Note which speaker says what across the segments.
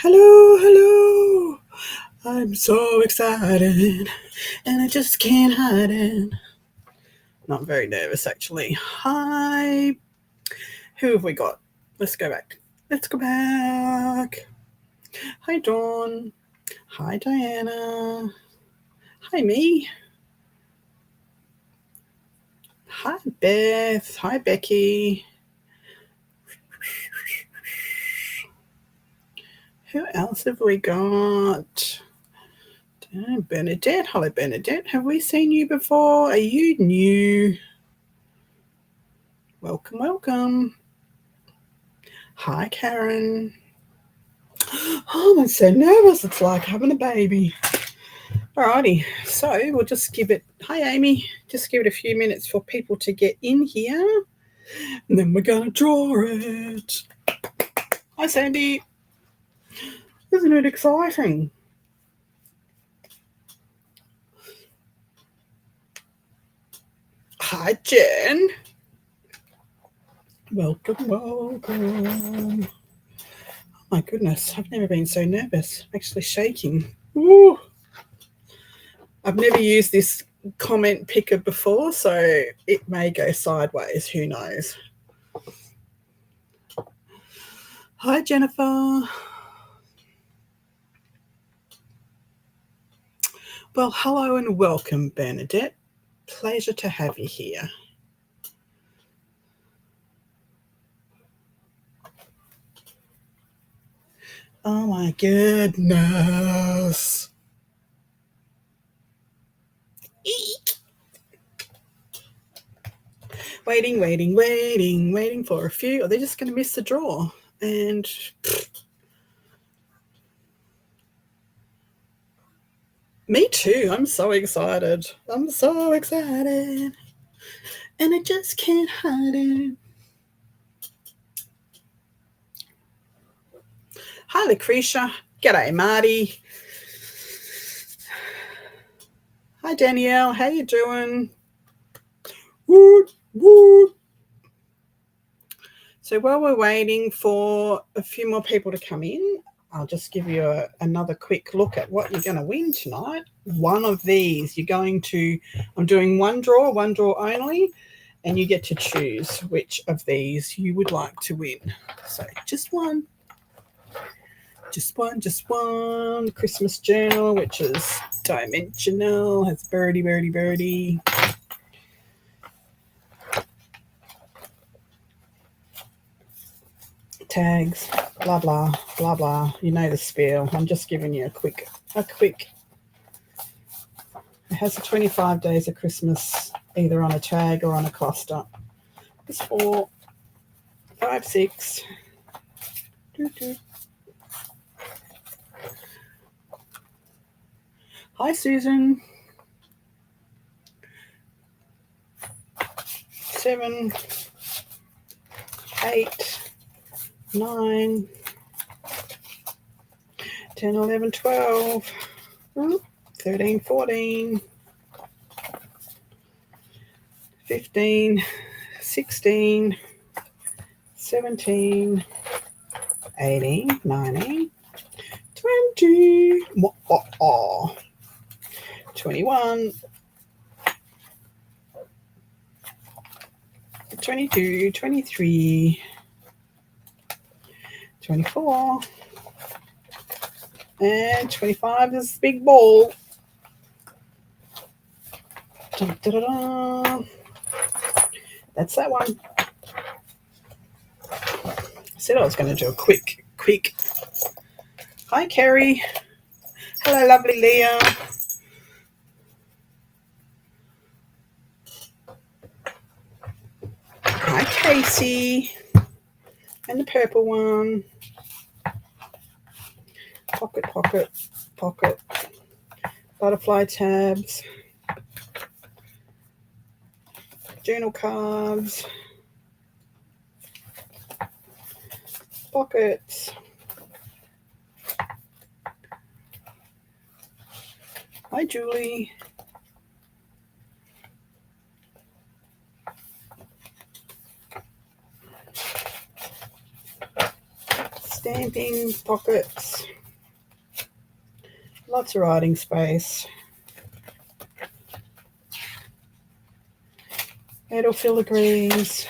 Speaker 1: Hello, hello. I'm so excited and I just can't hide it. Not very nervous actually. Hi. Who have we got? Let's go back. Let's go back. Hi, Dawn. Hi, Diana. Hi, me. Hi, Beth. Hi, Becky. Who else have we got? Bernadette. Hello, Bernadette. Have we seen you before? Are you new? Welcome, welcome. Hi, Karen. Oh, I'm so nervous. It's like having a baby. Alrighty, so we'll just give it. Hi, Amy. Just give it a few minutes for people to get in here, and then we're gonna draw it. Hi, Sandy. Isn't it exciting? Hi, Jen. Welcome, welcome. Oh my goodness, I've never been so nervous. I'm actually shaking. Ooh. I've never used this comment picker before, so it may go sideways. Who knows? Hi, Jennifer. Well, hello and welcome, Bernadette. Pleasure to have you here. Oh my goodness. Eek. Waiting for a few. Or they're just going to miss the draw. And me too. I'm so excited. I'm so excited. And I just can't hide it. Hi, Lucretia. G'day, Marty. Hi, Danielle. How you doing? Woot, woot. So while we're waiting for a few more people to come in, I'll just give you another quick look at what you're going to win tonight. One of these, I'm doing one draw only, and you get to choose which of these you would like to win. So just one. Just one. Christmas journal, which is dimensional, has birdie. Tags, blah, blah, blah, blah. You know the spiel. I'm just giving you a quick. It has 25 days of Christmas either on a tag or on a cluster. It's 4, 5, 6. Hi, Susan. 7, 8, 9, 10, 11, 12, 13, 14, 15, 16, 17, 18, 19, 20, 21, 22, 23, 24, and 25 is the big ball. Dun, dun, dun, dun. That's that one. I said I was going to do a quick. Hi, Kerry. Hello, lovely Leah. Hi, Casey. And the purple one. Pocket. Butterfly tabs. Journal cards. Pockets. Hi, Julie. stamping pockets. Lots of writing space. Metal filigrees.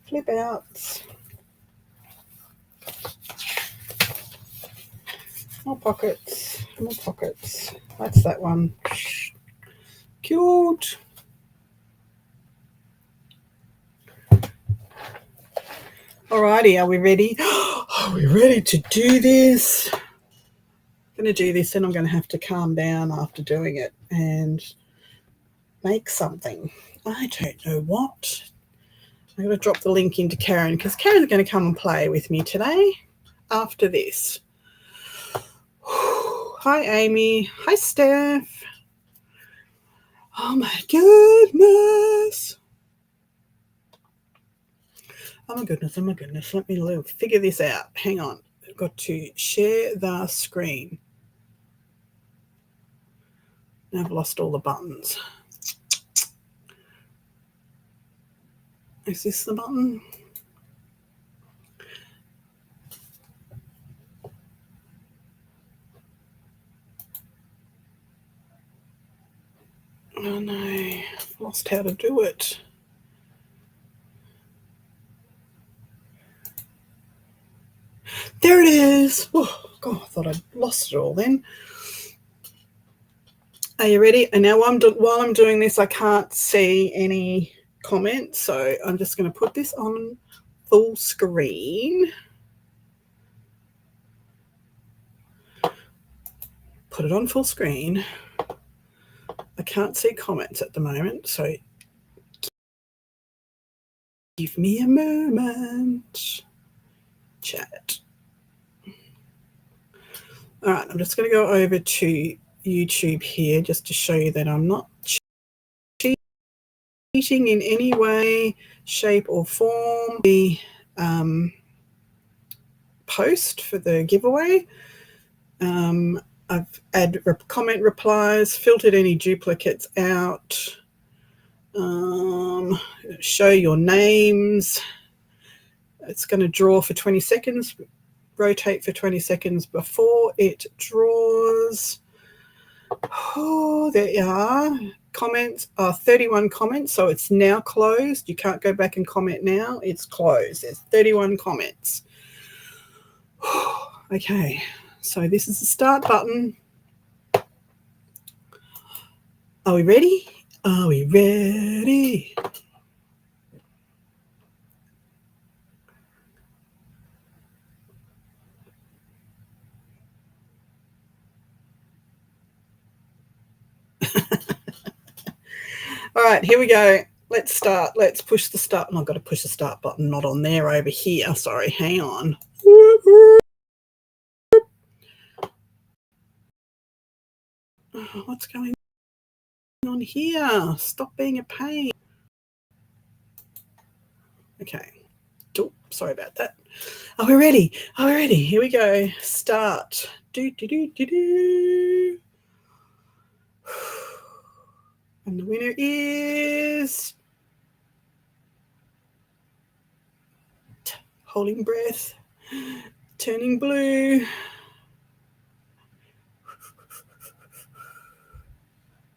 Speaker 1: Flip outs. More pockets. More pockets. That's that one. Cute. Alrighty, are we ready? Are we ready to do this? I'm going to do this, and I'm going to have to calm down after doing it and make something. I don't know what. I'm going to drop the link into Karen because Karen's going to come and play with me today after this. Hi, Amy. Hi, Steph. Oh, my goodness. Oh, my goodness. Oh, my goodness. Let me figure this out. Hang on. I've got to share the screen. Now I've lost all the buttons. Is this the button? Oh no, I've lost how to do it. There it is. Oh God, I thought I'd lost it all then. Are you ready? And now while I'm doing this, I can't see any comments, so I'm just going to put this on full screen. Put it on full screen. I can't see comments at the moment, so give me a moment. Chat. All right, I'm just going to go over to YouTube here just to show you that I'm not cheating in any way, shape, or form. The post for the giveaway. I've added comment replies, filtered any duplicates out, show your names. It's going to draw for 20 seconds, rotate for 20 seconds before it draws. Oh, there you are. Comments are 31 comments, so it's now closed. You can't go back and comment now. It's closed. There's 31 comments. Okay. So this is the start button. Are we ready? Are we ready? All right, here we go. Let's start. Let's push the start. I've got to push the start button, not on there, over here. Sorry, hang on. Oh, what's going on here? Stop being a pain. Okay. Oh, sorry about that. Are we ready? Are we ready? Here we go. Start. Do, do, do, do, do. And the winner is... Holding breath. Turning blue.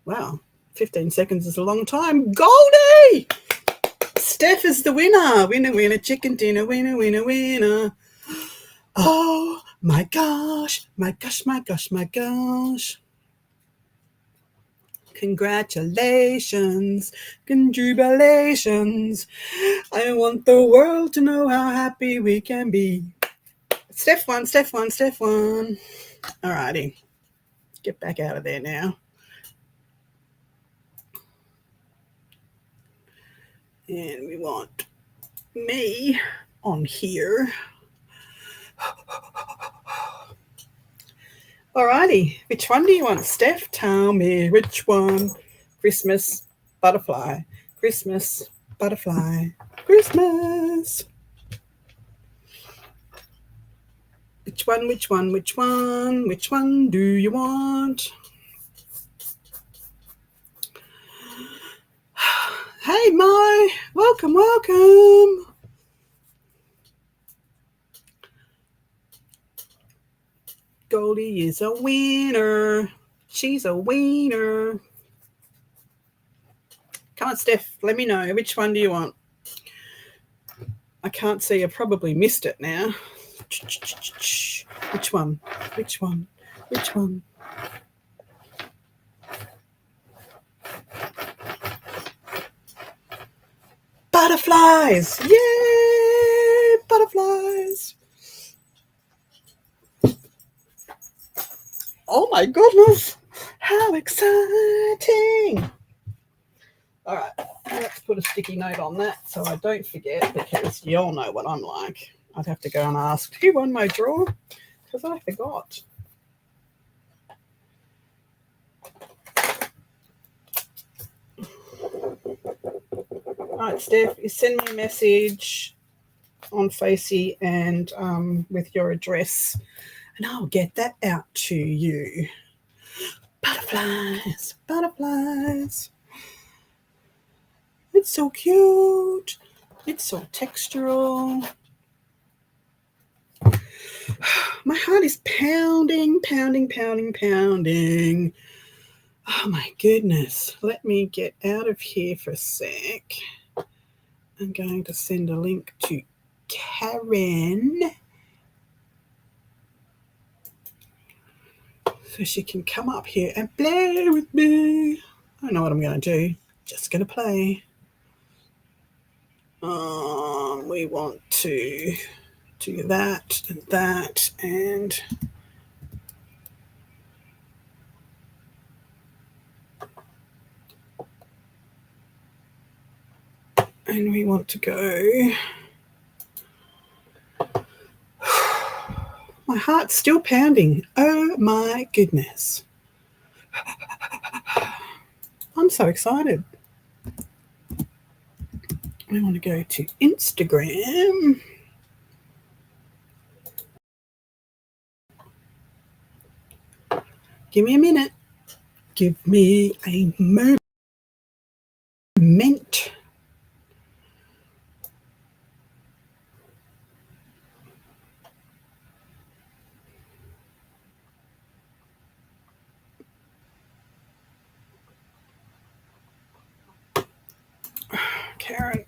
Speaker 1: Wow. 15 seconds is a long time. Goldie! Steph is the winner. Winner, winner, chicken dinner. Winner, winner, winner. Oh, my gosh. My gosh, my gosh, my gosh. Congratulations. Congratulations. I want the world to know how happy we can be. Steph won, Steph won, Steph won. All righty. Get back out of there now. And we want me on here. Alrighty, which one do you want, Steph? Tell me which one. Christmas, butterfly. Christmas, butterfly. Christmas. Which one, which one, which one? Which one do you want? Hey, Mo. Welcome, welcome. Goldie is a winner. She's a wiener. Come on, Steph, let me know. Which one do you want? I can't see. I probably missed it now. Which one? Which one? Which one? Butterflies! Yay! Butterflies! Oh my goodness! How exciting! All right, let's put a sticky note on that so I don't forget, because you all know what I'm like. I'd have to go and ask, who won my draw? Because I forgot. All right, Steph, you send me a message on Facey and with your address, and I'll get that out to you. Butterflies, butterflies. It's so cute. It's so textural. My heart is pounding, pounding, pounding, pounding. Oh my goodness. Let me get out of here for a sec. I'm going to send a link to Karen so she can come up here and play with me. I don't know what I'm going to do. Just going to play. We want to do that and that, and we want to go. My heart's still pounding. Oh my goodness. I'm so excited. I want to go to Instagram. Give me a minute. Give me a moment. Karen.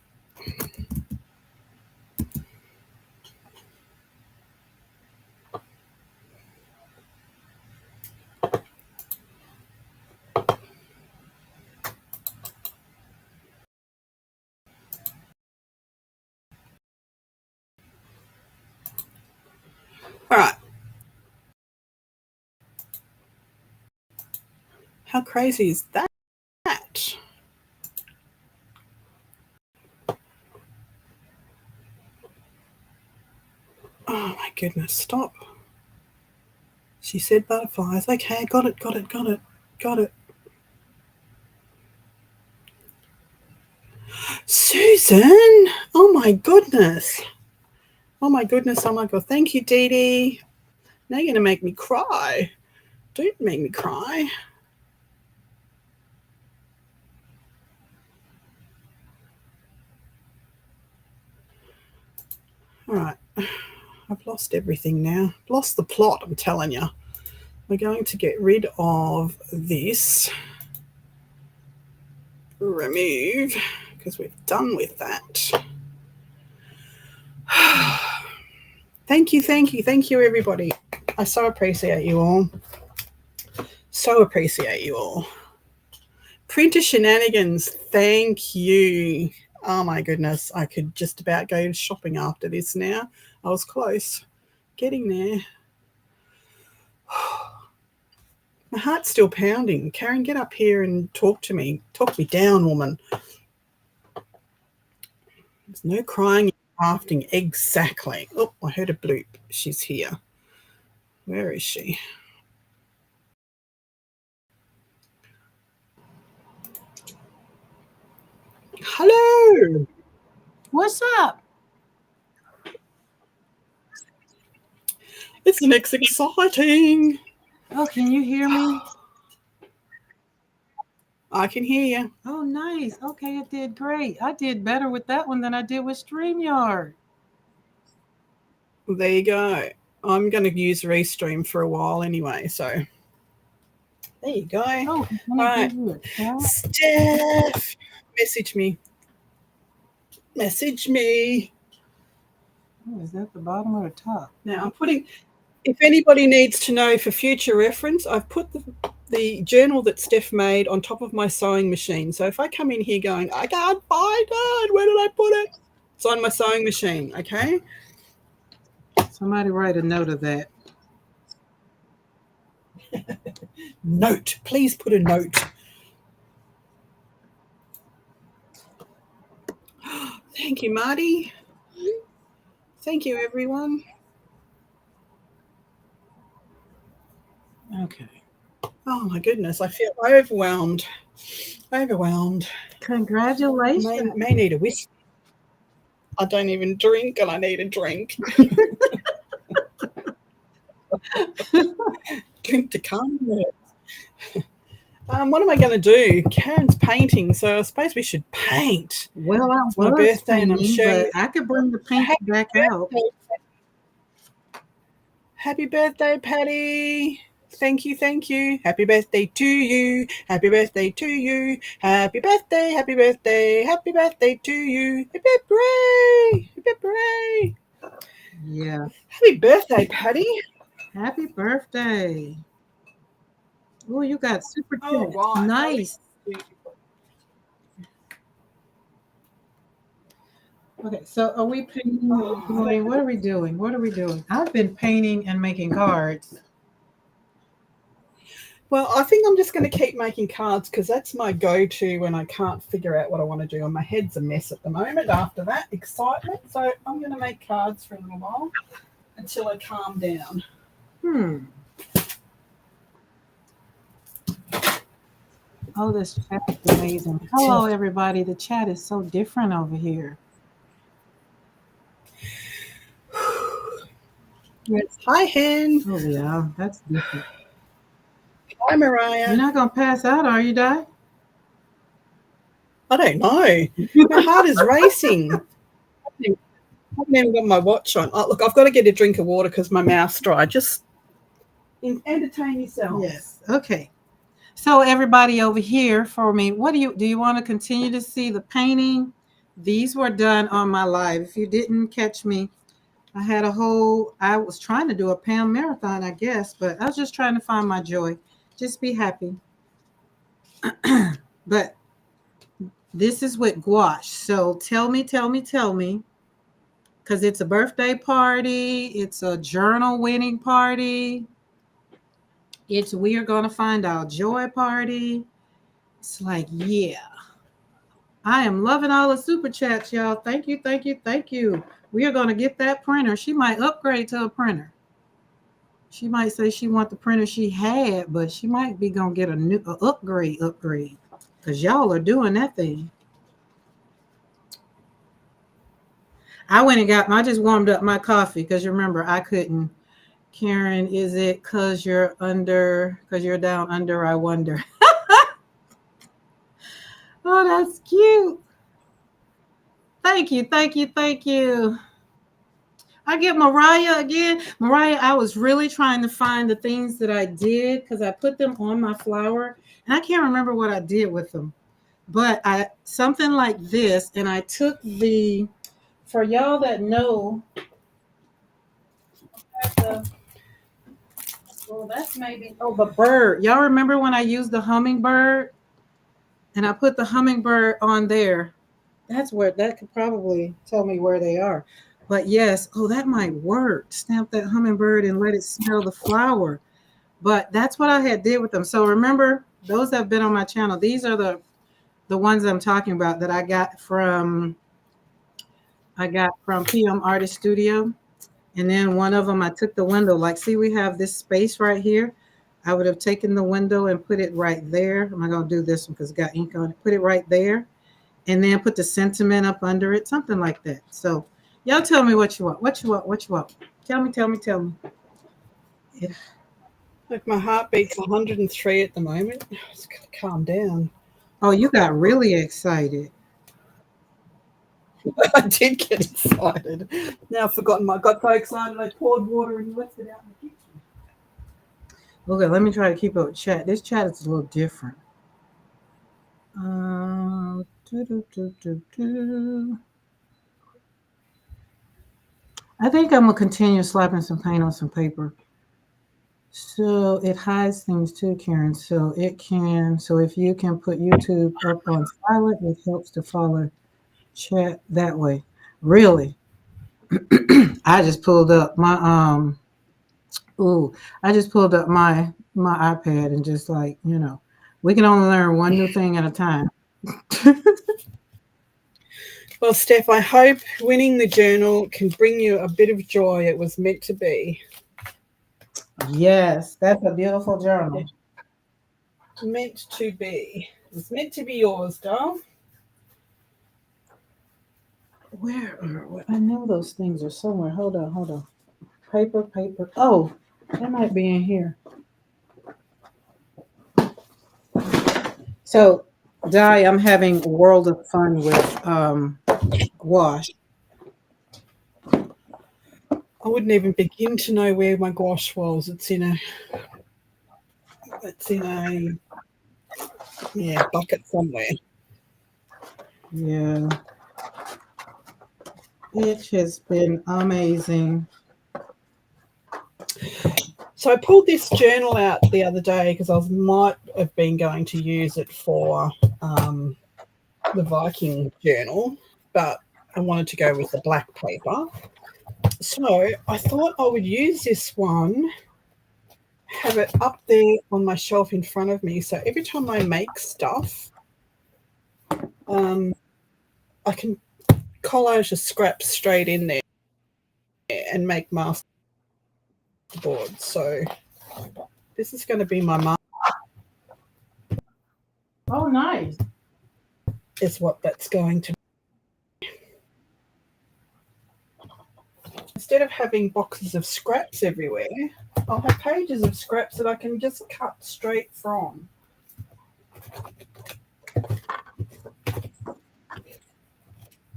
Speaker 1: All right. How crazy is that? Oh my goodness, stop. She said butterflies. Okay, got it. Susan! Oh my goodness. Oh my goodness, oh my God. Thank you, Dee Dee. Now you're going to make me cry. Don't make me cry. All right. I've lost everything now. Lost the plot, I'm telling you. We're going to get rid of this. Remove, because we're done with that. Thank you, everybody. I so appreciate you all. Printer Shenanigans, thank you. Oh my goodness, I could just about go shopping after this now. I was close. Getting there. My heart's still pounding. Karen, get up here and talk to me. Talk me down, woman. There's no crying and laughing. Exactly. Oh, I heard a bloop. She's here. Where is she? Hello.
Speaker 2: What's up?
Speaker 1: It's next exciting.
Speaker 2: Oh, can you hear me?
Speaker 1: I can hear you.
Speaker 2: Oh, nice. Okay, it did great. I did better with that one than I did with StreamYard.
Speaker 1: There you go. I'm going to use Restream for a while anyway. So there you go.
Speaker 2: Oh, I'm
Speaker 1: All
Speaker 2: gonna
Speaker 1: right.
Speaker 2: give you a tap.
Speaker 1: Steph, message me. Message me.
Speaker 2: Oh, is that the bottom or the top?
Speaker 1: Now I'm putting, if anybody needs to know for future reference, I've put the journal that Steph made on top of my sewing machine. So if I come in here going, I can't find it, where did I put it? It's on my sewing machine, okay?
Speaker 2: Somebody write a note of that.
Speaker 1: Note, please put a note. Thank you, Marty. Thank you, everyone.
Speaker 2: Okay.
Speaker 1: Oh my goodness, I feel overwhelmed. Overwhelmed.
Speaker 2: Congratulations.
Speaker 1: May need a whiskey. I don't even drink and I need a drink. Drink to calm me. What am I going to do? Karen's painting, so I suppose we should paint.
Speaker 2: Well, I
Speaker 1: It's my
Speaker 2: was
Speaker 1: birthday and I'm
Speaker 2: painting,
Speaker 1: showing.
Speaker 2: but I could bring the paint back out.
Speaker 1: Happy birthday, Patty. Thank you, thank you. Happy birthday to you. Happy birthday to you. Happy birthday, happy birthday, happy birthday to you. Hip hip hooray! Hip hip hooray!
Speaker 2: Yeah.
Speaker 1: Happy birthday, Patty.
Speaker 2: Happy birthday. Oh, you got super
Speaker 1: Oh,
Speaker 2: chat.
Speaker 1: right.
Speaker 2: Nice. Okay, so are we painting? What are we doing? What are we doing? I've been painting and making cards.
Speaker 1: Well, I think I'm just going to keep making cards because that's my go-to when I can't figure out what I want to do. And my head's a mess at the moment after that excitement. So I'm going to make cards for a little while until I calm down.
Speaker 2: Oh, this chat is amazing. Hello, everybody. The chat is so different over here.
Speaker 1: Yes. Hi, Hen.
Speaker 2: Oh, yeah, that's different.
Speaker 1: Hi, Mariah.
Speaker 2: You're not going to pass out, are you, Di?
Speaker 1: I don't know. My heart is racing. I haven't even got my watch on. Oh, look, I've got to get a drink of water because my mouth's dry. Just entertain yourself.
Speaker 2: Yes. Okay. So everybody over here for me, do you want to continue to see the painting? These were done on my live. If you didn't catch me, I was trying to do a Pam marathon, I guess, but I was just trying to find my joy. Just be happy. But this is with gouache. So tell me, because it's a birthday party. It's a journal winning party. We are going to find our joy party. It's like, yeah. I am loving all the super chats, y'all. Thank you, thank you, thank you. We are going to get that printer. She might upgrade to a printer. She might say she want the printer she had, but she might be going to get a upgrade, because y'all are doing that thing. I just warmed up my coffee because remember, I couldn't. Karen, is it because you're down under, I wonder. Oh, that's cute. Thank you, thank you, thank you. I get Mariah again. Mariah, I was really trying to find the things that I did because I put them on my flower. And I can't remember what I did with them. But something like this, and I took for y'all that know, that's maybe, the bird. Y'all remember when I used the hummingbird? And I put the hummingbird on there. That could probably tell me where they are. But yes, that might work. Stamp that hummingbird and let it smell the flower. But that's what I did with them. So remember, those that have been on my channel, these are the ones I'm talking about that I got from PM Artist Studio. And then one of them, I took the window. Like, see, we have this space right here. I would have taken the window and put it right there. I'm not going to do this one because it got ink on it. Put it right there. And then put the sentiment up under it, something like that. So y'all tell me what you want. Tell me. Yeah.
Speaker 1: Like my heartbeat's 103 at the moment. It's got to calm down.
Speaker 2: Oh, you got really excited.
Speaker 1: I did get excited. Now I've forgotten. I got so excited I poured water and left it out in the kitchen.
Speaker 2: Okay, let me try to keep up with chat. This chat is a little different. I think I'm gonna continue slapping some paint on some paper. So it hides things too, Karen. So if you can put YouTube up on silent, it helps to follow chat that way. Really? I just pulled up my my iPad and just like, we can only learn one new thing at a time.
Speaker 1: Well, Steph, I hope winning the journal can bring you a bit of joy. It was meant to be.
Speaker 2: Yes, that's a beautiful journal.
Speaker 1: Meant to be. It's meant to be yours, doll.
Speaker 2: Where I know those things are somewhere. Hold on. Paper. Oh, that might be in here. So, Di, I'm having a world of fun with gouache.
Speaker 1: I wouldn't even begin to know where my gouache was. It's in a bucket somewhere.
Speaker 2: Yeah. It has been amazing.
Speaker 1: So I pulled this journal out the other day because I might have been going to use it for the Viking journal, but I wanted to go with the black paper. So I thought I would use this one, have it up there on my shelf in front of me. So every time I make stuff, I can collage the scraps straight in there and make master boards. So this is going to be my master.
Speaker 2: Oh, nice.
Speaker 1: Is what that's going to be. Instead of having boxes of scraps everywhere, I'll have pages of scraps that I can just cut straight from.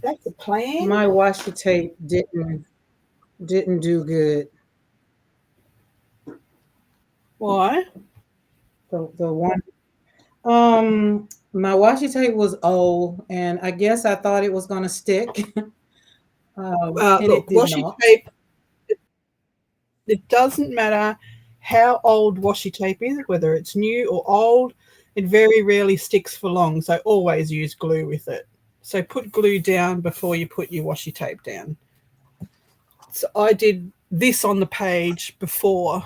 Speaker 1: That's a plan.
Speaker 2: My washi tape didn't do good.
Speaker 1: Why?
Speaker 2: The one my washi tape was old, and I guess I thought it was gonna stick.
Speaker 1: Look, washi tape. It doesn't matter how old washi tape is, whether it's new or old. It very rarely sticks for long, so always use glue with it. So put glue down before you put your washi tape down. So I did this on the page before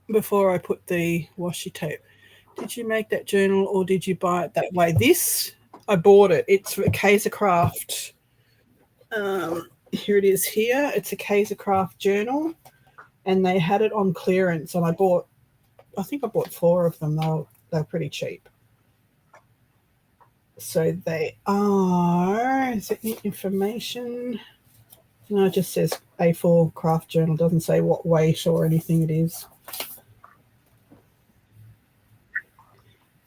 Speaker 1: I put the washi tape. Did you make that journal or did you buy it that way? This, I bought it. It's a Kaisercraft. Here it is here. It's a Kaisercraft journal, and they had it on clearance, and I think I bought 4 of them. They're pretty cheap. So they are, is it information? No, it just says A4 craft journal. It doesn't say what weight or anything it is.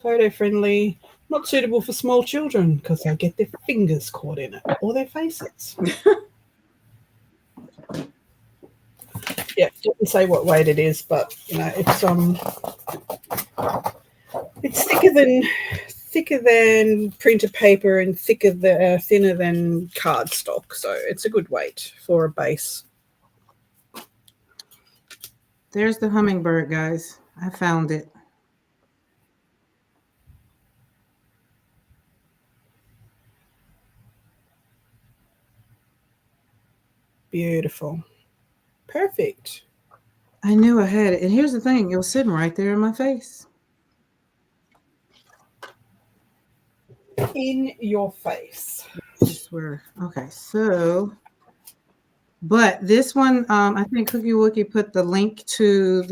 Speaker 1: Photo friendly, not suitable for small children because they get their fingers caught in it or their faces. Yeah, it doesn't say what weight it is, but it's thicker than printer paper and thinner than cardstock, so it's a good weight for a base.
Speaker 2: There's the hummingbird, guys. I found it.
Speaker 1: Beautiful. Perfect.
Speaker 2: I knew I had it. And here's the thing. It was sitting right there in my face.
Speaker 1: In your face.
Speaker 2: I swear. Okay, so, but this one, I think Cookie Wookie put the link to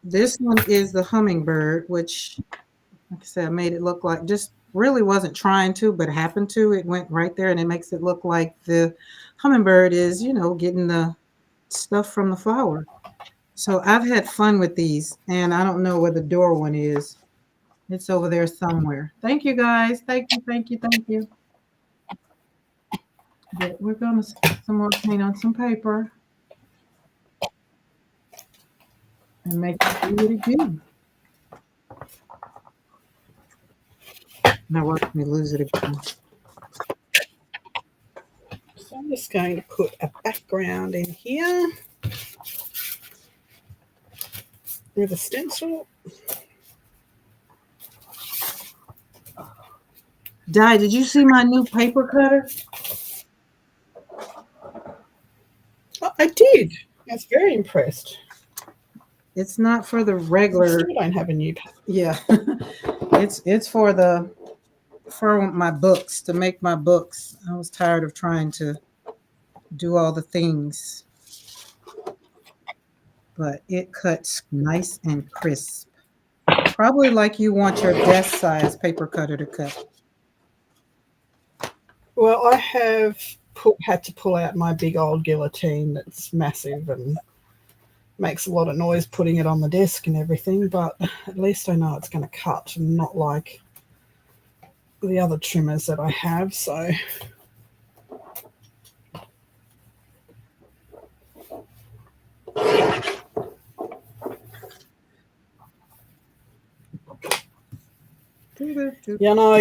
Speaker 2: this one is the hummingbird, which, like I said, I made it look like, just really wasn't trying to, but happened to. It went right there, and it makes it look like the hummingbird is, getting the stuff from the flower. So I've had fun with these, and I don't know where the door one is, It's over there somewhere. Thank you, guys. Thank you, thank you, thank you. But we're going to spray some more paint on some paper and make it do it again. Now watch me lose it again.
Speaker 1: So I'm just going to put a background in here with a stencil.
Speaker 2: Di, did you see my new paper cutter?
Speaker 1: Oh, I did. I was very impressed.
Speaker 2: It's not for the
Speaker 1: I
Speaker 2: regular.
Speaker 1: still don't have a new paper.
Speaker 2: Yeah, it's for my books, to make my books. I was tired of trying to do all the things, but it cuts nice and crisp. Probably like you want your desk size paper cutter to cut.
Speaker 1: Well, I have had to pull out my big old guillotine that's massive and makes a lot of noise putting it on the desk and everything, but at least I know it's going to cut and not like the other trimmers that I have. So you know,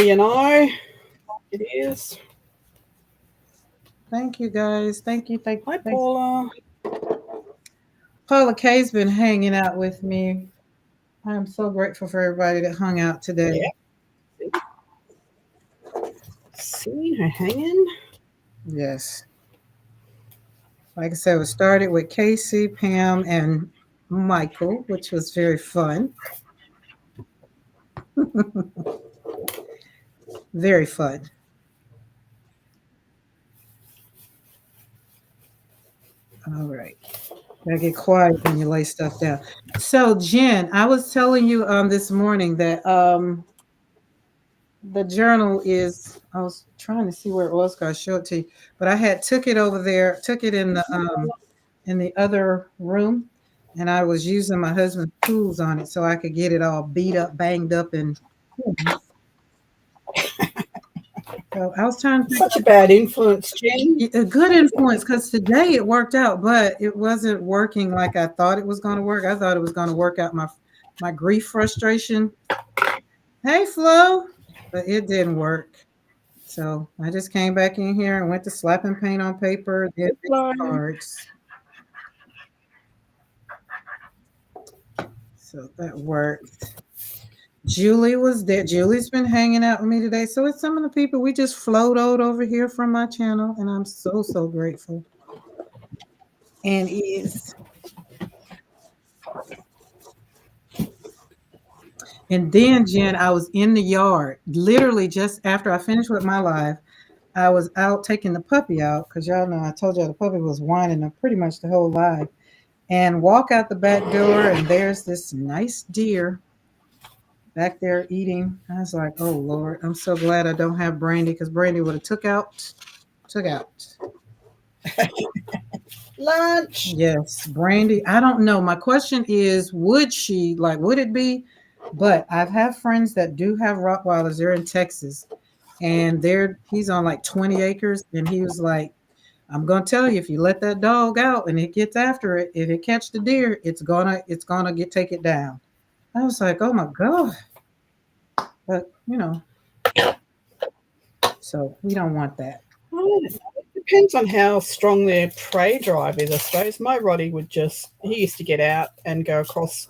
Speaker 1: it is.
Speaker 2: Thank you, guys. Thank you.
Speaker 1: Hi, Paula.
Speaker 2: Paula K's been hanging out with me. I'm so grateful for everybody that hung out today.
Speaker 1: Yeah. See her hanging?
Speaker 2: Yes. Like I said, we started with Casey, Pam, and Michael, which was very fun. Very fun. All right. Gotta get quiet when you lay stuff down. So, Jen, I was telling you this morning that the journal is, I was trying to see where it was because I showed it to you, but I had took it over there, took it in the other room, and I was using my husband's tools on it so I could get it all beat up, banged up, and so I was trying to
Speaker 1: Such a bad influence, Jen.
Speaker 2: a good influence, because today it worked out, but it wasn't working like I thought it was going to work. I thought it was going to work out my grief frustration. Hey, Flo. But it didn't work. So I just came back in here and went to slapping paint on paper, did cards. So that worked. Julie was there. Julie's been hanging out with me today. So it's some of the people we just floated over here from my channel, and I'm so, so grateful. And is. And then, Jen, I was in the yard, literally just after I finished with my live. I was out taking the puppy out because y'all know I told y'all the puppy was whining up pretty much the whole live. And walk out the back door, and there's this nice deer back there eating. I was like, oh, Lord, I'm so glad I don't have Brandy, because Brandy would have took out.
Speaker 1: Lunch.
Speaker 2: Yes, Brandy. I don't know. My question is, would it be? But I've had friends that do have Rottweilers. They're in Texas, and he's on like 20 acres. And he was like, I'm going to tell you, if you let that dog out and it gets after it, if it catch the deer, it's gonna take it down. I was like, oh my God. But so we don't want that.
Speaker 1: It depends on how strong their prey drive is, I suppose. My Roddy he used to get out and go across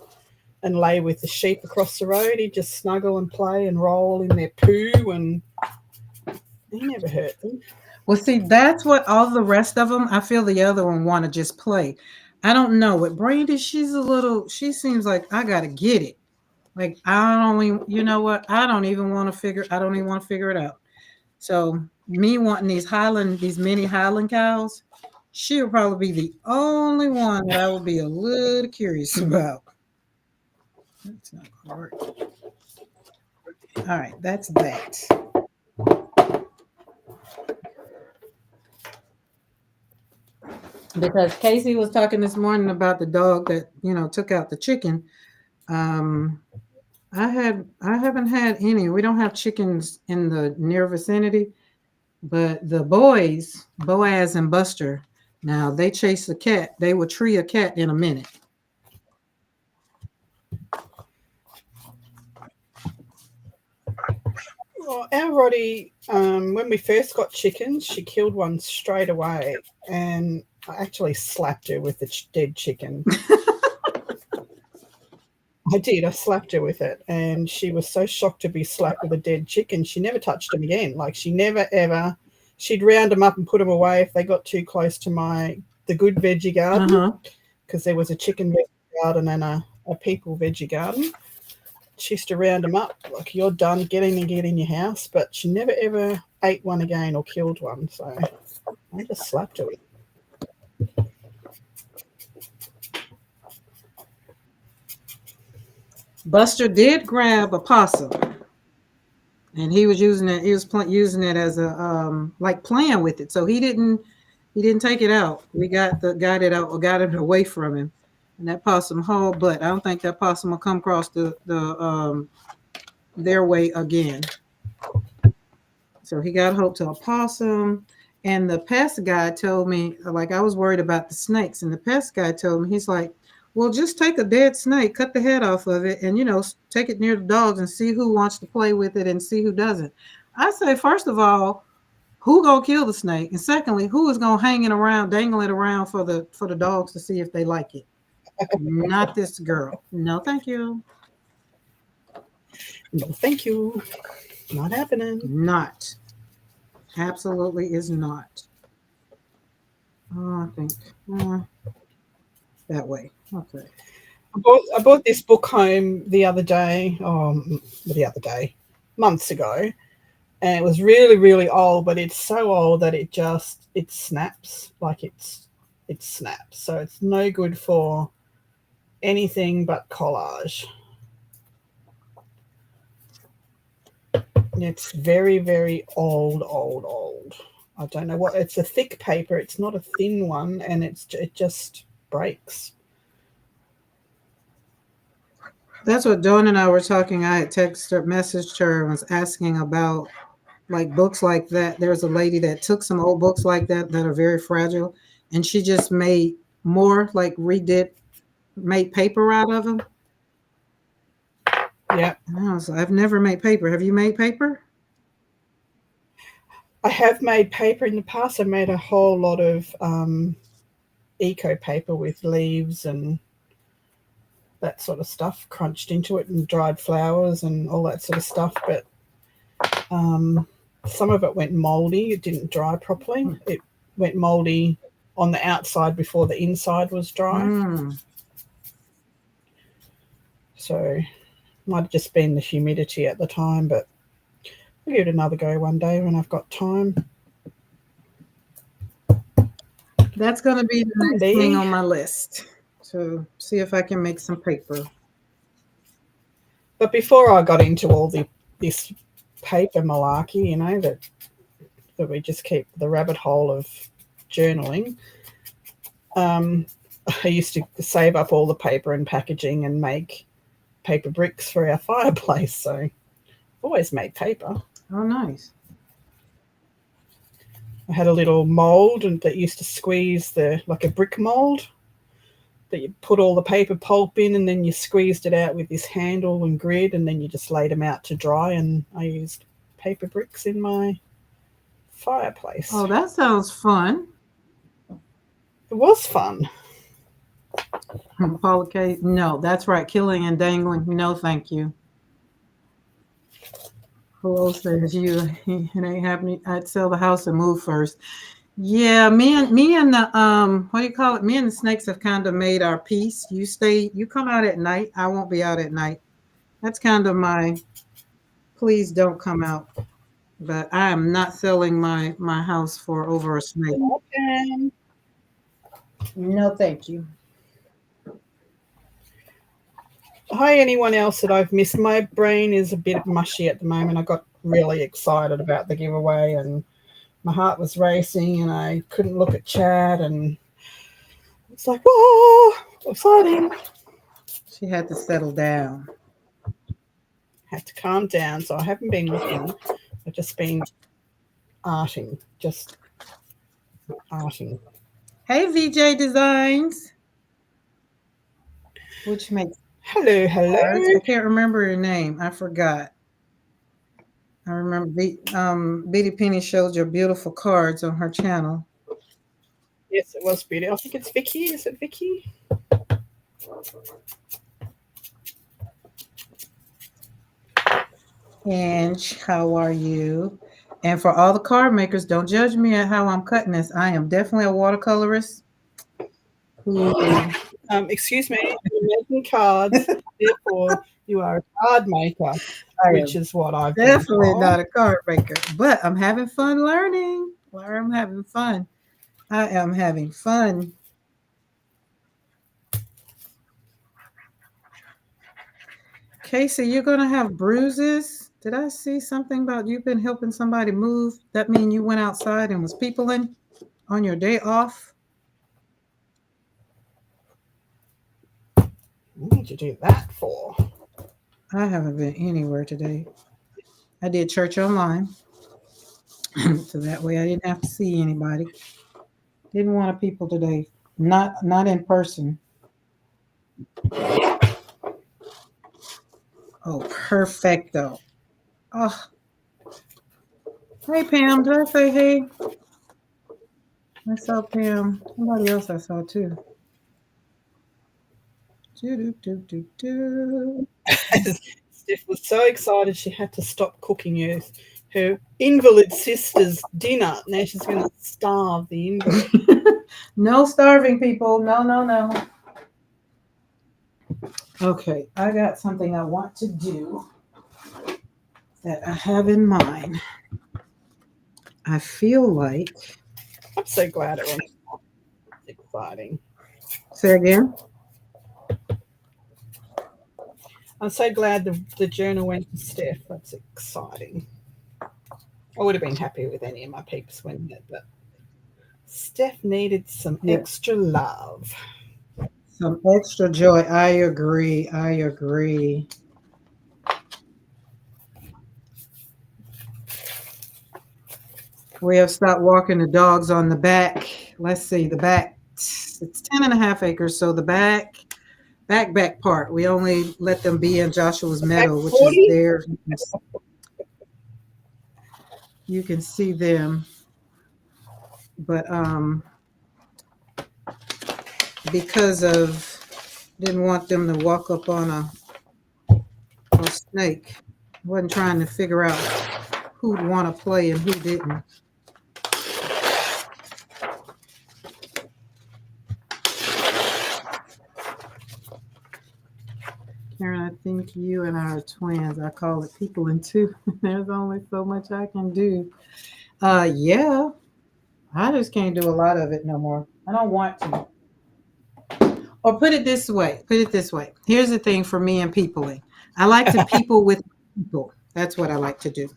Speaker 1: and lay with the sheep across the road. He'd just snuggle and play and roll in their poo, and he never hurt them.
Speaker 2: Well, see, that's what all the rest of them, I feel the other one want to just play. I don't know. With Brandy, she seems like I got to get it. Like, you know what? I don't even want to figure it out. So me wanting these mini Highland cows, she'll probably be the only one that I would be a little curious about. That's not gonna work. All right, that's that. Because Casey was talking this morning about the dog that took out the chicken. I haven't had any. We don't have chickens in the near vicinity, but the boys, Boaz and Buster, now they chase a cat. They will tree a cat in a minute.
Speaker 1: Well, our Roddy, when we first got chickens, she killed one straight away, and I actually slapped her with the dead chicken. I did. I slapped her with it, and she was so shocked to be slapped with a dead chicken. She never touched them again. Like she never ever. She'd round them up and put them away if they got too close to the good veggie garden, because there was a chicken veggie garden and a people veggie garden. She used to round them up like, you're done, get in your house. But she never ever ate one again or killed one. So I just slapped her with it.
Speaker 2: Buster did grab a possum, and he was using it. He was using it as a like playing with it. So he didn't take it out. We got it out or got it away from him, and that possum hauled butt. I don't think that possum will come across their way again. So he got hooked to a possum, and the pest guy told me, like, I was worried about the snakes, and the pest guy told me, he's like, well, just take a dead snake, cut the head off of it, and take it near the dogs and see who wants to play with it and see who doesn't. I say, first of all, who gonna kill the snake, and secondly, who is gonna dangle it around for the dogs to see if they like it? Not this girl. No, thank you.
Speaker 1: No, thank you. Not happening.
Speaker 2: Not. Absolutely is not. Oh, I think that way. Okay.
Speaker 1: I bought this book home months ago, and it was really, really old, but it's so old that it snaps. Like it snaps. So it's no good for anything but collage. It's very, very old. I don't know what. It's a thick paper. It's not a thin one, and it just breaks.
Speaker 2: That's what Dawn and I were talking. I had messaged her and was asking about like books like that. There's a lady that took some old books like that are very fragile, and she just made more, like made paper out of them.
Speaker 1: Yeah.
Speaker 2: I've never made paper. Have you made paper?
Speaker 1: I have made paper in the past. I made a whole lot of eco paper with leaves and that sort of stuff crunched into it, and dried flowers and all that sort of stuff. But some of it went moldy. It didn't dry properly. It went moldy on the outside before the inside was dry. So might have just been the humidity at the time, but I'll give it another go one day when I've got time.
Speaker 2: That's going to be the next thing on my list, to see if I can make some paper.
Speaker 1: But before I got into all this paper malarkey, that we just keep the rabbit hole of journaling, I used to save up all the paper and packaging and make paper bricks for our fireplace. So I've always made paper.
Speaker 2: Oh, nice.
Speaker 1: I had a little mold that used to squeeze like a brick mold that you put all the paper pulp in, and then you squeezed it out with this handle and grid, and then you just laid them out to dry, and I used paper bricks in my fireplace.
Speaker 2: Oh, that sounds fun.
Speaker 1: It was fun.
Speaker 2: Paula K. No, that's right. Killing and dangling. No, thank you. Who else says you? It ain't happening. I'd sell the house and move first. Yeah, me and the what do you call it? Me and the snakes have kind of made our peace. You come out at night. I won't be out at night. That's kind of my please don't come out. But I am not selling my house for over a snake.
Speaker 1: Okay.
Speaker 2: No, thank you.
Speaker 1: Hi, anyone else that I've missed? My brain is a bit mushy at the moment. I got really excited about the giveaway, and my heart was racing, and I couldn't look at chat, and it's like, whoa, exciting.
Speaker 2: She had to settle down.
Speaker 1: Had to calm down, so I haven't been looking. I've just been arting, just arting.
Speaker 2: Hey, VJ Designs, which makes
Speaker 1: Hello,
Speaker 2: cards.
Speaker 1: hello.
Speaker 2: I can't remember your name. I forgot. I remember Beatty Penny showed your beautiful cards on her channel.
Speaker 1: Yes, it was beauty. I think it's Vicky. Is it Vicky?
Speaker 2: Ange, how are you? And for all the card makers, don't judge me at how I'm cutting this. I am definitely a watercolorist.
Speaker 1: Excuse me, you're making cards, therefore you are a card maker, which is what I've been
Speaker 2: definitely
Speaker 1: told.
Speaker 2: not a card maker, but I'm having fun learning. I'm having fun. I am having fun. Casey, you're gonna have bruises. Did I see something about you've been helping somebody move? That mean you went outside and was peopling on your day off?
Speaker 1: What did you do that for?
Speaker 2: I haven't been anywhere today. I did church online. So that way I didn't have to see anybody. Didn't want to people today. Not in person. Oh, perfecto. Oh. Hey Pam, did I say hey? I saw Pam. Somebody else I saw too.
Speaker 1: Steph was so excited she had to stop cooking her invalid sister's dinner. Now she's going to starve the invalid.
Speaker 2: No starving people. No. Okay, I got something I want to do that I have in mind. I feel like.
Speaker 1: I'm so glad it was exciting.
Speaker 2: Say again?
Speaker 1: I'm so glad the journal went to Steph. That's exciting. I would have been happy with any of my peeps winning it, but Steph needed some extra love.
Speaker 2: Some extra joy. I agree. We have stopped walking the dogs on the back. Let's see, the back. It's 10.5 acres, so the back part. We only let them be in Joshua's meadow, which is there. You can see them. But because of didn't want them to walk up on a snake. Wasn't trying to figure out who'd want to play and who didn't. Karen, I think you and I are twins. I call it people in two. There's only so much I can do. Yeah. I just can't do a lot of it no more. I don't want to. Or put it this way. Here's the thing for me and peopling. I like to people with people. That's what I like to do.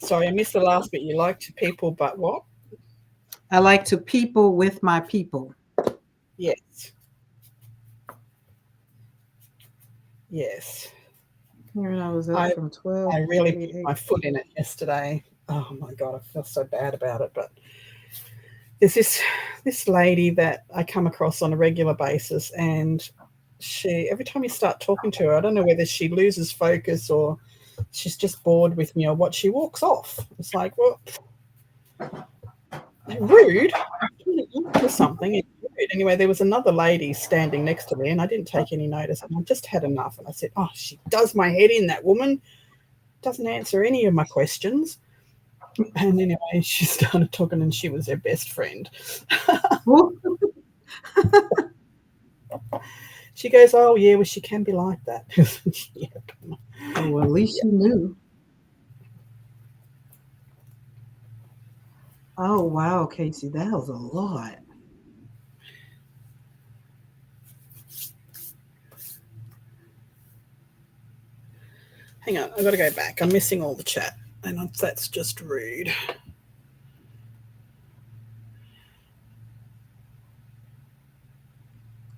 Speaker 1: Sorry, I missed the last bit. You like to people, but what?
Speaker 2: I like to people with my people.
Speaker 1: Yes. Yes.
Speaker 2: Karen, I was up from 12.
Speaker 1: I really put my foot in it yesterday. Oh my God, I feel so bad about it. But there's this lady that I come across on a regular basis, and she, every time you start talking to her, I don't know whether she loses focus or she's just bored with me or what, she walks off. It's like, well, rude. Or something. Anyway, there was another lady standing next to me, and I didn't take any notice. And I just had enough. And I said, "Oh, she does my head in, that woman. Doesn't answer any of my questions." And anyway, she started talking, and she was her best friend. She goes, "Oh yeah, well, she can be like that."
Speaker 2: Yeah. Oh, well, at least you knew. Oh wow, Casey, that was a lot.
Speaker 1: Hang on, I've got to go back. I'm missing all the chat, and that's just rude.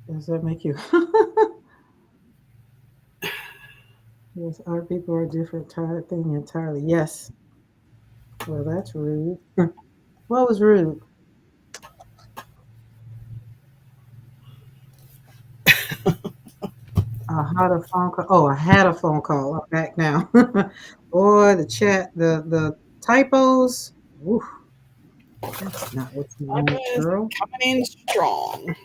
Speaker 2: Does that make you? Yes, our people are different thing entirely. Yes. Well, that's rude. What was rude? I had a phone call. Oh, I had a phone call. I'm back now. Boy, the chat, the typos. Oof, that's not what you want,
Speaker 1: Typos
Speaker 2: girl.
Speaker 1: coming in strong.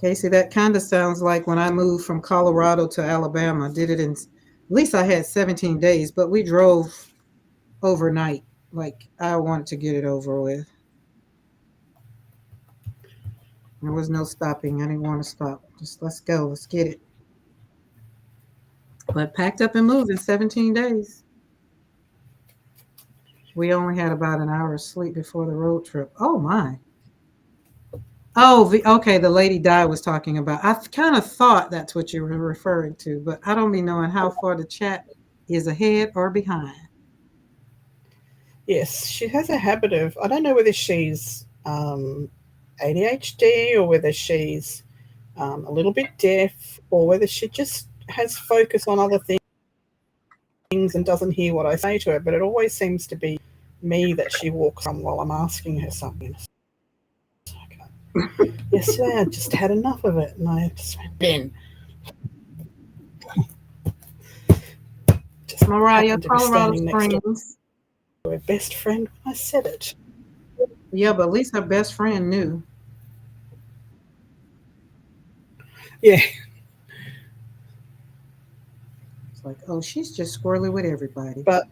Speaker 2: Casey, that kind of sounds like when I moved from Colorado to Alabama. Did it in, at least I had 17 days, but we drove overnight. Like I wanted to get it over with. There was no stopping. I didn't want to stop. Just let's go. Let's get it. But packed up and moved in 17 days. We only had about an hour of sleep before the road trip. Oh my. Oh, okay. The lady Di was talking about. I kind of thought that's what you were referring to, but I don't be knowing how far the chat is ahead or behind.
Speaker 1: Yes, she has a habit of, I don't know whether she's ADHD or whether she's a little bit deaf or whether she just has focus on other things and doesn't hear what I say to her. But it always seems to be me that she walks on while I'm asking her something. Okay. Yesterday I just had enough of it and I just went, Ben. Just
Speaker 2: Mariah,
Speaker 1: happened to be
Speaker 2: Colorado
Speaker 1: standing next to
Speaker 2: Springs.
Speaker 1: her best friend when I said it.
Speaker 2: Yeah, but at least her best friend knew.
Speaker 1: Yeah.
Speaker 2: It's like, oh, she's just squirrely with everybody.
Speaker 1: But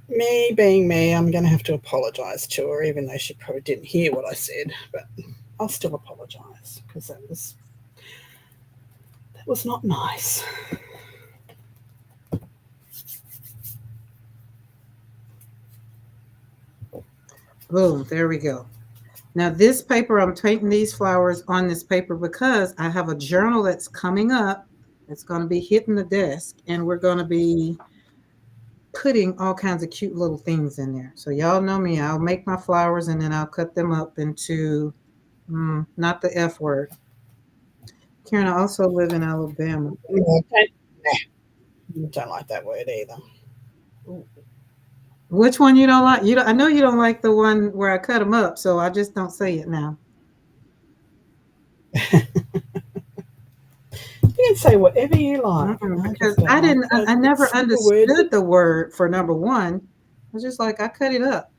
Speaker 1: me being me, I'm going to have to apologise to her, even though she probably didn't hear what I said. But I'll still apologise because that was not nice.
Speaker 2: Boom, there we go. Now this paper, I'm painting these flowers on this paper because I have a journal that's coming up. It's going to be hitting the desk and we're going to be putting all kinds of cute little things in there. So y'all know me, I'll make my flowers and then I'll cut them up into, not the F word. Karen, I also live in Alabama.
Speaker 1: Don't like that word either.
Speaker 2: Which one you don't like? I know you don't like the one where I cut them up, so I just don't say it now.
Speaker 1: You can say whatever you like.
Speaker 2: Because I never understood the word for number one. I was just like, I cut it up.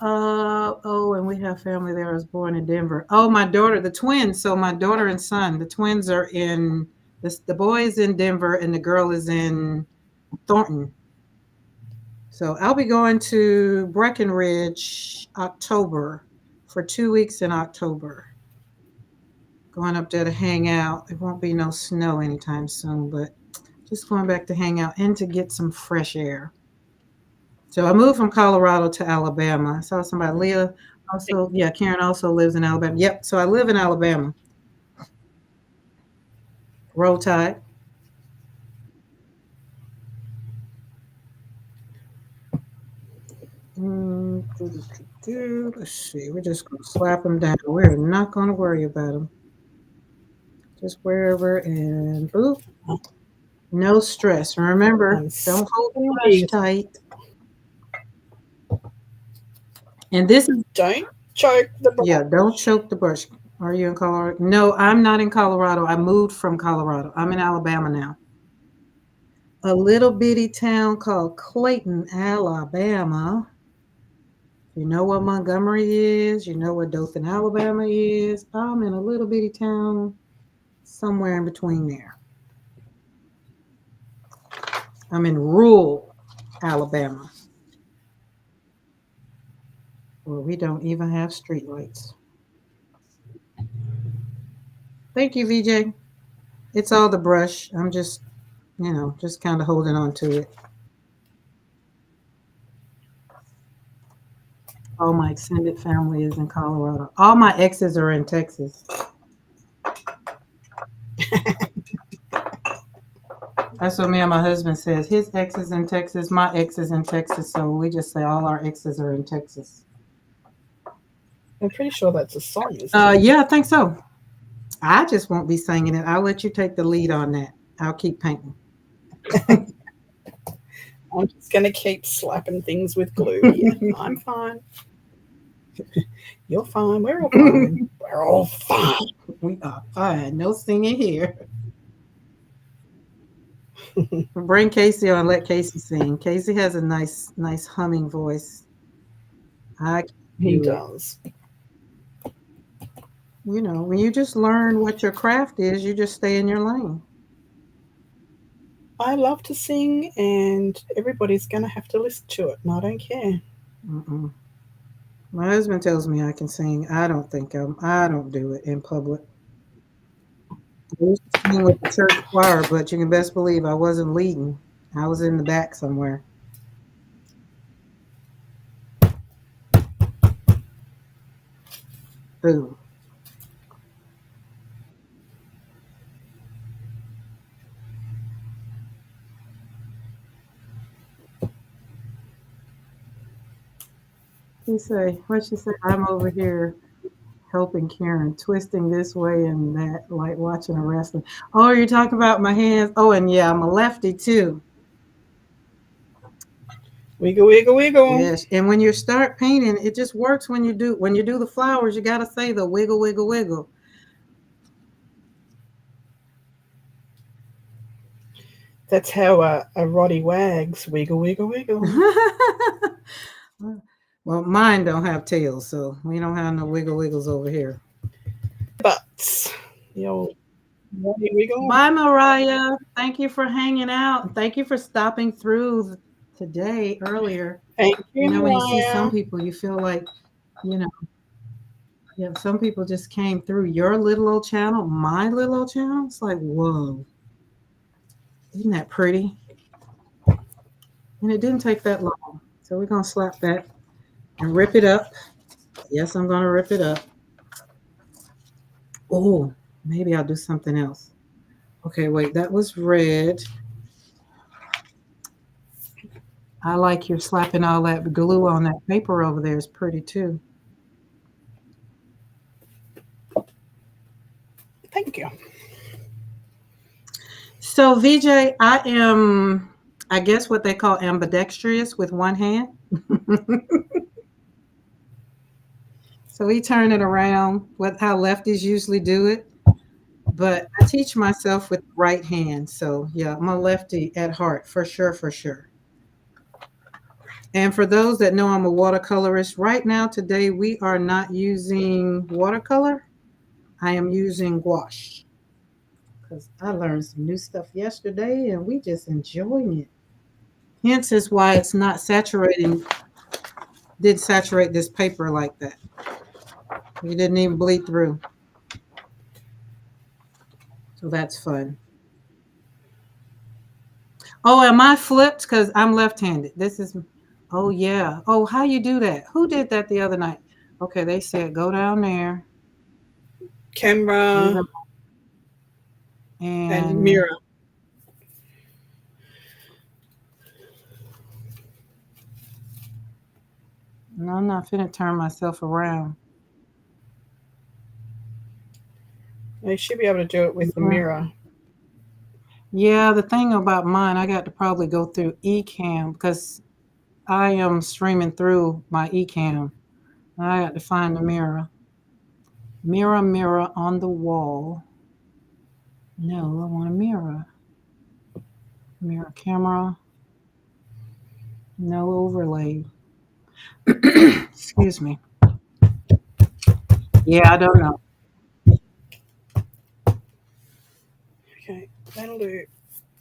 Speaker 2: And we have family there. I was born in Denver. Oh, my daughter, the twins. So my daughter and son, the twins are in, the boy is in Denver and the girl is in Thornton. So I'll be going to Breckenridge October for 2 weeks in October. Going up there to hang out. There won't be no snow anytime soon, but just going back to hang out and to get some fresh air. So I moved from Colorado to Alabama. I saw somebody, Leah, also, yeah, Karen also lives in Alabama. Yep, so I live in Alabama. Roll Tide. Let's see, we're just going to slap them down. We're not going to worry about them. Just wherever and boop. No stress. Remember, don't hold the brush tight. And this is
Speaker 1: don't choke the brush.
Speaker 2: Yeah, don't choke the brush. Are you in Colorado? No, I'm not in Colorado. I moved from Colorado. I'm in Alabama now. A little bitty town called Clayton, Alabama. You know what Montgomery is. You know what Dothan, Alabama is. I'm in a little bitty town somewhere in between there. I'm in rural Alabama, where we don't even have streetlights. Thank you, VJ. It's all the brush. I'm just, just kind of holding on to it. All my extended family is in Colorado. All my exes are in Texas. That's what me and my husband says. His ex is in Texas, my ex is in Texas, so we just say all our exes are in Texas.
Speaker 1: I'm pretty sure that's a song, isn't it?
Speaker 2: Yeah, I think so. I just won't be singing it. I'll let you take the lead on that. I'll keep painting.
Speaker 1: I'm just going to keep slapping things with glue here. I'm fine. You're fine. We're all fine. We're all fine.
Speaker 2: We are fine. No singing here. Bring Casey on. Let Casey sing. Casey has a nice humming voice.
Speaker 1: He does.
Speaker 2: You know, when you just learn what your craft is, you just stay in your lane.
Speaker 1: I love to sing, and everybody's going to have to listen to it, and I don't care.
Speaker 2: Mm-mm. My husband tells me I can sing. I don't do it in public. I used to sing with the church choir, but you can best believe I wasn't leading. I was in the back somewhere. Boom. What she say? I'm over here helping Karen, twisting this way and that, like watching a wrestling. Oh, you're talking about my hands? Oh, and yeah, I'm a lefty too.
Speaker 1: Wiggle, wiggle, wiggle.
Speaker 2: Yes, and when you start painting, it just works when you do the flowers. You got to say the wiggle, wiggle, wiggle.
Speaker 1: That's how a Roddy wags. Wiggle, wiggle, wiggle.
Speaker 2: Well, mine don't have tails, so we don't have no wiggle wiggles over here.
Speaker 1: Butts. The old Roddy wiggle.
Speaker 2: Bye, Mariah. Thank you for hanging out. Thank you for stopping through today earlier.
Speaker 1: Thank you,
Speaker 2: You know, when you see
Speaker 1: Mariah.
Speaker 2: some people, you feel like, you know, yeah, some people just came through your little old channel, my little old channel. It's like, whoa. Isn't that pretty? And it didn't take that long. So we're going to slap that and rip it up. Yes, I'm going to rip it up. Oh, maybe I'll do something else. Okay, wait, that was red. I like your slapping all that glue on that paper over there. It's pretty too.
Speaker 1: Thank you.
Speaker 2: So, VJ, I am, I guess what they call ambidextrous with one hand. So we turn it around with how lefties usually do it. But I teach myself with the right hand. So yeah, I'm a lefty at heart, for sure, for sure. And for those that know I'm a watercolorist, right now today we are not using watercolor. I am using gouache. Because I learned some new stuff yesterday and we just enjoying it. Hence is why it's not saturating, did saturate this paper like that. You didn't even bleed through. So that's fun. Oh, am I flipped? Because I'm left-handed. This is, oh yeah. Oh, how you do that? Who did that the other night? Okay, they said go down there.
Speaker 1: Camera and mirror.
Speaker 2: No, I'm not finna turn myself around.
Speaker 1: You should be able to do it with the mirror.
Speaker 2: Yeah, the thing about mine, I got to probably go through Ecamm because I am streaming through my Ecamm. I got to find the mirror. Mirror, mirror on the wall. No, I want a mirror. Mirror camera. No overlay. Excuse me. Yeah, I don't know.
Speaker 1: Okay, that'll do.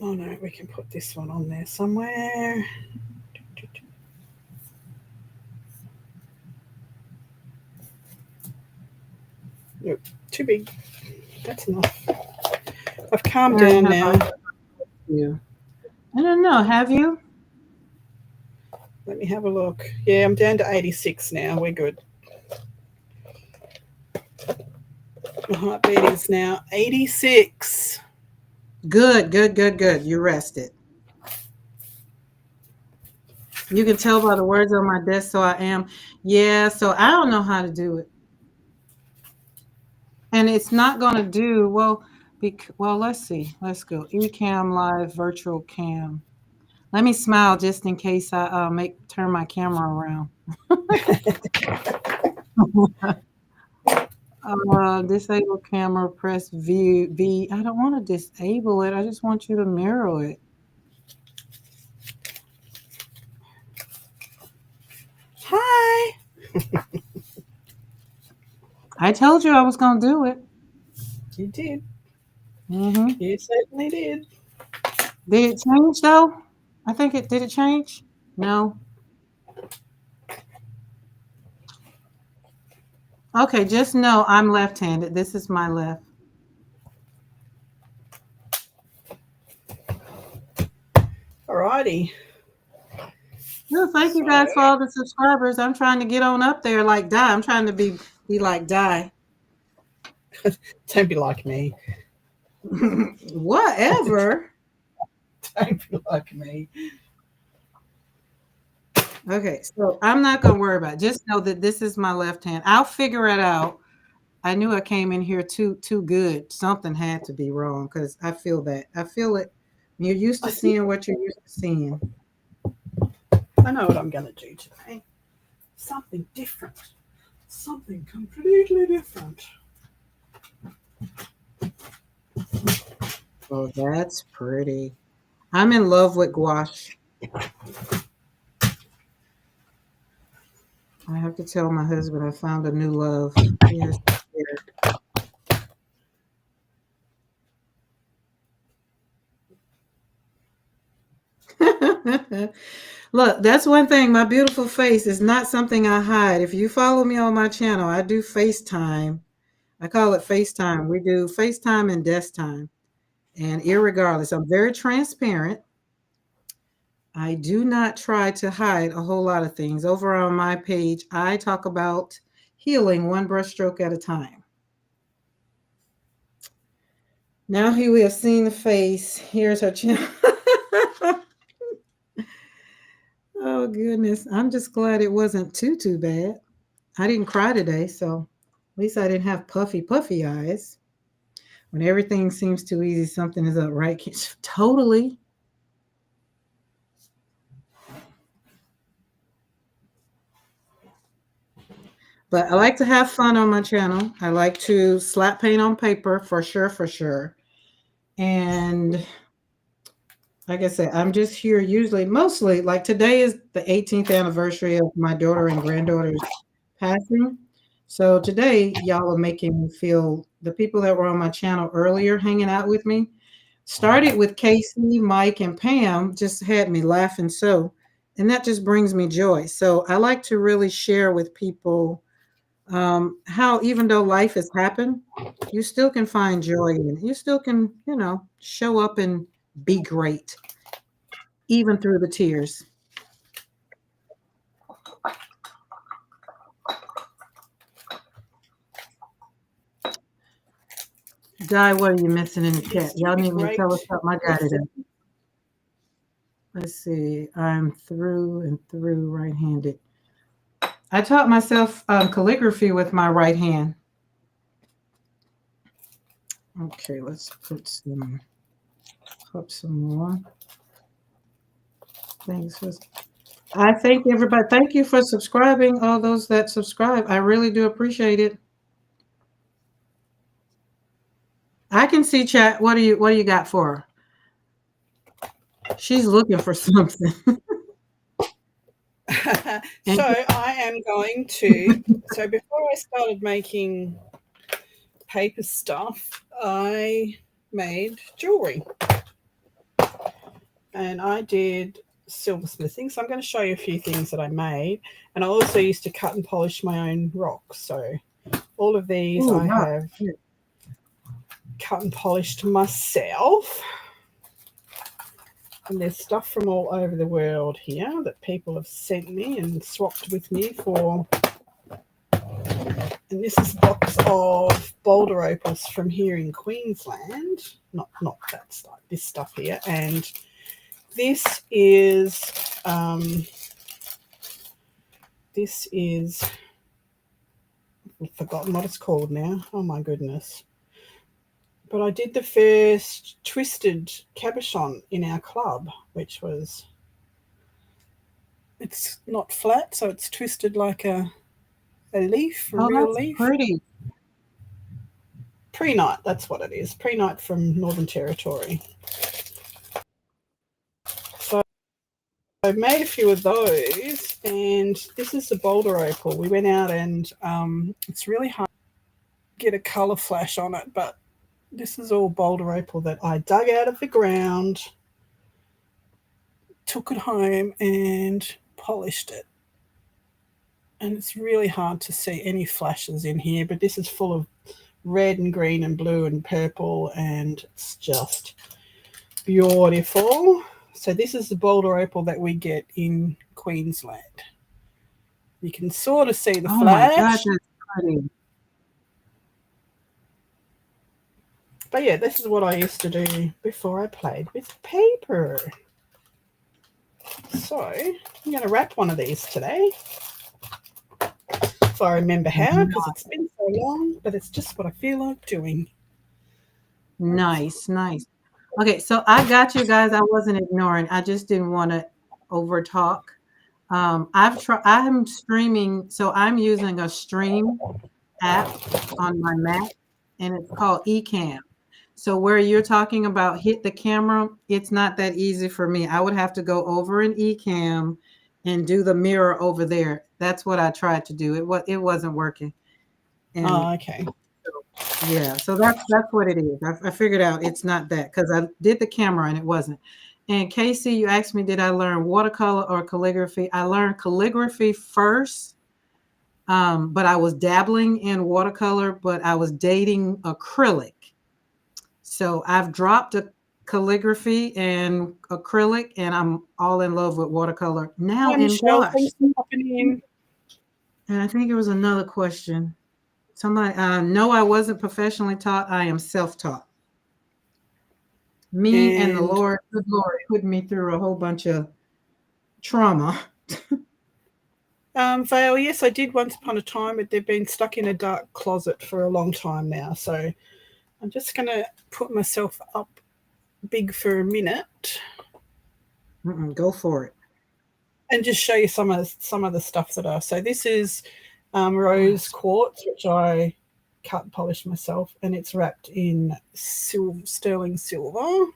Speaker 1: Oh no, we can put this one on there somewhere. Nope, too big. That's enough. I've calmed down now.
Speaker 2: I don't know. Have you?
Speaker 1: Let me have a look. Yeah, I'm down to 86 now. We're good. My heartbeat is now 86.
Speaker 2: Good, good, good, good. You rested. You can tell by the words on my desk, so I am. Yeah, so I don't know how to do it. And it's not going to do, well, well, let's see. Let's go. Ecamm Live Virtual Cam. Let me smile just in case I turn my camera around. Disable camera, press V. I don't want to disable it. I just want you to mirror it.
Speaker 1: Hi.
Speaker 2: I told you I was going to do it.
Speaker 1: You did.
Speaker 2: Mm-hmm.
Speaker 1: You certainly did.
Speaker 2: Did it change though? I think it did. It change? No. Okay, just know I'm left-handed. This is my left.
Speaker 1: Alrighty.
Speaker 2: Well, thank you guys for all the subscribers. I'm trying to get on up there like Die. I'm trying to be like Die.
Speaker 1: Don't be like me.
Speaker 2: Whatever.
Speaker 1: Don't be like me.
Speaker 2: Okay, so I'm not going to worry about it. Just know that this is my left hand. I'll figure it out. I knew I came in here too good. Something had to be wrong because I feel that. I feel it. You're used to seeing what you're used to seeing.
Speaker 1: I know what I'm going to do today. Something different. Something completely different.
Speaker 2: Oh, that's pretty. I'm in love with gouache. I have to tell my husband I found a new love. Yes. Look, that's one thing. My beautiful face is not something I hide. If you follow me on my channel, I do FaceTime. I call it FaceTime. We do FaceTime and desk time. And irregardless, I'm very transparent. I do not try to hide a whole lot of things. Over on my page, I talk about healing one brushstroke at a time. Now here we have seen the face. Here's her channel. Oh, goodness. I'm just glad it wasn't too bad. I didn't cry today, so at least I didn't have puffy eyes. When everything seems too easy, something is up, right? Totally. But I like to have fun on my channel. I like to slap paint on paper for sure. And like I said, I'm just here mostly, like today is the 18th anniversary of my daughter and granddaughter's passing. So today, y'all are making me feel, the people that were on my channel earlier hanging out with me, started with Casey, Mike, and Pam, just had me laughing so. And that just brings me joy. So I like to really share with people how even though life has happened, you still can find joy in it. You still can, show up and be great, even through the tears. Di, what are you missing in the chat? Y'all need me to tell us something. I got it. Let's see. I'm through and through right-handed. I taught myself calligraphy with my right hand. Okay, let's put some more. Thanks. I thank everybody. Thank you for subscribing. All those that subscribe, I really do appreciate it. I can see chat. What do you got for her? She's looking for something.
Speaker 1: So I am going to. So before I started making paper stuff, I made jewelry, and I did silversmithing. So I'm going to show you a few things that I made, and I also used to cut and polish my own rocks. So all of these I have cut and polished myself. And there's stuff from all over the world here that people have sent me and swapped with me for And this is a box of boulder opals from here in Queensland. Not that stuff, this stuff here. And this is I've forgotten what it's called now. Oh my goodness. But I did the first twisted cabochon in our club, which was, it's not flat, so it's twisted like a leaf, a real
Speaker 2: that's
Speaker 1: leaf.
Speaker 2: pretty.
Speaker 1: Pre-night, that's what it is. Pre-night from Northern Territory. So I've made a few of those, and this is the boulder opal. We went out and it's really hard to get a colour flash on it, but this is all boulder opal that I dug out of the ground, took it home and polished it. And it's really hard to see any flashes in here, but this is full of red and green and blue and purple, and it's just beautiful. So this is the boulder opal that we get in Queensland. You can sort of see the flash.
Speaker 2: My God, that's pretty.
Speaker 1: But yeah, this is what I used to do before I played with paper. So I'm going to wrap one of these today. If I remember how, because it's been so long, but it's just what I feel like doing.
Speaker 2: Nice. Okay, so I got you guys. I wasn't ignoring. I just didn't want to over talk. I'm streaming, so I'm using a stream app on my Mac, and it's called Ecamm. So where you're talking about hit the camera, it's not that easy for me. I would have to go over in Ecamm and do the mirror over there. That's what I tried to do. It wasn't working. And
Speaker 1: okay.
Speaker 2: Yeah, so that's what it is. I figured out it's not that, because I did the camera and it wasn't. And Casey, you asked me, did I learn watercolor or calligraphy? I learned calligraphy first, but I was dabbling in watercolor, but I was dating acrylic. So I've dropped a calligraphy and acrylic, and I'm all in love with watercolor now in gouache. And I think it was another question. Somebody, no, I wasn't professionally taught. I am self-taught. Me and the Lord, good Lord, put me through a whole bunch of trauma.
Speaker 1: Vale, yes, I did once upon a time, but they've been stuck in a dark closet for a long time now. So I'm just going to put myself up big for a minute.
Speaker 2: Go for it.
Speaker 1: And just show you some of the stuff that are. So this is rose quartz, which I cut and polished myself, and it's wrapped in sterling silver.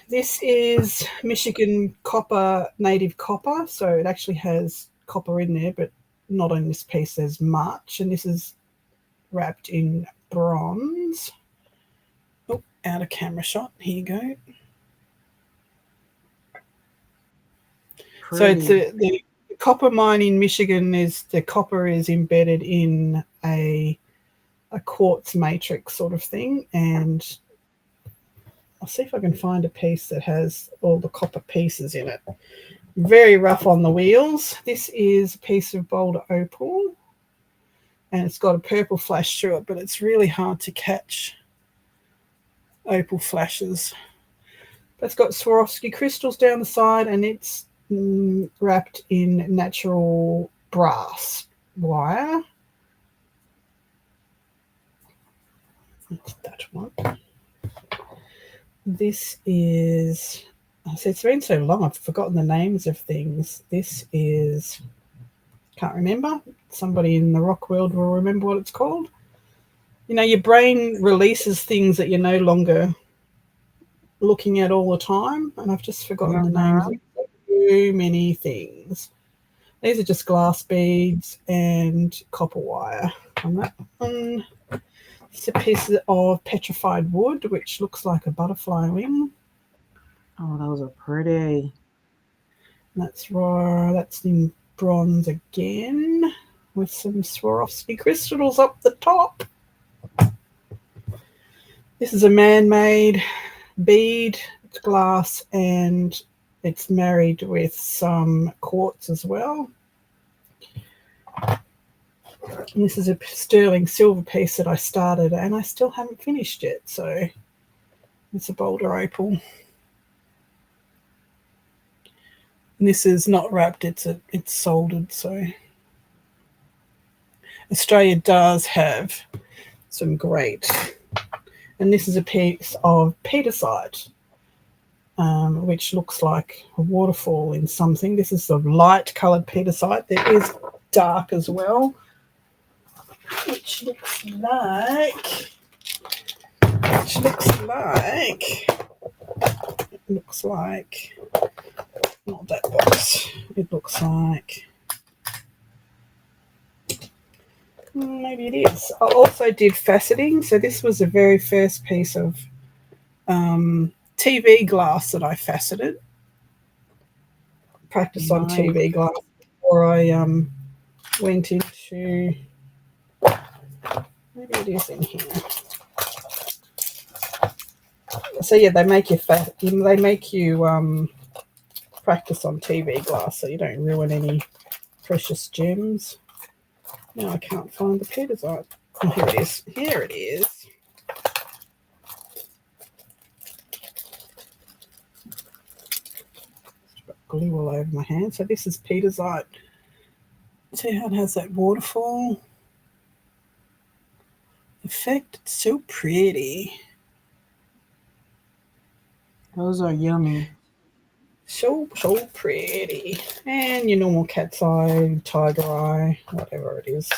Speaker 1: This is Michigan copper, native copper, so it actually has copper in there, but not on this piece as much. And this is wrapped in bronze. Oh, out of camera shot. Here you go. Pretty. So it's the copper mine in Michigan is the copper is embedded in a quartz matrix sort of thing, and I'll see if I can find a piece that has all the copper pieces in it. Very rough on the wheels. This is a piece of boulder opal, and it's got a purple flash through it, but it's really hard to catch opal flashes. But it's got Swarovski crystals down the side, and it's wrapped in natural brass wire. That's that one. This is, so it's been so long I've forgotten the names of things. This is, can't remember. Somebody in the rock world will remember what it's called. You know, your brain releases things that you're no longer looking at all the time, and I've just forgotten the names of too many things. These are just glass beads and copper wire on that one. It's a piece of petrified wood, which looks like a butterfly wing.
Speaker 2: Oh, those are pretty.
Speaker 1: That's raw. That's in bronze again, with some Swarovski crystals up the top. This is a man-made bead. It's glass and It's married with some quartz as well. And this is a sterling silver piece that I started and I still haven't finished it. So it's a boulder opal. And this is not wrapped, it's soldered. So Australia does have some great, and this is a piece of petersite, which looks like a waterfall in something. This is a light coloured petersite. There is dark as well, which looks like not that box. It looks like maybe it is. I also did faceting. So this was the very first piece of TV glass that I faceted. Practice on TV glass before I went into, maybe it is in here. So yeah, they make you practice on TV glass so you don't ruin any precious gems. Now I can't find the petersite. Oh, here it is. Here it is. Glue all over my hand. So this is petersite. See how it has that waterfall effect? It's so pretty.
Speaker 2: Those are yummy.
Speaker 1: So pretty. And your normal cat's eye, tiger eye, whatever it is.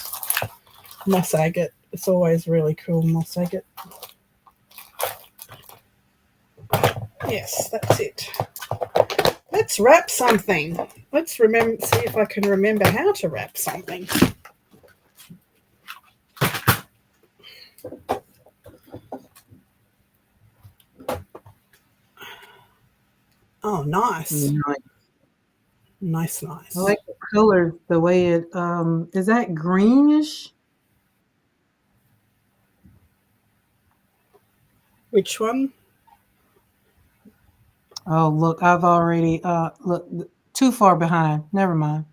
Speaker 1: Moss agate. It's always really cool, moss agate. Yes, that's it. Let's wrap something. Let's see if I can remember how to wrap something. Oh, nice. Nice.
Speaker 2: I like the color, the way it is that greenish?
Speaker 1: Which one?
Speaker 2: Oh, look, I've already look too far behind. Never mind.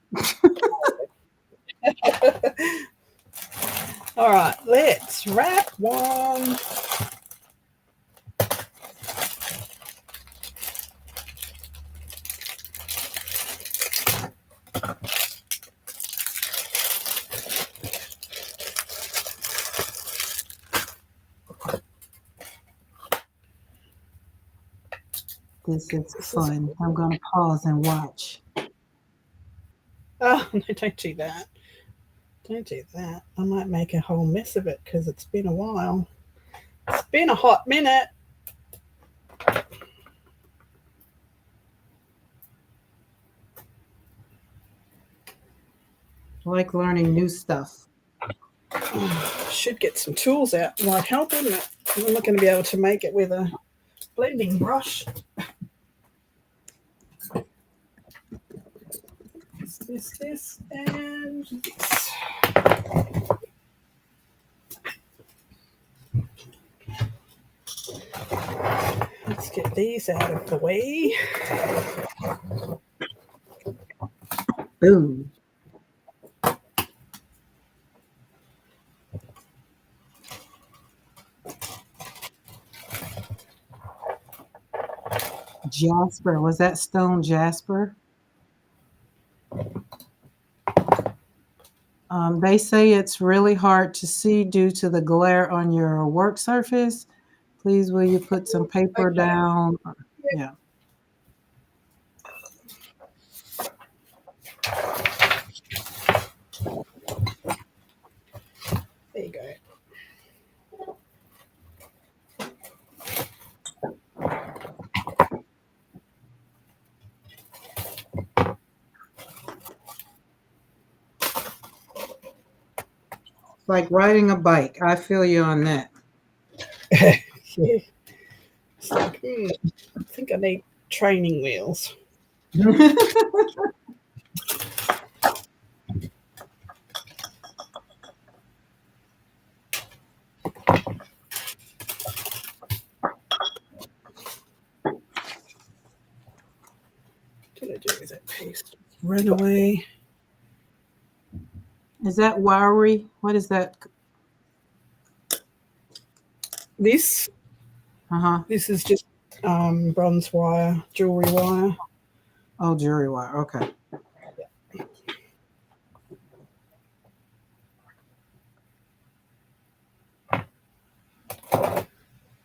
Speaker 1: All right, let's wrap one.
Speaker 2: This is fun. I'm going to pause and watch.
Speaker 1: Oh, no, don't do that. Don't do that. I might make a whole mess of it because it's been a while. It's been a hot minute.
Speaker 2: I like learning new stuff.
Speaker 1: Should get some tools out. Might help, wouldn't it? I'm not going to be able to make it with a blending brush. This, and this. Let's get these out of the way.
Speaker 2: Boom. Jasper. Was that stone jasper? They say it's really hard to see due to the glare on your work surface. Please, will you put some paper down? Yeah.
Speaker 1: There you go.
Speaker 2: Like riding a bike. I feel you on that.
Speaker 1: Yeah. It's like, I think I need training wheels. is that piece? Ran away.
Speaker 2: Is that wiry? What is that?
Speaker 1: This this is just bronze wire, jewelry wire.
Speaker 2: Oh, jewelry wire. Okay.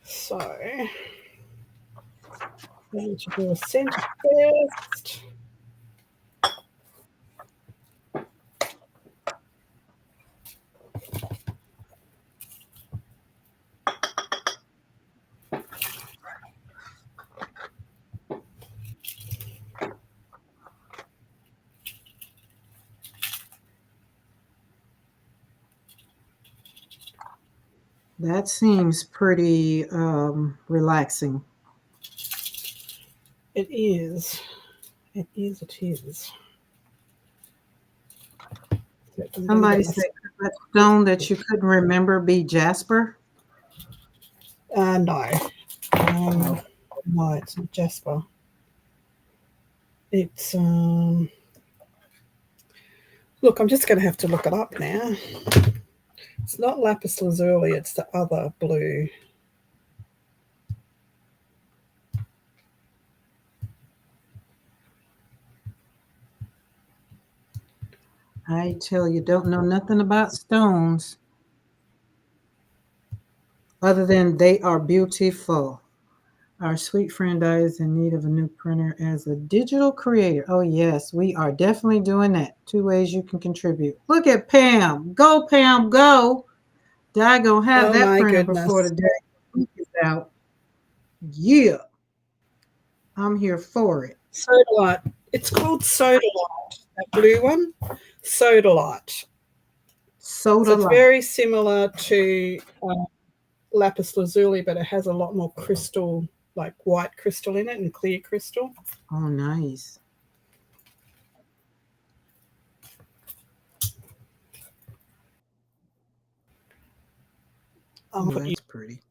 Speaker 1: So I need to do a center first.
Speaker 2: That seems pretty relaxing.
Speaker 1: It is. It is. It is.
Speaker 2: Somebody said that stone that you couldn't remember be jasper.
Speaker 1: No. No, it's not jasper. It's look, I'm just going to have to look it up now. It's not lapis lazuli, it's the other blue.
Speaker 2: I tell you, don't know nothing about stones other than they are beautiful. Our sweet friend Di is in need of a new printer as a digital creator. Oh, yes, we are definitely doing that. 2 ways you can contribute. Look at Pam. Go, Pam, go. Di gonna have that printer before the day is out. Yeah. I'm here for it.
Speaker 1: Sodalite. It's called Sodalite, that blue one. Sodalite. So it's very similar to lapis lazuli, but it has a lot more crystal, like white crystal in it and clear crystal.
Speaker 2: Oh, nice. Oh, that's pretty.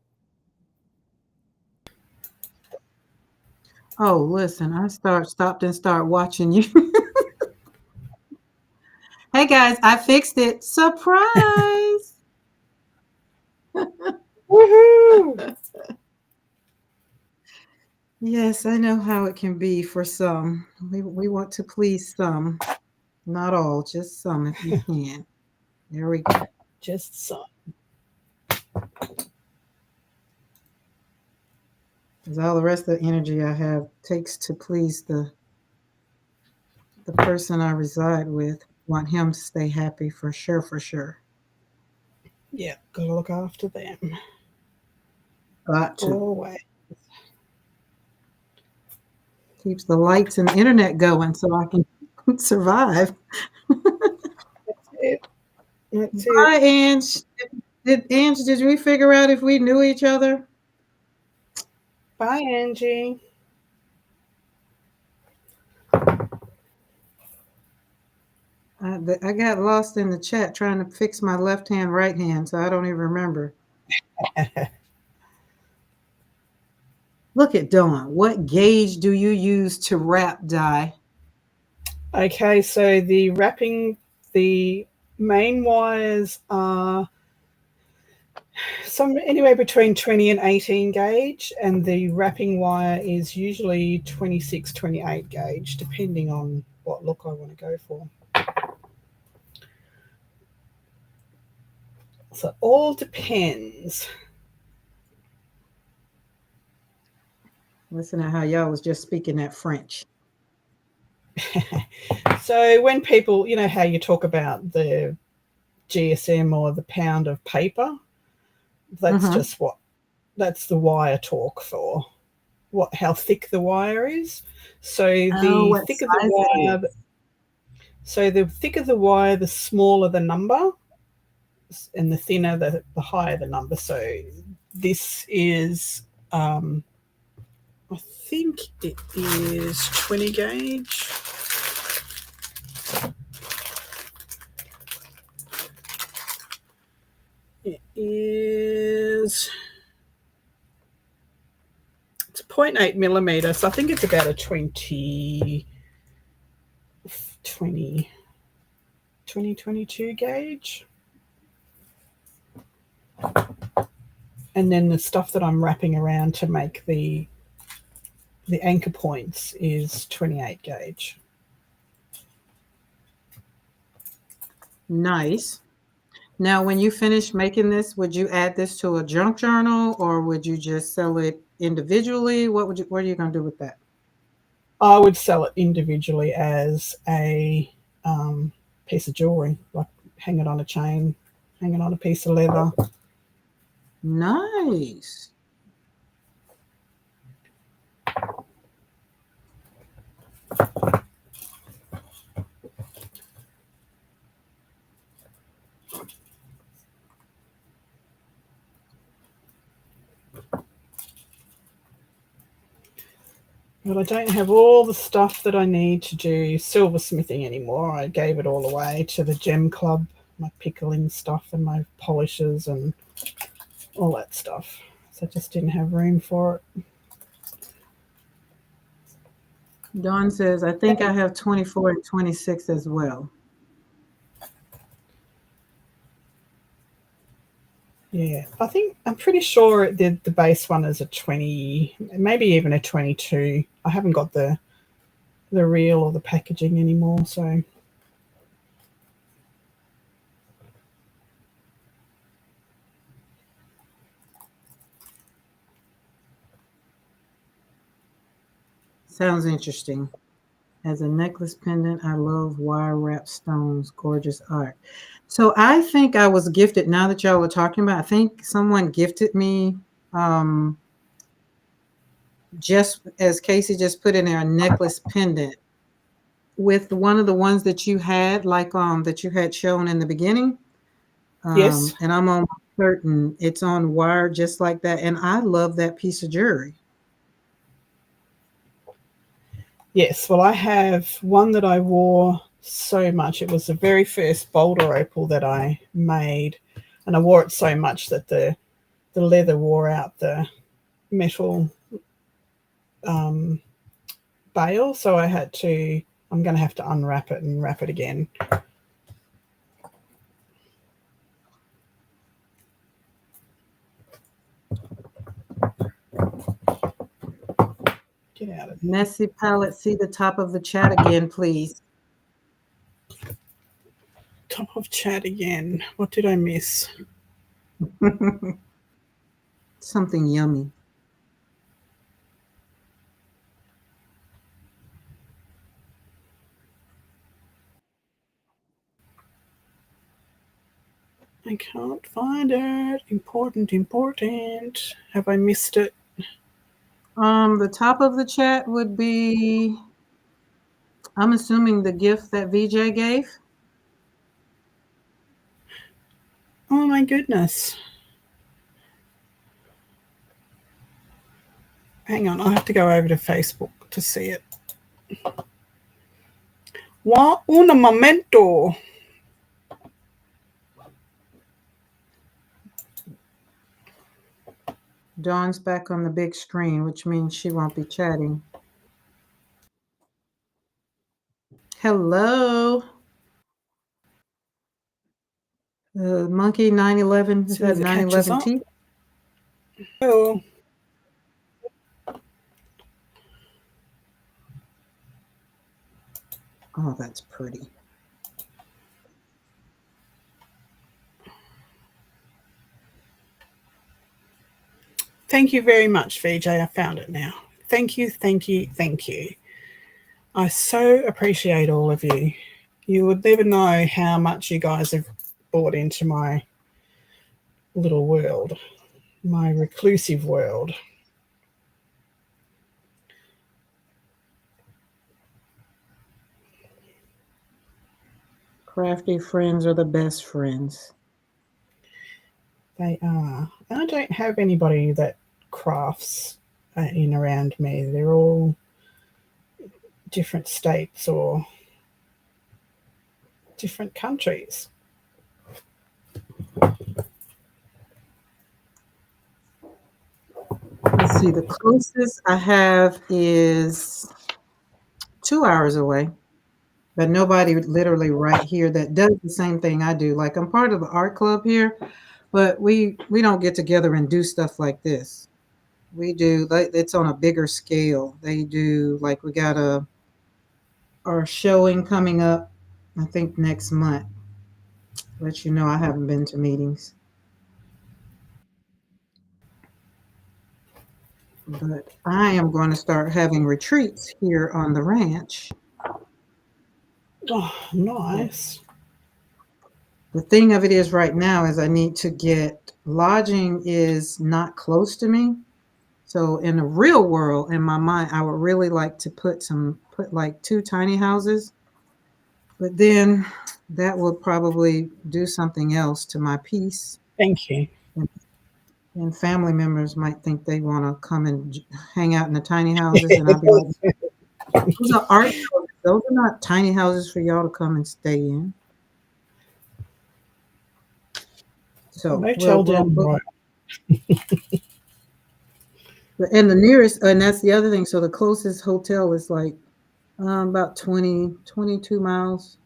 Speaker 2: Oh, listen, I stopped and start watching you. Hey guys, I fixed it. Surprise!
Speaker 1: Woohoo!
Speaker 2: Yes, I know how it can be for some. We want to please some, not all, just some if you can. There we go.
Speaker 1: Just some.
Speaker 2: Because all the rest of the energy I have takes to please the person I reside with. Want him to stay happy for sure, for sure.
Speaker 1: Yeah, gotta look after them.
Speaker 2: Got to.
Speaker 1: Always.
Speaker 2: Keeps the lights and the internet going so I can survive.
Speaker 1: That's it. That's it.
Speaker 2: Hi, Ange. Ange, did we figure out if we knew each other?
Speaker 1: Bye, Angie.
Speaker 2: I got lost in the chat trying to fix my left hand, right hand, so I don't even remember. Look at Dawn. What gauge do you use to wrap Di?
Speaker 1: Okay, so the wrapping, the main wires are anywhere between 20 and 18 gauge, and the wrapping wire is usually 26, 28 gauge, depending on what look I want to go for. So it all depends.
Speaker 2: Listen to how y'all was just speaking that French.
Speaker 1: So when people, you know how you talk about the GSM or the pound of paper, that's just that's the wire talk for how thick the wire is. So the thicker the wire, the thicker the wire, the smaller the number, and the thinner the higher the number. So this is I think it is 20 gauge. It is, it's 0.8 millimeter, so I think it's about a 20 2022 gauge. And then the stuff that I'm wrapping around to make the anchor points is 28 gauge.
Speaker 2: Nice. Now, when you finish making this, would you add this to a junk journal, or would you just sell it individually? What are you going to do with that?
Speaker 1: I would sell it individually as a piece of jewelry, like hang it on a chain, hang it on a piece of leather.
Speaker 2: Nice.
Speaker 1: But I don't have all the stuff that I need to do silversmithing anymore. I gave it all away to the Gem Club, my pickling stuff and my polishes and all that stuff. So I just didn't have room for it.
Speaker 2: Dawn says, I think I have 24 and 26 as well.
Speaker 1: Yeah, I'm pretty sure the base one is a 20, maybe even a 22. I haven't got the reel or the packaging anymore, so.
Speaker 2: Sounds interesting. As a necklace pendant, I love wire wrap stones, gorgeous art. So I think I was gifted, now that y'all were talking about, I think someone gifted me, just as Casey just put in there, a necklace pendant with one of the ones that you had, like that you had shown in the beginning.
Speaker 1: Yes.
Speaker 2: And I'm almost certain it's on wire just like that. And I love that piece of jewelry.
Speaker 1: Yes, well, I have one that I wore so much. It was the very first boulder opal that I made, and I wore it so much that the leather wore out the metal bail, so I'm going to have to unwrap it and wrap it again. Get out of there.
Speaker 2: Messy Palette, see the top of the chat again, please.
Speaker 1: Top of chat again. What did I miss?
Speaker 2: Something yummy.
Speaker 1: I can't find it. Important. Have I missed it?
Speaker 2: The top of the chat would be, I'm assuming, the gift that VJ gave.
Speaker 1: Oh my goodness. Hang on, I'll have to go over to Facebook to see it. Un momento.
Speaker 2: Dawn's back on the big screen, which means she won't be chatting. Hello. Monkey 911. Is that 911 T?
Speaker 1: Hello.
Speaker 2: Oh, that's pretty.
Speaker 1: Thank you very much, VJ. I found it now. Thank you. I so appreciate all of you. You would never know how much you guys have brought into my little world, my reclusive world.
Speaker 2: Crafty friends are the best friends.
Speaker 1: They are. I don't have anybody that crafts in around me. They're all different states or different countries.
Speaker 2: Let's see, the closest I have is 2 hours away. but nobody literally right here that does the same thing I do. Like I'm part of the art club here, but we don't get together and do stuff like this. We do like it's on a bigger scale. They do like we got a our showing coming up, I think next month. Let you know I haven't been to meetings, but I am going to start having retreats here on the ranch.
Speaker 1: Oh, nice.
Speaker 2: The thing of it is right now is I need to get lodging is not close to me. So in the real world, in my mind, I would really like to put like two tiny houses, but then that will probably do something else to my peace.
Speaker 1: Thank you.
Speaker 2: And family members might think they want to come and hang out in the tiny houses, and I'll be like, "Those are art houses. Those are not tiny houses for y'all to come and stay in." So
Speaker 1: No tell them
Speaker 2: we'll
Speaker 1: right.
Speaker 2: and the nearest, and that's the other thing. So the closest hotel is like about 22 miles.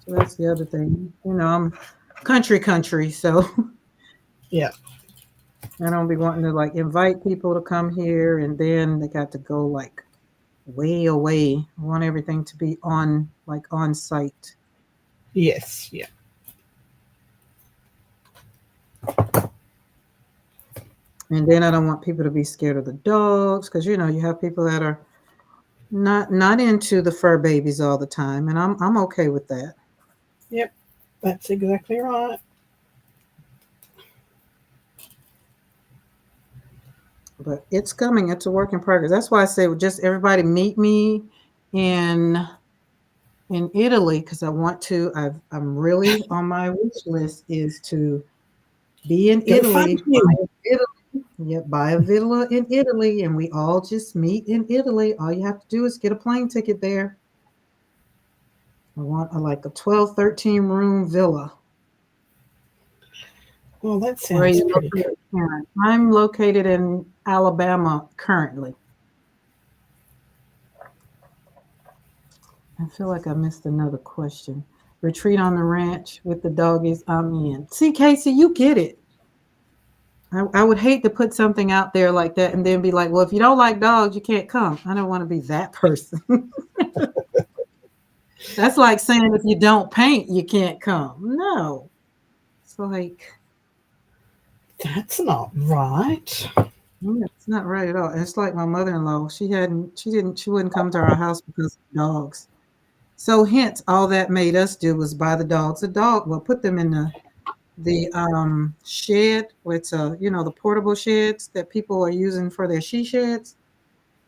Speaker 2: So that's the other thing. You know, I'm country, so
Speaker 1: Yeah.
Speaker 2: I don't be wanting to like invite people to come here and then they got to go like way away. I want everything to be on like on site.
Speaker 1: Yes. Yeah.
Speaker 2: And then I don't want people to be scared of the dogs because you know you have people that are not into the fur babies all the time, and I'm okay with that.
Speaker 1: Yep. That's exactly right.
Speaker 2: But it's coming. It's a work in progress. That's why I say just everybody meet me in Italy because I want to. I'm really on my wish list is to be in
Speaker 1: Go fun
Speaker 2: Italy.
Speaker 1: him.
Speaker 2: Yeah, buy a villa in Italy, and we all just meet in Italy. All you have to do is get a plane ticket there. I want like a 12, 13 room villa.
Speaker 1: Well, that
Speaker 2: Where are
Speaker 1: sounds
Speaker 2: you
Speaker 1: pretty cool.
Speaker 2: located, Karen? I'm located in Alabama currently. I feel like I missed another question. Retreat on the ranch with the doggies. I'm in. See, Casey, you get it. I would hate to put something out there like that and then be like, well, if you don't like dogs, you can't come. I don't want to be that person. That's like saying if you don't paint, you can't come. No. It's like,
Speaker 1: That's not right.
Speaker 2: it's not right at all. It's like my mother-in-law. She wouldn't come to our house because of dogs. So hence all that made us do was buy the dogs a dog. Well, put them in the shed, it's you know the portable sheds that people are using for their she sheds.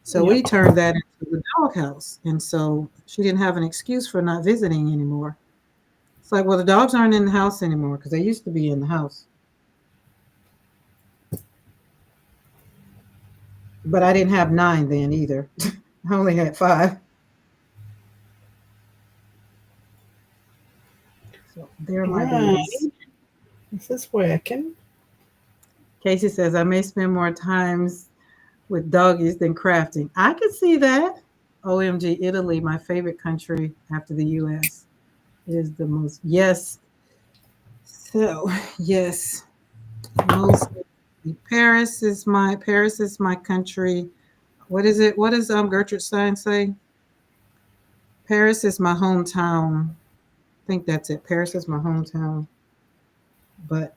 Speaker 2: So we
Speaker 1: Yep.
Speaker 2: turned that into the doghouse, and so she didn't have an excuse for not visiting anymore. It's like, well, the dogs aren't in the house anymore because they used to be in the house, but I didn't have 9 then either. I only had 5. So there are
Speaker 1: All
Speaker 2: my
Speaker 1: right.
Speaker 2: babies.
Speaker 1: This is working.
Speaker 2: Casey says I may spend more times with doggies than crafting. I could see that. OMG, Italy, my favorite country after the US, is the most. Yes. So, yes, most. Paris is my country. What is it? What does Gertrude Stein say? Paris is my hometown. I think that's it. Paris is my hometown. But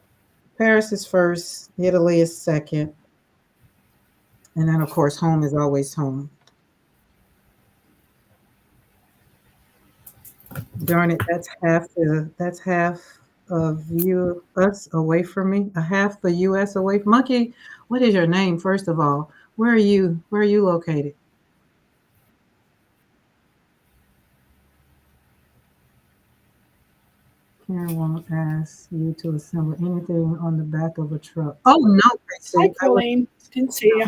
Speaker 2: Paris is first, Italy is second, and then of course home is always home. Darn it, that's half of you us away from me. A half the US away from Monkey. What is your name, first of all? Where are you located? Karen won't ask you to assemble anything on the back of a truck. Oh no,
Speaker 1: Hi,
Speaker 2: Casey.
Speaker 1: Colleen. Didn't see you.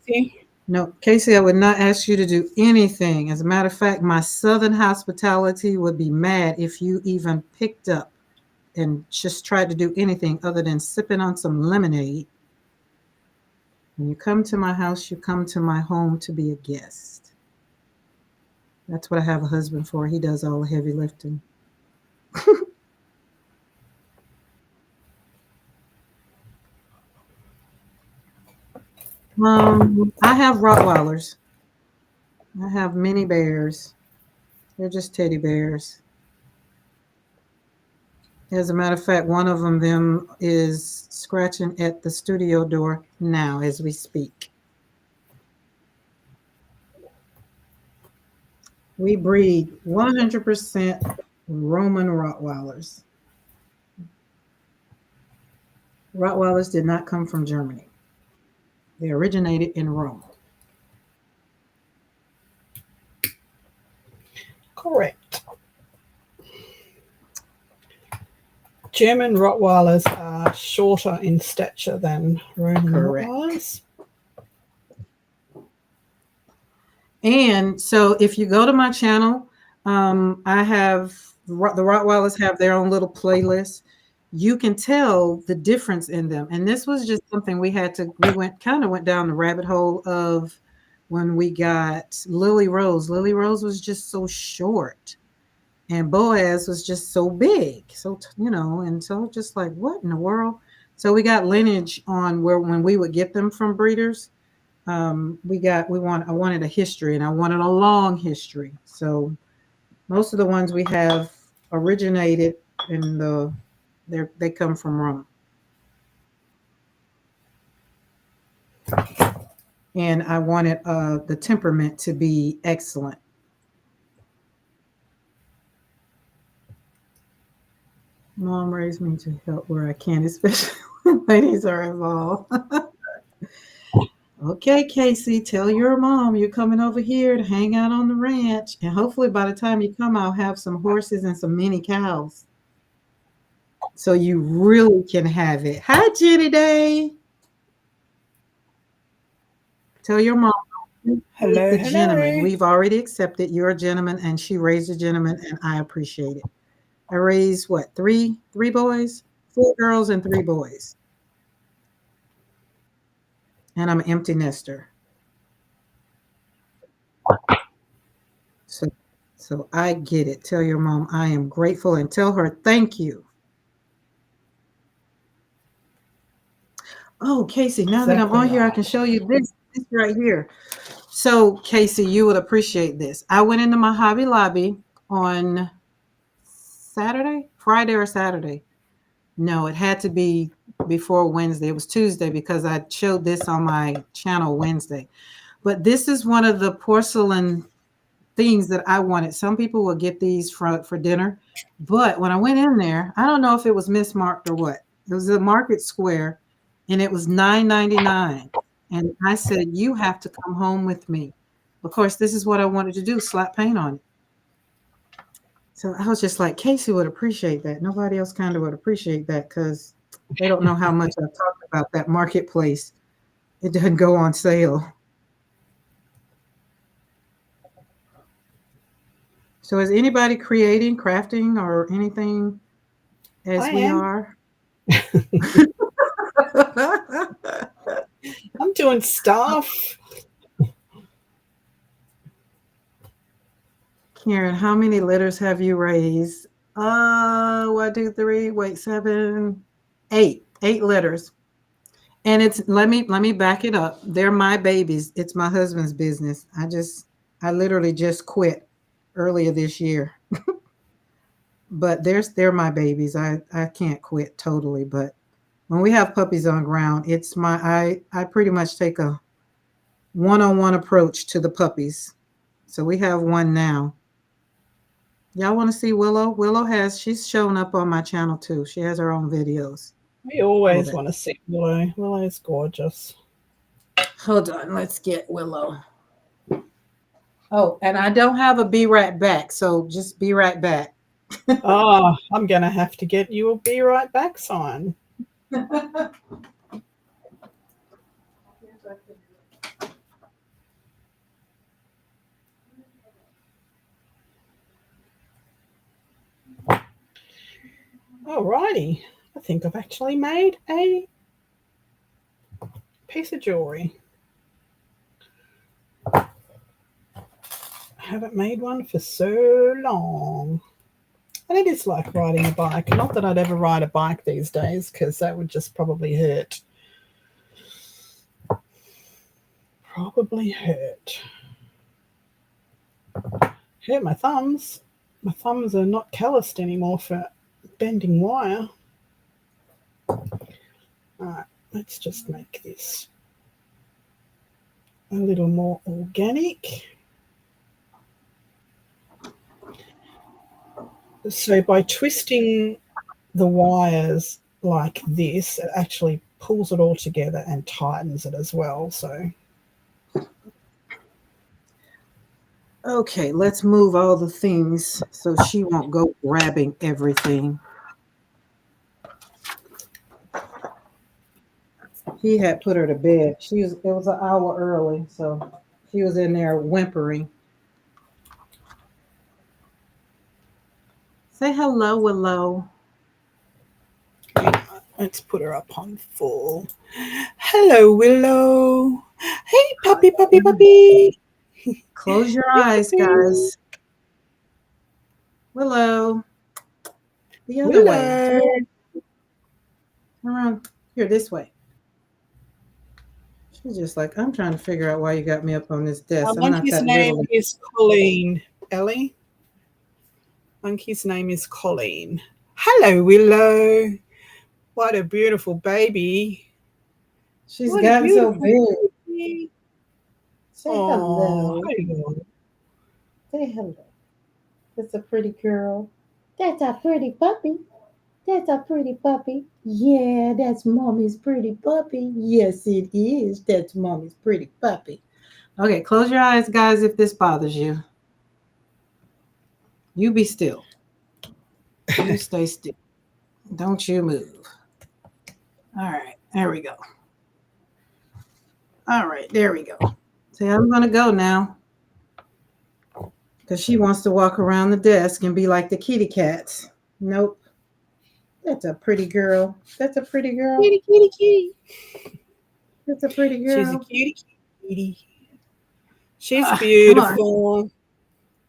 Speaker 1: See?
Speaker 2: No, Casey, I would not ask you to do anything. As a matter of fact, my Southern hospitality would be mad if you even picked up and just tried to do anything other than sipping on some lemonade. When you come to my house, you come to my home to be a guest. That's what I have a husband for. He does all the heavy lifting. I have Rottweilers. I have mini bears. They're just teddy bears. As a matter of fact, one of them is scratching at the studio door now as we speak. We breed 100% Roman Rottweilers. Rottweilers did not come from Germany. They originated in Rome.
Speaker 1: Correct. German Rottweilers are shorter in stature than Roman
Speaker 2: Correct.
Speaker 1: Rottweilers.
Speaker 2: And so if you go to my channel, I have the Rottweilers have their own little playlist. You can tell the difference in them. And this was just something we went down the rabbit hole of when we got Lily Rose. Lily Rose was just so short. And Boaz was just so big. So, and so just like, what in the world? So we got lineage on when we would get them from breeders. I wanted a history, and I wanted a long history. So most of the ones we have originated they come from Rome. And I wanted the temperament to be excellent. Mom raised me to help where I can, especially when ladies are involved. Okay, Casey, tell your mom you're coming over here to hang out on the ranch. And hopefully by the time you come, I'll have some horses and some mini cows. So you really can have it. Hi, Jenny Day. Tell your mom.
Speaker 1: Hello,
Speaker 2: the
Speaker 1: hello.
Speaker 2: Gentleman. We've already accepted you're a gentleman, and she raised a gentleman, and I appreciate it. I raised what, three boys, 4 girls and 3 boys. And I'm an empty nester. So I get it. Tell your mom I am grateful and tell her thank you. Oh, Casey, now that I'm on here, I can show you this right here. So, Casey, you would appreciate this. I went into my Hobby Lobby on Friday or Saturday. No, it had to be before Wednesday. It was Tuesday because I showed this on my channel Wednesday. But this is one of the porcelain things that I wanted. Some people will get these for dinner. But when I went in there, I don't know if it was mismarked or what. It was a Market Square, and it was $9.99. And I said, you have to come home with me. Of course, this is what I wanted to do, slap paint on it. So I was just like, Casey would appreciate that. Nobody else kind of would appreciate that because they don't know how much I've talked about that marketplace. It doesn't go on sale. So is anybody creating, crafting, or anything as we are?
Speaker 1: I'm doing stuff.
Speaker 2: Karen, how many litters have you raised? 1, 2, 3, wait, 7, 8. 8 litters. And it's let me back it up. They're my babies. It's my husband's business. I literally just quit earlier this year. But they're my babies. I can't quit totally, but when we have puppies on ground, it's I pretty much take a one-on-one approach to the puppies. So we have one now. Y'all want to see Willow? She's shown up on my channel too. She has her own videos.
Speaker 1: We always want to see Willow. Willow's gorgeous.
Speaker 2: Hold on, let's get Willow. Oh, and I don't have a Be Right Back, so just be right back.
Speaker 1: Oh, I'm going to have to get you a Be Right Back sign. Alrighty, I think I've actually made a piece of jewelry. haven't made one for so long. And it is like riding a bike. Not that I'd ever ride a bike these days, because that would just probably hurt. Probably hurt. Hurt my thumbs. My thumbs are not calloused anymore for bending wire. Alright, let's just make this a little more organic. So by twisting the wires like this, it actually pulls it all together and tightens it as well. So
Speaker 2: Okay, let's move all the things so she won't go grabbing everything. He had put her to bed. It was an hour early, so she was in there whimpering. Say hello, Willow.
Speaker 1: let's put her up on full. Hello, Willow. Hey, puppy, puppy, puppy.
Speaker 2: Close your eyes, guys. Willow. The other way. Turn around. Here, this way. She's just like, I'm trying to figure out why you got me up on this desk. I'm not
Speaker 1: Monkey's
Speaker 2: that
Speaker 1: name
Speaker 2: little.
Speaker 1: is Colleen, Ellie. Monkey's name is Colleen. Hello, Willow. What a beautiful baby.
Speaker 2: She's gotten so big.
Speaker 1: Baby.
Speaker 2: Say hello.
Speaker 1: Hello.
Speaker 2: Say hello. That's a pretty girl. That's a pretty puppy. That's a pretty puppy. Yeah, that's mommy's pretty puppy. Yes, it is. That's mommy's pretty puppy. Okay, close your eyes, guys, if this bothers you. You be still. You stay still. Don't you move. All right, there we go. All right, there we go. See, I'm going to go now. Because she wants to walk around the desk and be like the kitty cats. Nope. That's a pretty girl. That's a pretty girl.
Speaker 1: Kitty, kitty, kitty.
Speaker 2: That's a pretty girl.
Speaker 1: She's a cutie, kitty. She's beautiful.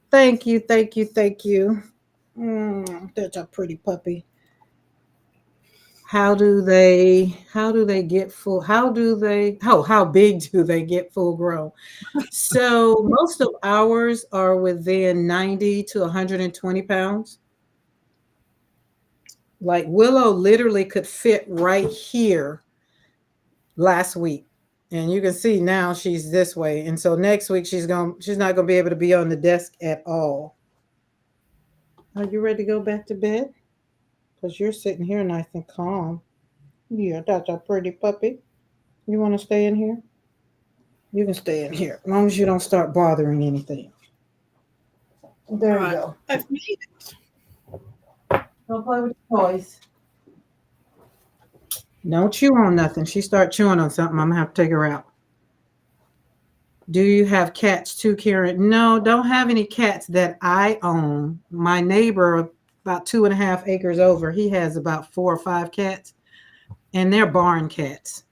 Speaker 2: Thank you, thank you, thank you. That's a pretty puppy. How big do they get full grown? So most of ours are within 90 to 120 pounds. Like Willow literally could fit right here last week. And you can see now she's this way. And so next week she's not gonna be able to be on the desk at all. Are you ready to go back to bed? Because you're sitting here nice and calm. Yeah, that's a pretty puppy. You want to stay in here? You can stay in here, as long as you don't start bothering anything. There you go.
Speaker 1: I've made it.
Speaker 2: Don't play with your toys. Don't chew on nothing. She start chewing on something, I'm going to have to take her out. Do you have cats too, Karen? No, don't have any cats that I own. My neighbor, about 2.5 acres over, he has about 4 or 5 cats, and they're barn cats.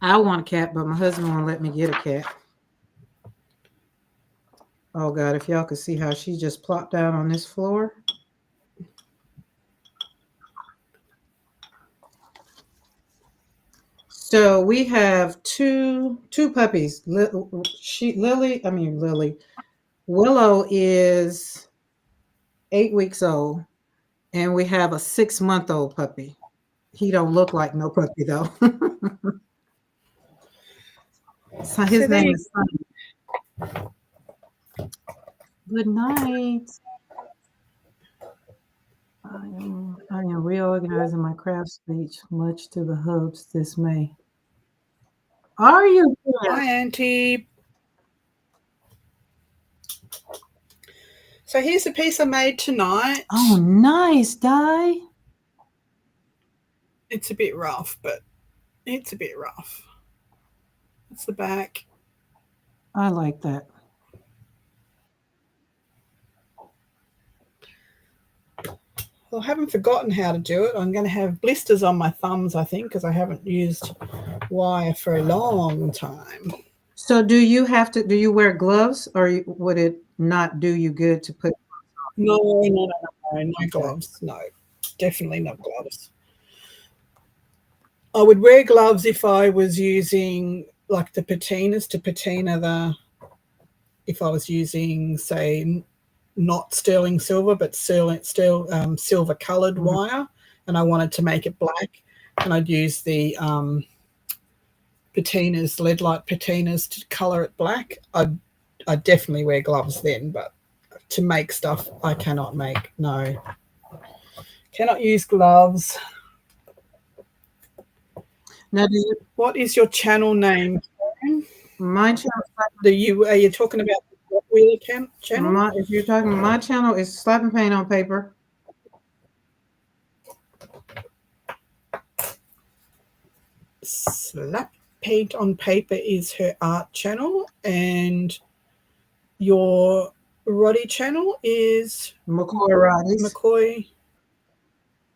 Speaker 2: I want a cat, but my husband won't let me get a cat. Oh, God, if y'all could see how she just plopped down on this floor. So we have two puppies. Lily. Willow is 8 weeks old, and we have a 6-month-old puppy. He don't look like no puppy though. So his name is Sunny. Good night. I am reorganizing my craft speech, much to the hub's dismay. Are you here?
Speaker 1: Hi, Auntie. So here's a piece I made tonight.
Speaker 2: Oh, nice, Di.
Speaker 1: It's a bit rough, but it's a bit rough. That's the back.
Speaker 2: I like that.
Speaker 1: Well, I haven't forgotten how to do it. I'm going to have blisters on my thumbs, I think, because I haven't used wire for a long time.
Speaker 2: So do you wear gloves, or would it not do you good to put?
Speaker 1: No gloves. No, definitely not gloves. I would wear gloves if I was using like the patinas to patina if I was using, say, not sterling silver, but still silver colored
Speaker 2: Mhm.
Speaker 1: wire, and I wanted to make it black, and I'd use the patinas, lead light patinas, to color it black. I'd definitely wear gloves then, but to make stuff, I cannot make. No, cannot use gloves.
Speaker 2: Now,
Speaker 1: What is your channel name?
Speaker 2: my channel,
Speaker 1: Are you talking about the Wheeler channel?
Speaker 2: if you're talking my channel, is Slapping Paint on Paper.
Speaker 1: Slap Paint on Paper is her art channel, and your Roddy channel is
Speaker 2: McCoy Roddies.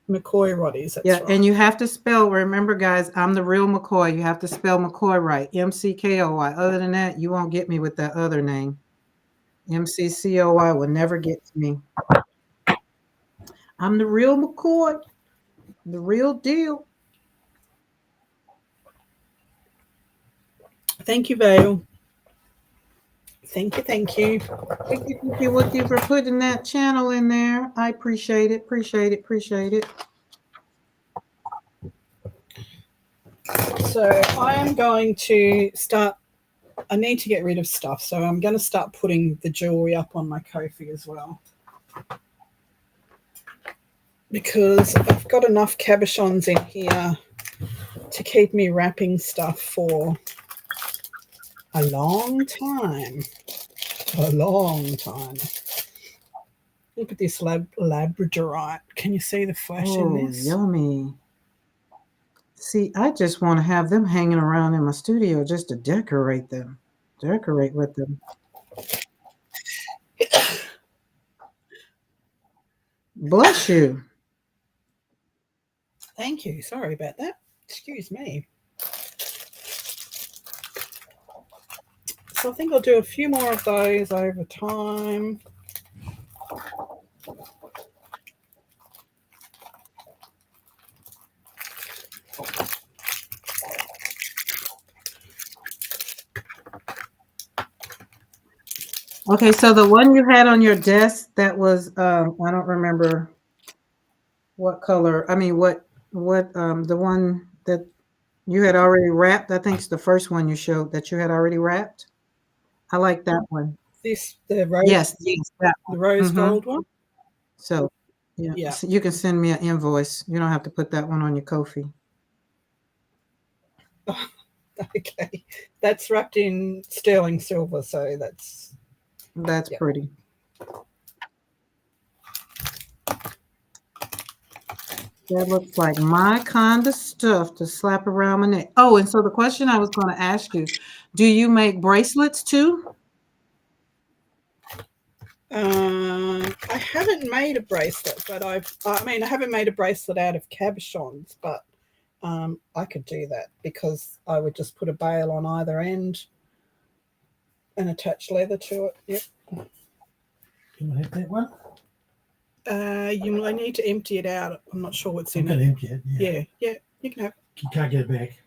Speaker 1: McCoy Roddies. That's
Speaker 2: Yeah,
Speaker 1: right.
Speaker 2: and you have to spell. Remember, guys, I'm the real McCoy. You have to spell McCoy right. MCKOY. Other than that, you won't get me with that other name. MCCOY will never get to me. I'm the real McCoy. The real deal.
Speaker 1: Thank you, Vale. Thank you.
Speaker 2: Thank you for putting that channel in there. I appreciate it. Appreciate it.
Speaker 1: So I am going to start. I need to get rid of stuff, so I'm going to start putting the jewelry up on my Ko-fi as well, because I've got enough cabochons in here to keep me wrapping stuff for a long time. A long time. Look at this labradorite. Can you see the flesh in this?
Speaker 2: Yummy. See, I just want to have them hanging around in my studio just to decorate them. Decorate with them. Bless you.
Speaker 1: Thank you. Sorry about that. Excuse me. So I think I'll do a few more of those over time.
Speaker 2: Okay, so the one you had on your desk, that was I don't remember what color. I mean, what the one that you had already wrapped. I think it's the first one you showed that you had already wrapped. I like that one.
Speaker 1: The rose.
Speaker 2: Yes,
Speaker 1: that one. The rose gold one.
Speaker 2: So yeah, so you can send me an invoice. You don't have to put that one on your Ko-fi.
Speaker 1: Okay, that's wrapped in sterling silver, so that's
Speaker 2: pretty. That looks like my kind of stuff to slap around my neck. Oh, and so the question I was going to ask you, do you make bracelets too?
Speaker 1: I haven't made a bracelet, but I haven't made a bracelet out of cabochons, but I could do that, because I would just put a bail on either end and attach leather to it. Yep.
Speaker 3: Can I have that one?
Speaker 1: You might need to empty it out. I'm not sure what's in it.
Speaker 3: Empty it.
Speaker 1: Yeah, you can have.
Speaker 3: You can't get it back.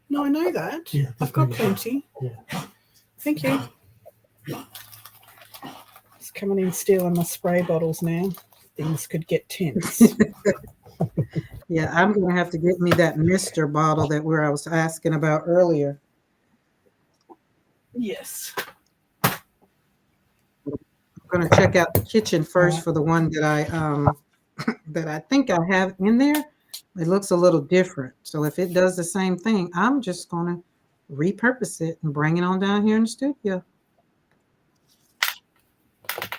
Speaker 1: No, I know that.
Speaker 3: Yeah,
Speaker 1: I've got plenty.
Speaker 3: Yeah.
Speaker 1: Thank you. It's coming in stealing my spray bottles now. Things could get tense.
Speaker 2: Yeah, I'm going to have to get me that Mr. bottle that I was asking about earlier.
Speaker 1: Yes.
Speaker 2: I'm going to check out the kitchen first for the one that I think I have in there. It looks a little different. So if it does the same thing, I'm just going to repurpose it and bring it on down here in the studio.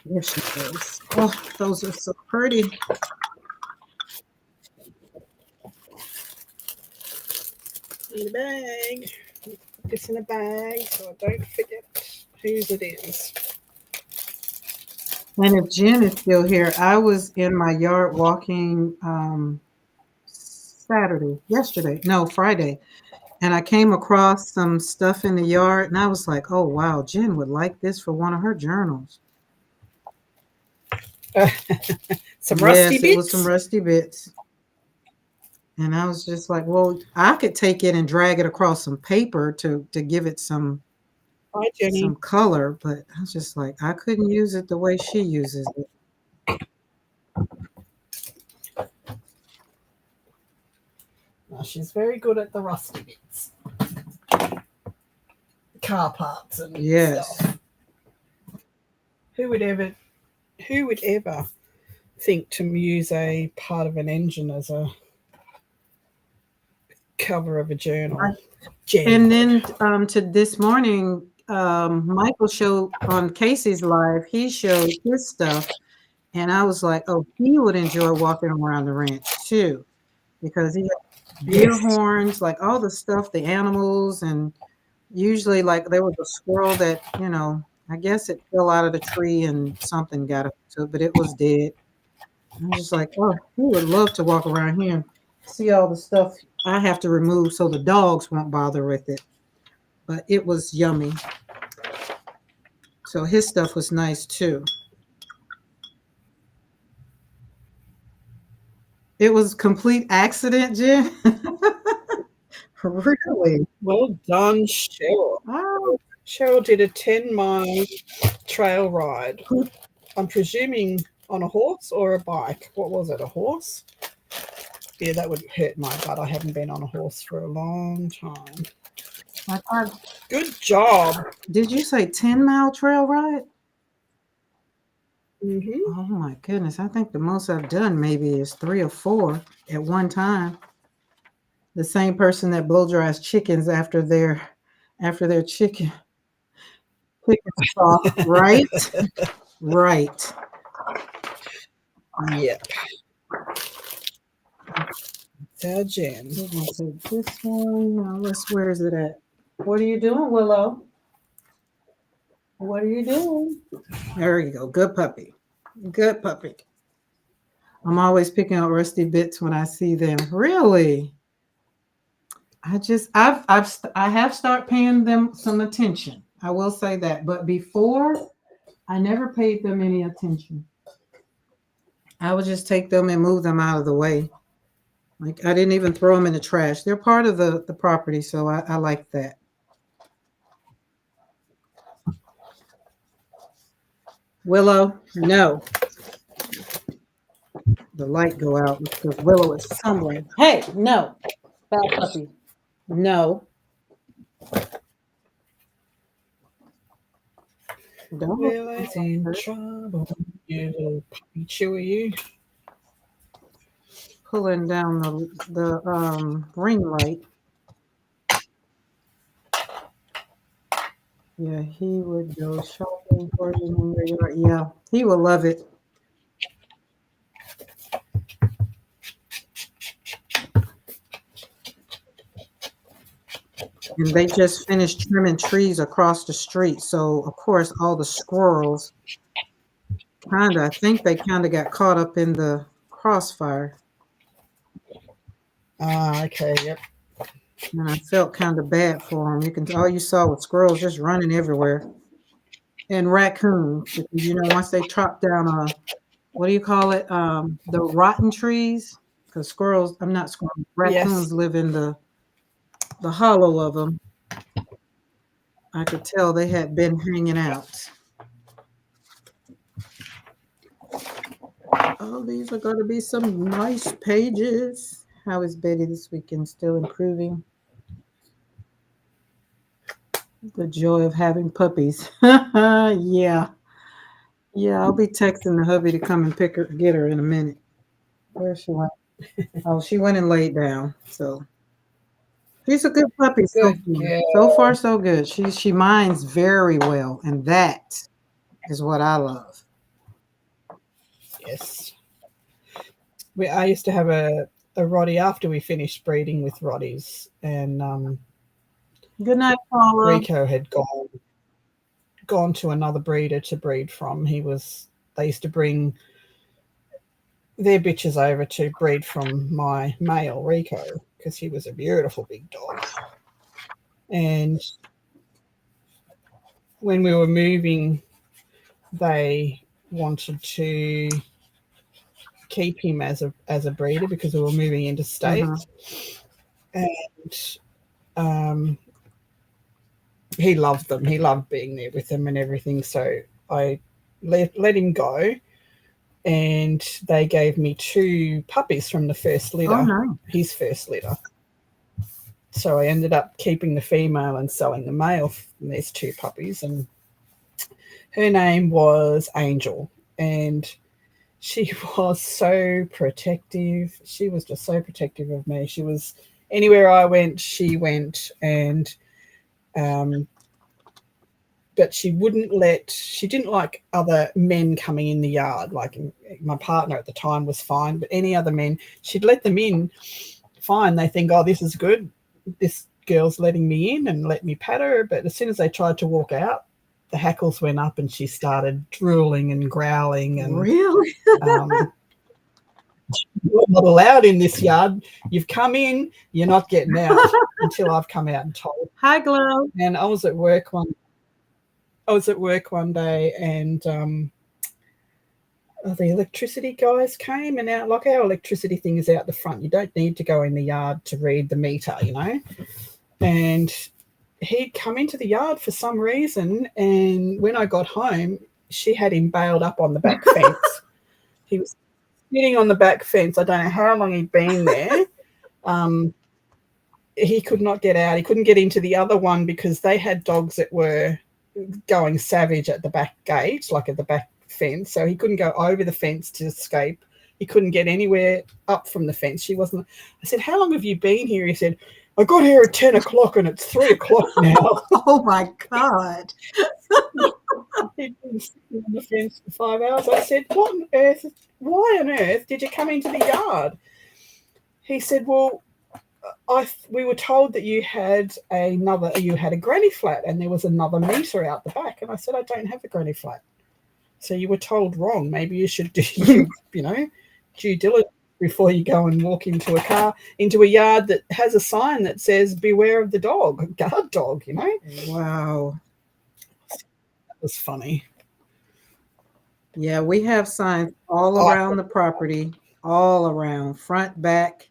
Speaker 2: There she goes. Oh, those are so pretty.
Speaker 1: In a bag. Put this in a bag so I don't forget whose it is.
Speaker 2: And if Jen is still here, I was in my yard walking Friday, And I came across some stuff in the yard, and I was like, oh, wow, Jen would like this for one of her journals.
Speaker 1: Some rusty
Speaker 2: Yes, it was
Speaker 1: bits.
Speaker 2: some rusty bits. And I was just like, well, I could take it and drag it across some paper to give it some
Speaker 1: Hi, Jenny.
Speaker 2: color, but I was just like, I couldn't use it the way she uses it.
Speaker 1: No, she's very good at the rusty bits. Car parts and
Speaker 2: Yes.
Speaker 1: stuff. Who would ever think to use a part of an engine as a cover of a journal? Jen
Speaker 2: And
Speaker 1: would.
Speaker 2: then to this morning, Michael showed on Casey's live, he showed his stuff. And I was like, oh, he would enjoy walking around the ranch too, because he had deer horns, like all the stuff, the animals, and usually like there was a squirrel that, you know, I guess it fell out of the tree and something got up to it, but it was dead. I was just like, oh, he would love to walk around here and see all the stuff I have to remove so the dogs won't bother with it. But it was yummy. So his stuff was nice too. It was complete accident, Jen. Really?
Speaker 1: Well done, Cheryl.
Speaker 2: Oh,
Speaker 1: Cheryl did a 10-mile trail ride. I'm presuming on a horse or a bike. What was it, a horse? Yeah, that would hurt my butt. I haven't been on a horse for a long time. Good job.
Speaker 2: Did you say 10-mile trail ride?
Speaker 1: Mm-hmm.
Speaker 2: Oh my goodness. I think the most I've done maybe is 3 or 4 at one time. The same person that blow dries chickens after their chicken soft, right? Right.
Speaker 1: Yep. So, Jen.
Speaker 2: We're gonna take this one. Now where is it at? What are you doing, Willow? What are you doing? There you go. Good puppy. Good puppy. I'm always picking out rusty bits when I see them. Really? I have started paying them some attention. I will say that. But before, I never paid them any attention. I would just take them and move them out of the way. Like I didn't even throw them in the trash. They're part of the property, so I like that. Willow, no. The light go out because Willow is stumbling. Hey, no. Bad puppy. No. Don't.
Speaker 1: Willow's in trouble. You little puppy chewer, you.
Speaker 2: Pulling down the ring light. Yeah, he would go shopping for you in your yard. Yeah, he will love it. And they just finished trimming trees across the street. So, of course, all the squirrels I think they got caught up in the crossfire.
Speaker 1: Okay, yep.
Speaker 2: And I felt kind of bad for them. All you saw was squirrels just running everywhere. And raccoons, because, you know, once they chop down what do you call it? The rotten trees. Because raccoons live in the hollow of them. I could tell they had been hanging out. Oh, these are going to be some nice pages. How is Betty this weekend? Still improving? The joy of having puppies. Yeah. Yeah, I'll be texting the hubby to come and get her in a minute. Where she went? Oh, she went and laid down. So she's a good puppy. So far, so good. She minds very well, and that is what I love.
Speaker 1: Yes. I used to have a Roddy after we finished breeding with Roddies, and
Speaker 2: good night, Paula.
Speaker 1: Rico had gone to another breeder to breed from. They used to bring their bitches over to breed from my male Rico because he was a beautiful big dog. And when we were moving, they wanted to keep him as a breeder because we were moving interstate. And he loved them. He loved being there with them and everything. So I let him go, and they gave me 2 puppies from the first litter.
Speaker 2: Oh, no.
Speaker 1: His first litter. So I ended up keeping the female and selling the male from these 2 puppies. And her name was Angel, and she was so protective. She was just so protective of me. She was anywhere I went, she went. And but she didn't like other men coming in the yard. Like my partner at the time was fine, but any other men, she'd let them in fine. They think, oh, this is good. This girl's letting me in, and let me pat her. But as soon as they tried to walk out, the hackles went up and she started drooling and growling. And
Speaker 2: Really?
Speaker 1: you're not allowed in this yard. You've come in, you're not getting out until I've come out and told.
Speaker 2: Hi, Glow.
Speaker 1: And I was at work one day, and the electricity guys came, and out, like our electricity thing is out the front. You don't need to go in the yard to read the meter, you know. And he'd come into the yard for some reason, and when I got home, she had him bailed up on the back fence. He was sitting on the back fence. I don't know how long he'd been there. He could not get out. He couldn't get into the other one because they had dogs that were going savage at the back gate, like at the back fence. So he couldn't go over the fence to escape. He couldn't get anywhere up from the fence. I said, how long have you been here? He said, I got here at 10 o'clock and it's 3 o'clock now.
Speaker 2: Oh, my God.
Speaker 1: He'd been sitting on the fence for 5 hours. I said, why on earth did you come into the yard? He said, well, we were told that you had a granny flat and there was another meter out the back. And I said, I don't have a granny flat. So you were told wrong. Maybe you should do due diligence before you go and walk into a yard that has a sign that says beware of the dog, guard dog, you know.
Speaker 2: Wow.
Speaker 1: That was funny.
Speaker 2: Yeah, we have signs all around the property, all around, front, back.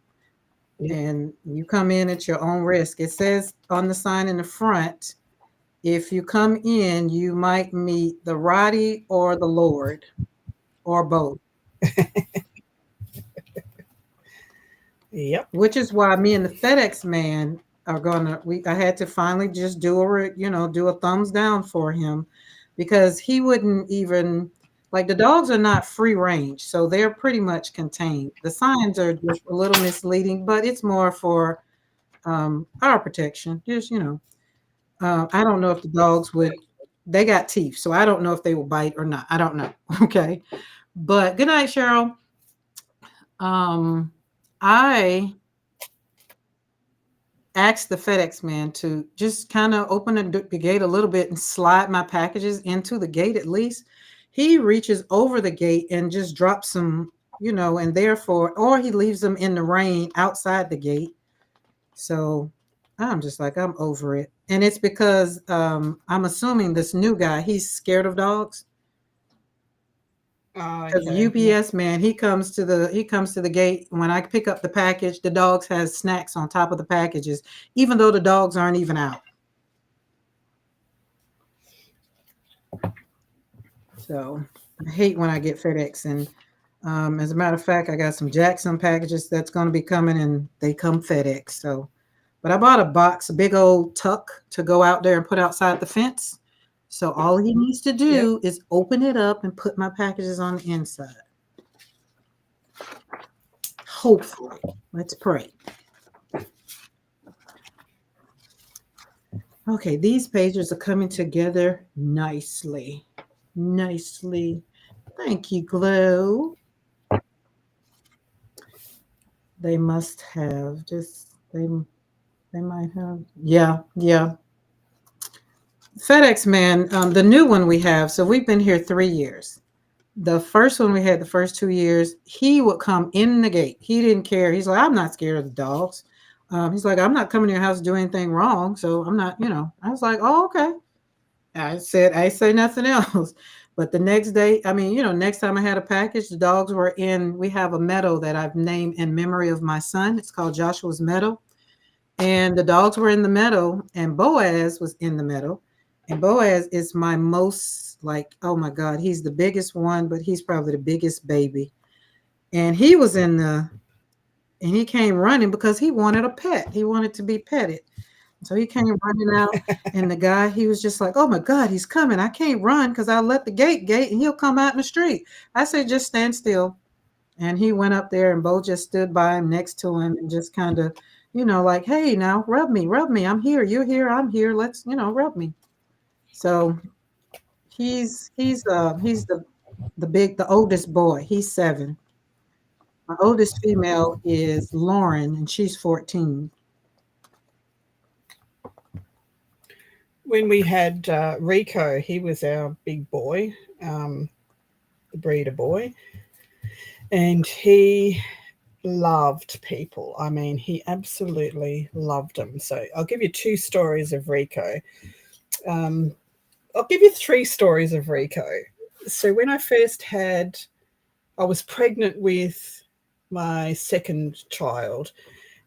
Speaker 2: And you come in at your own risk. It says on the sign in the front, if you come in, you might meet the Roddy or the Lord, or both.
Speaker 1: Yep.
Speaker 2: Which is why me and the FedEx man are I had to finally just do a thumbs down for him, because he wouldn't even, like, the dogs are not free range, so they're pretty much contained. The signs are just a little misleading, but it's more for our protection. Just, I don't know if the dogs they got teeth, so I don't know if they will bite or not. I don't know. Okay. But good night, Cheryl. I asked the FedEx man to just kind of open the gate a little bit and slide my packages into the gate at least. He reaches over the gate and just drops them, and therefore, or he leaves them in the rain outside the gate. So I'm just like, I'm over it. And it's because I'm assuming this new guy, he's scared of dogs. The UPS man, he comes to the gate. When I pick up the package, the dogs has snacks on top of the packages, even though the dogs aren't even out. So I hate when I get FedEx. And as a matter of fact, I got some Jackson packages that's going to be coming, and they come FedEx. So, but I bought a big old tuck to go out there and put outside the fence. So all he needs to do is open it up and put my packages on the inside. Hopefully. Let's pray. Okay, these pages are coming together nicely. Nicely. Thank you, Glow. They must have just, they might have. Yeah. FedEx man, the new one we have, so we've been here 3 years. The first one we had the first 2 years, he would come in the gate. He didn't care. He's like, I'm not scared of the dogs. He's like, I'm not coming to your house to do anything wrong. So I'm not, I was like, oh, okay. I say nothing else. But the next day, next time I had a package, the dogs were we have a meadow that I've named in memory of my son. It's called Joshua's Meadow. And the dogs were in the meadow, and Boaz was in the meadow. And Boaz is my most, like, oh my God, he's the biggest one, but he's probably the biggest baby. And he was and he came running because he wanted a pet. He wanted to be petted. So he came running out, and the guy, he was just like, oh my God, he's coming. I can't run because I'll let the gate, and he'll come out in the street. I said, just stand still. And he went up there, and Bo just stood by him next to him and just kind of, like, hey, now rub me. I'm here. You're here. I'm here. Let's, rub me. So he's the oldest boy. He's 7. My oldest female is Lauren, and she's 14.
Speaker 1: When we had Rico, he was our big boy, the breeder boy, and he loved people. I mean, he absolutely loved them. So I'll give you 2 stories of Rico. I'll give you 3 stories of Rico. So when I was pregnant with my second child,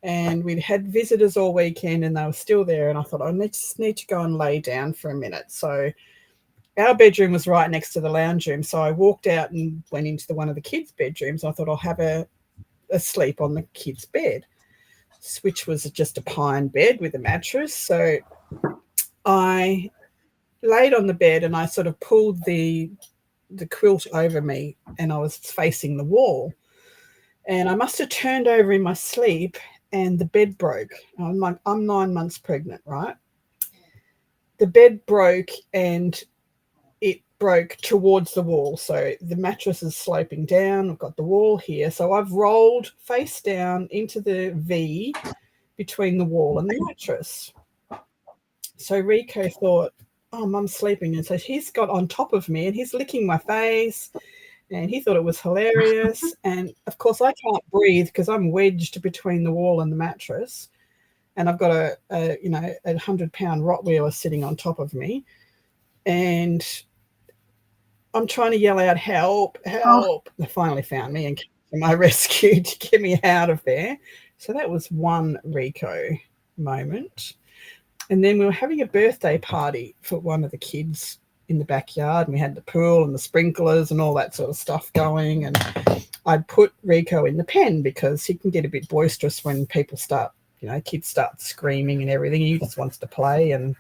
Speaker 1: and we'd had visitors all weekend and they were still there, and I thought, I just need to go and lay down for a minute. So our bedroom was right next to the lounge room, so I walked out and went into one of the kids' bedrooms. I thought I'll have a sleep on the kids' bed, which was just a pine bed with a mattress. So I laid on the bed and I sort of pulled the quilt over me, and I was facing the wall. And I must have turned over in my sleep, and the bed broke. I'm 9 months pregnant, right? The bed broke, and it broke towards the wall. So the mattress is sloping down. I've got the wall here. So I've rolled face down into the V between the wall and the mattress. So Rico thought, oh, Mum's sleeping. And so he's got on top of me, and he's licking my face. And he thought it was hilarious. And of course, I can't breathe because I'm wedged between the wall and the mattress. And I've got a 100-pound Rottweiler sitting on top of me. And I'm trying to yell out, help, help. They finally found me and came to my rescue to get me out of there. So that was one Rico moment. And then we were having a birthday party for one of the kids in the backyard, and we had the pool and the sprinklers and all that sort of stuff going. And I'd put Rico in the pen because he can get a bit boisterous when people start, kids start screaming and everything. He just wants to play, and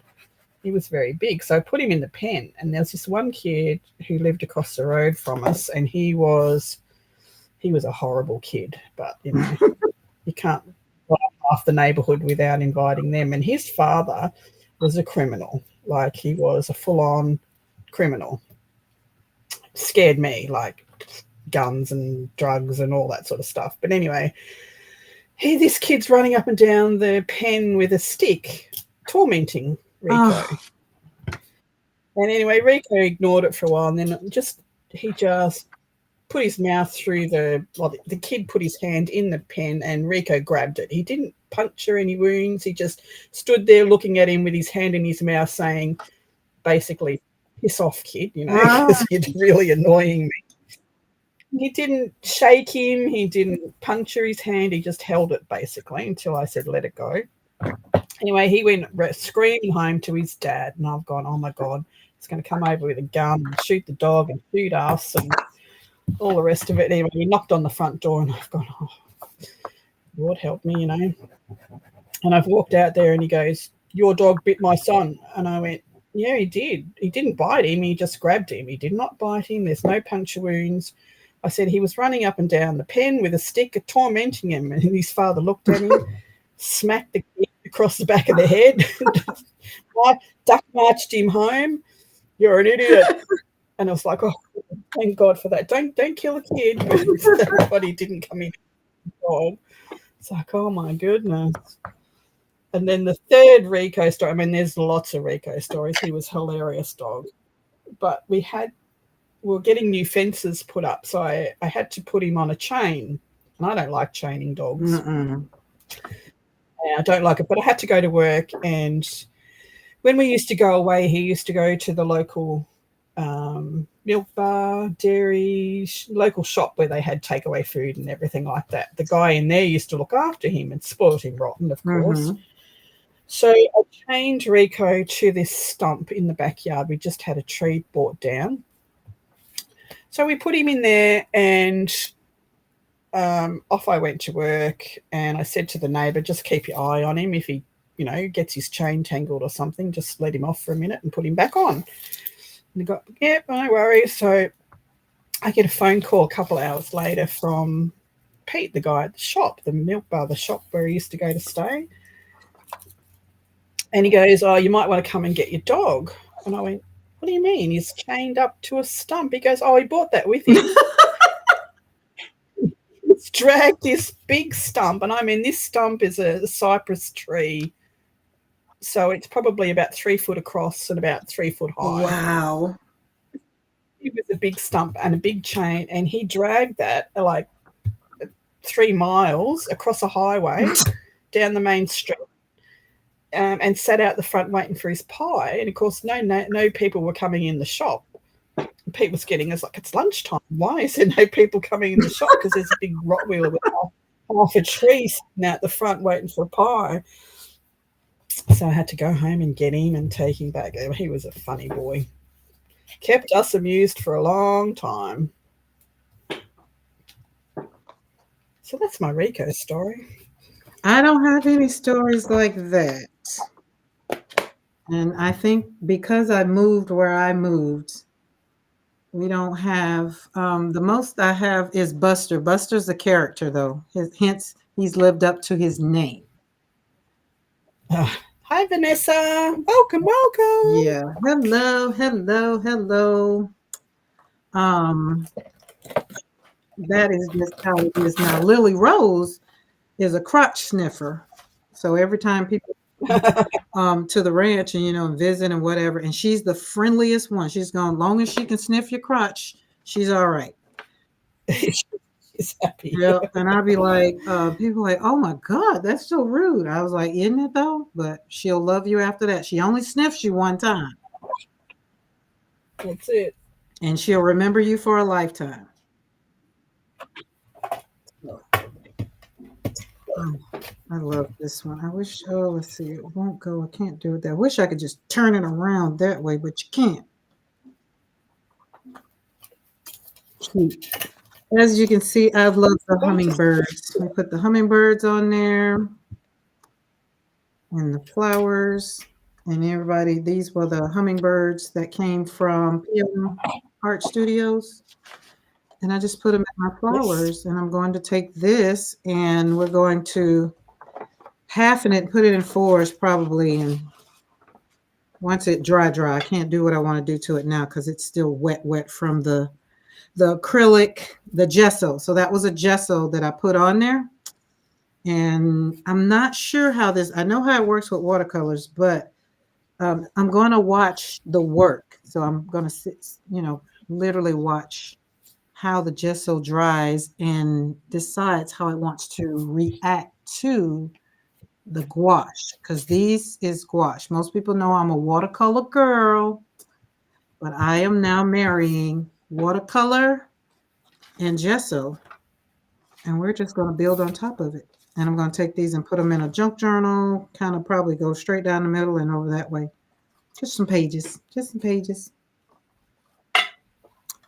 Speaker 1: he was very big. So I put him in the pen, and there's this one kid who lived across the road from us, and he was a horrible kid, but you can't drive off the neighborhood without inviting them. And his father was a criminal. Like, he was a full-on criminal. Scared me, like guns and drugs and all that sort of stuff. But anyway, this kid's running up and down the pen with a stick, tormenting Rico. Oh. And anyway, Rico ignored it for a while, and then he just put his mouth through the kid put his hand in the pen, and Rico grabbed it. He didn't puncture any wounds. He just stood there looking at him with his hand in his mouth, saying, basically, piss off, kid, because you're really annoying me. He didn't shake him. He didn't puncture his hand. He just held it, basically, until I said, let it go. Anyway, he went screaming home to his dad, and I've gone, oh, my God, he's going to come over with a gun and shoot the dog and shoot us and all the rest of it. Anyway, he knocked on the front door, and I've gone, oh, Lord help me, And I've walked out there, and he goes, your dog bit my son. And I went, yeah, he did. He didn't bite him. He just grabbed him. He did not bite him. There's no puncture wounds. I said he was running up and down the pen with a stick, tormenting him. And his father looked at him, smacked the kid across the back of the head, duck marched him home. You're an idiot. And I was like, oh, thank God for that. Don't kill a kid. Everybody didn't come in. It's like, oh my goodness. And then the third Rico story, I mean, there's lots of Rico stories. He was a hilarious dog. But we were getting new fences put up, so I had to put him on a chain. And I don't like chaining dogs. I don't like it, but I had to go to work. And when we used to go away, he used to go to the local milk bar, dairy, local shop where they had takeaway food and everything like that. The guy in there used to look after him and spoiled him rotten, of course. So I chained Rico to this stump in the backyard. We just had a tree brought down. So we put him in there, and off I went to work. And I said to the neighbour, just keep your eye on him. If he, gets his chain tangled or something, just let him off for a minute and put him back on. And he got, yeah, no worries. So I get a phone call a couple of hours later from Pete, the guy at the shop, the milk bar, the shop where he used to go to stay. And he goes, oh, you might want to come and get your dog. And I went, what do you mean? He's chained up to a stump. He goes, oh, he brought that with him. He's dragged this big stump. And I mean, this stump is a cypress tree. So it's probably about 3 foot across and about 3 foot high.
Speaker 2: Wow.
Speaker 1: It was a big stump and a big chain. And he dragged that like 3 miles across a highway down the main street. And sat out the front waiting for his pie. And, of course, no people were coming in the shop. Pete was getting us like, it's lunchtime. Why is there no people coming in the shop? Because there's a big Rottweiler with half a tree sitting out the front waiting for a pie. So I had to go home and get him and take him back. He was a funny boy. Kept us amused for a long time. So that's my Rico story.
Speaker 2: I don't have any stories like that. And I think because I moved where I moved, we don't have, the most I have is Buster. Buster's a character, though. Hence, he's lived up to his name.
Speaker 1: Hi, Vanessa. Welcome.
Speaker 2: Yeah. Hello. That is just how it is now. Lily Rose is a crotch sniffer. So every time people to the ranch and visit and whatever, and she's the friendliest one. She's gone, long as she can sniff your crotch, she's all right.
Speaker 1: She's happy.
Speaker 2: Yeah, and I'd be like, people are like, oh my God, that's so rude. I was like, isn't it though? But she'll love you after that. She only sniffs you one time.
Speaker 1: That's it.
Speaker 2: And she'll remember you for a lifetime. Oh, I love this one. I wish, let's see, it won't go. I can't do it. I wish I could just turn it around that way, but you can't. Cute. As you can see, I've loved the hummingbirds. We put the hummingbirds on there and the flowers and everybody. These were the hummingbirds that came from PM Art Studios. And I just put them in my flowers, and I'm going to take this and we're going to half it, put it in 4s probably. And once it dry, I can't do what I want to do to it now because it's still wet from the acrylic, the gesso. So that was a gesso that I put on there. And I'm not sure how this, I know how it works with watercolors, but I'm going to watch the work. So I'm going to sit, literally watch how the gesso dries and decides how it wants to react to the gouache, because this is gouache. Most people know I'm a watercolor girl, but I am now marrying watercolor and gesso, and we're just going to build on top of it. And I'm going to take these and put them in a junk journal, kind of probably go straight down the middle and over that way. Just some pages.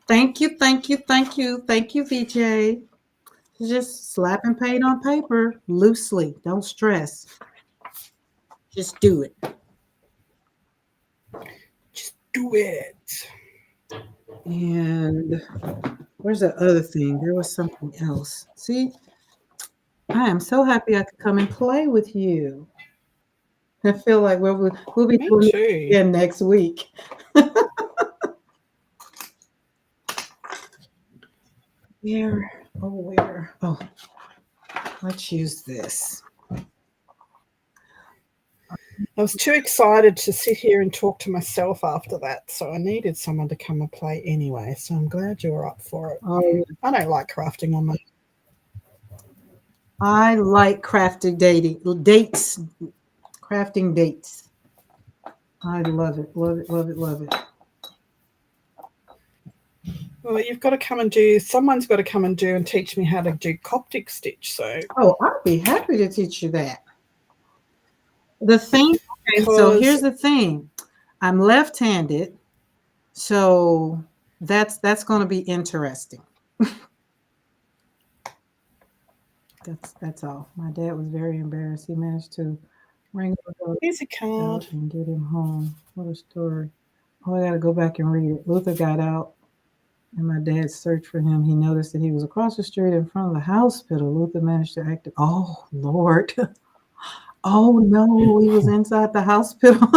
Speaker 2: Thank you, VJ. Just slapping paint on paper loosely. Don't stress. Just do it. And where's the other thing? There was something else. See, I am so happy I could come and play with you. I feel like we'll be doing it again next week. Where? Oh, let's use this.
Speaker 1: I was too excited to sit here and talk to myself after that, so I needed someone to come and play anyway, so I'm glad you were up for it.
Speaker 2: Oh,
Speaker 1: I don't like crafting on my...
Speaker 2: I like crafting dates, crafting dates. I love it, love it, love it, love it.
Speaker 1: Well, someone's got to come and teach me how to do Coptic stitch. So,
Speaker 2: Oh, I'd be happy to teach you that. The thing, okay, so
Speaker 1: because
Speaker 2: here's the thing. I'm left-handed, so that's going to be interesting. That's all. My dad was very embarrassed. He managed to ring the bell
Speaker 1: here's a card.
Speaker 2: out and get him home. What a story. Oh, I got to go back and read it. Luther got out, and my dad searched for him. He noticed that he was across the street in front of the hospital. Luther managed to act. Oh, Lord. Oh, no, he was inside the hospital.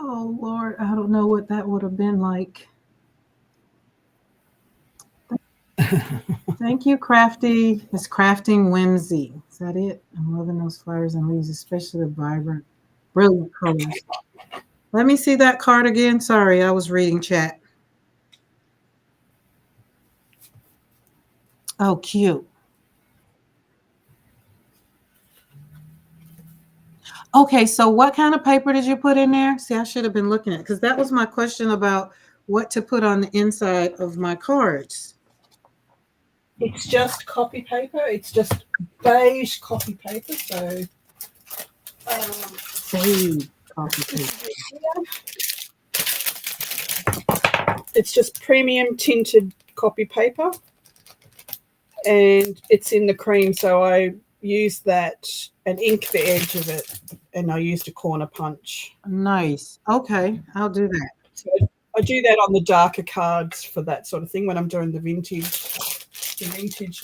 Speaker 2: Oh, Lord, I don't know what that would have been like. Thank you, Crafty. It's Crafting Whimsy. Is that it? I'm loving those flowers and leaves, especially the vibrant, brilliant colors. Let me see that card again. Sorry, I was reading chat. Oh, cute. Okay, so what kind of paper did you put in there? See, I should have been looking at it because that was my question about what to put on the inside of my cards.
Speaker 1: It's just copy paper. It's just beige copy paper. So,
Speaker 2: Beige copy paper.
Speaker 1: It's just premium tinted copy paper, and it's in the cream. So I used that and inked the edge of it, and I used a corner punch.
Speaker 2: Nice. Okay, I'll do that.
Speaker 1: So I do that on the darker cards for that sort of thing when I'm doing the vintage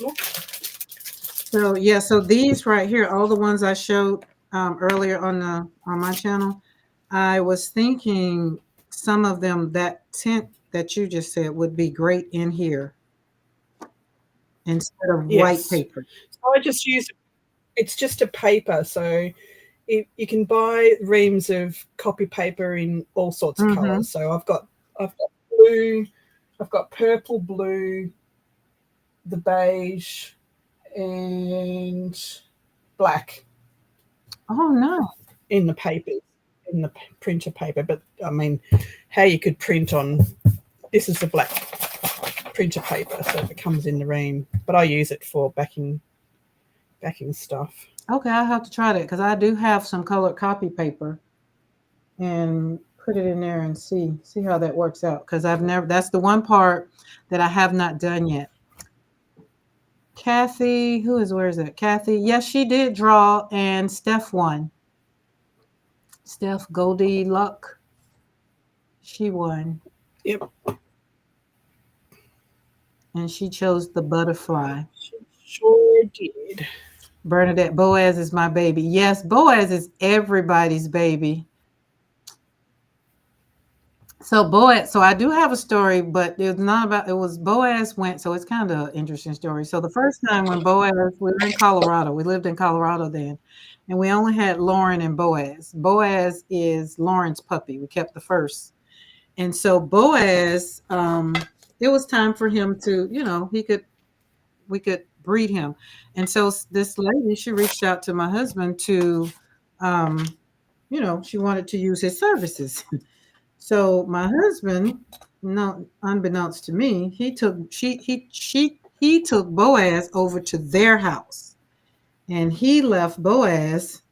Speaker 1: look.
Speaker 2: So yeah, so these right here, all the ones I showed earlier on my channel, I was thinking some of them, that tint that you just said would be great in here instead of white paper.
Speaker 1: So I just use it's just a paper, so you can buy reams of copy paper in all sorts of colors. So I've got blue, I've got purple, blue, the beige, and black.
Speaker 2: Oh no!
Speaker 1: In the papers, in the printer paper, but I mean, how you could print on this is the black printer paper, so it comes in the ream. But I use it for backing stuff.
Speaker 2: Okay, I'll have to try that because I do have some colored copy paper, and put it in there and see how that works out. Because that's the one part that I have not done yet. Kathy, where is it? Kathy, yes, she did draw, and Steph won. Steph Goldie Luck, she won.
Speaker 1: Yep.
Speaker 2: And she chose the butterfly.
Speaker 1: She sure did.
Speaker 2: Bernadette, Boaz is my baby. Yes, Boaz is everybody's baby. So I do have a story, but it was Boaz went, so it's kind of an interesting story. So the first time when Boaz, we were in Colorado, we lived in Colorado then, and we only had Lauren and Boaz. Boaz is Lauren's puppy. We kept the first. And so Boaz, it was time for him to, we could breed him. And so this lady, she reached out to my husband to, she wanted to use his services. So my husband, unbeknownst to me, he took Boaz over to their house, and he left Boaz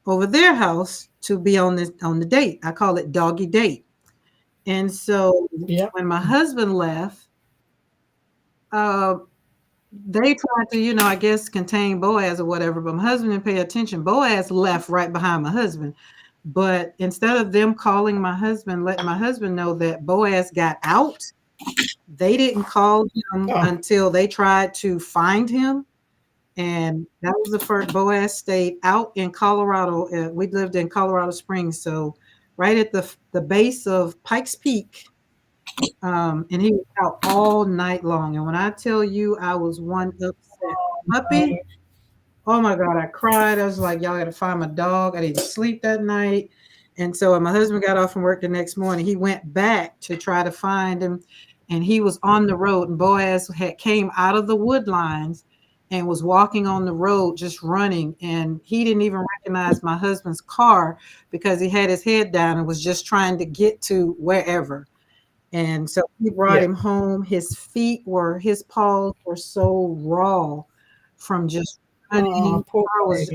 Speaker 2: over their house to be on the date. I call it doggy date. And so when my husband left, they tried to, I guess, contain Boaz or whatever, but my husband didn't pay attention. Boaz left right behind my husband. But instead of them calling my husband, letting my husband know that Boaz got out, they didn't call him until they tried to find him. And that was the first. Boaz stayed out in Colorado. We lived in Colorado Springs, so right at the base of Pikes Peak. And he was out all night long. And when I tell you I was one upset puppy, oh my God, I cried. I was like, y'all got to find my dog. I didn't sleep that night. And so when my husband got off from work the next morning, he went back to try to find him. and he was on the road, and Boaz came out of the wood lines and was walking on the road just running, and he didn't even recognize my husband's car because he had his head down and was just trying to get to wherever. And so he brought him home. His paws were so raw from just running.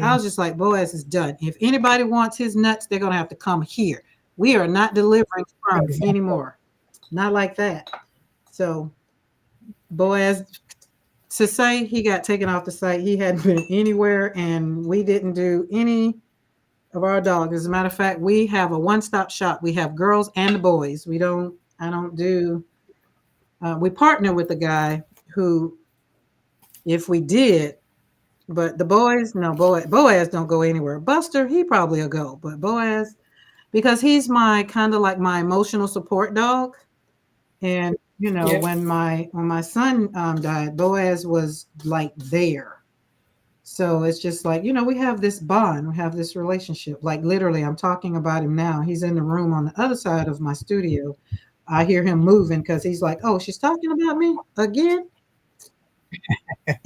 Speaker 2: I was just like, Boaz is done. If anybody wants his nuts, they're going to have to come here. We are not delivering sperm anymore. Not like that. So Boaz, to say he got taken off the site, he hadn't been anywhere, and we didn't do any of our dogs. As a matter of fact, we have a one-stop shop. We have girls and the boys. We partner with a guy who, if we did, but the boys, no, Boaz don't go anywhere. Buster, he probably will go, but Boaz, because he's my kind of like my emotional support dog. And when my son died, Boaz was like there. So it's just like, we have this bond, we have this relationship. Like literally, I'm talking about him now. He's in the room on the other side of my studio. I hear him moving because he's like, oh, she's talking about me again.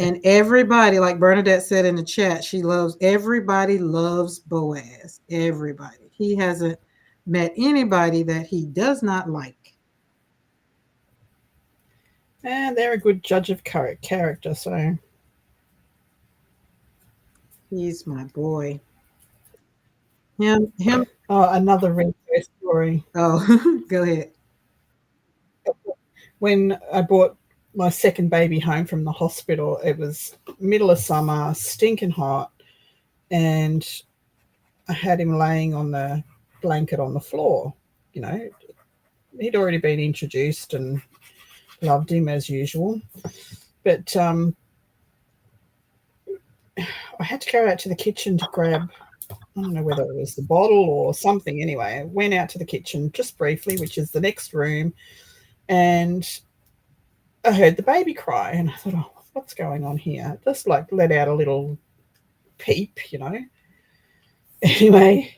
Speaker 2: And everybody, like Bernadette said in the chat, everybody loves Boaz. Everybody. He hasn't met anybody that he does not like.
Speaker 1: And they're a good judge of character, so.
Speaker 2: He's my boy. Him.
Speaker 1: Oh, another Rico story.
Speaker 2: Oh, go ahead.
Speaker 1: When I brought my second baby home from the hospital, it was middle of summer, stinking hot, and I had him laying on the blanket on the floor. He'd already been introduced and loved him as usual, but I had to go out to the kitchen to grab, I don't know whether it was the bottle or something. Anyway, I went out to the kitchen just briefly, which is the next room, and I heard the baby cry, and I thought, oh, what's going on here? Just like let out a little peep, Anyway,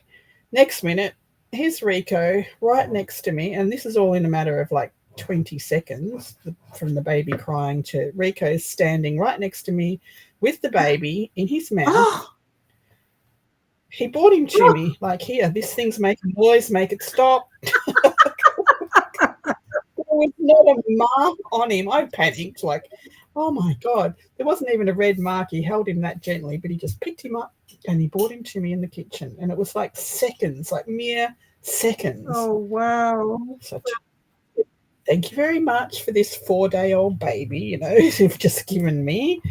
Speaker 1: next minute, here's Rico right next to me, and this is all in a matter of like 20 seconds from the baby crying to Rico standing right next to me with the baby in his mouth. Oh. He brought him to me like, here, this thing's making noise, make it stop. There was not a mark on him. I panicked like, oh my God. There wasn't even a red mark. He held him that gently, but he just picked him up and he brought him to me in the kitchen. And it was like seconds, like mere seconds.
Speaker 2: Oh, wow.
Speaker 1: So thank you very much for this 4-day-old baby, you've just given me.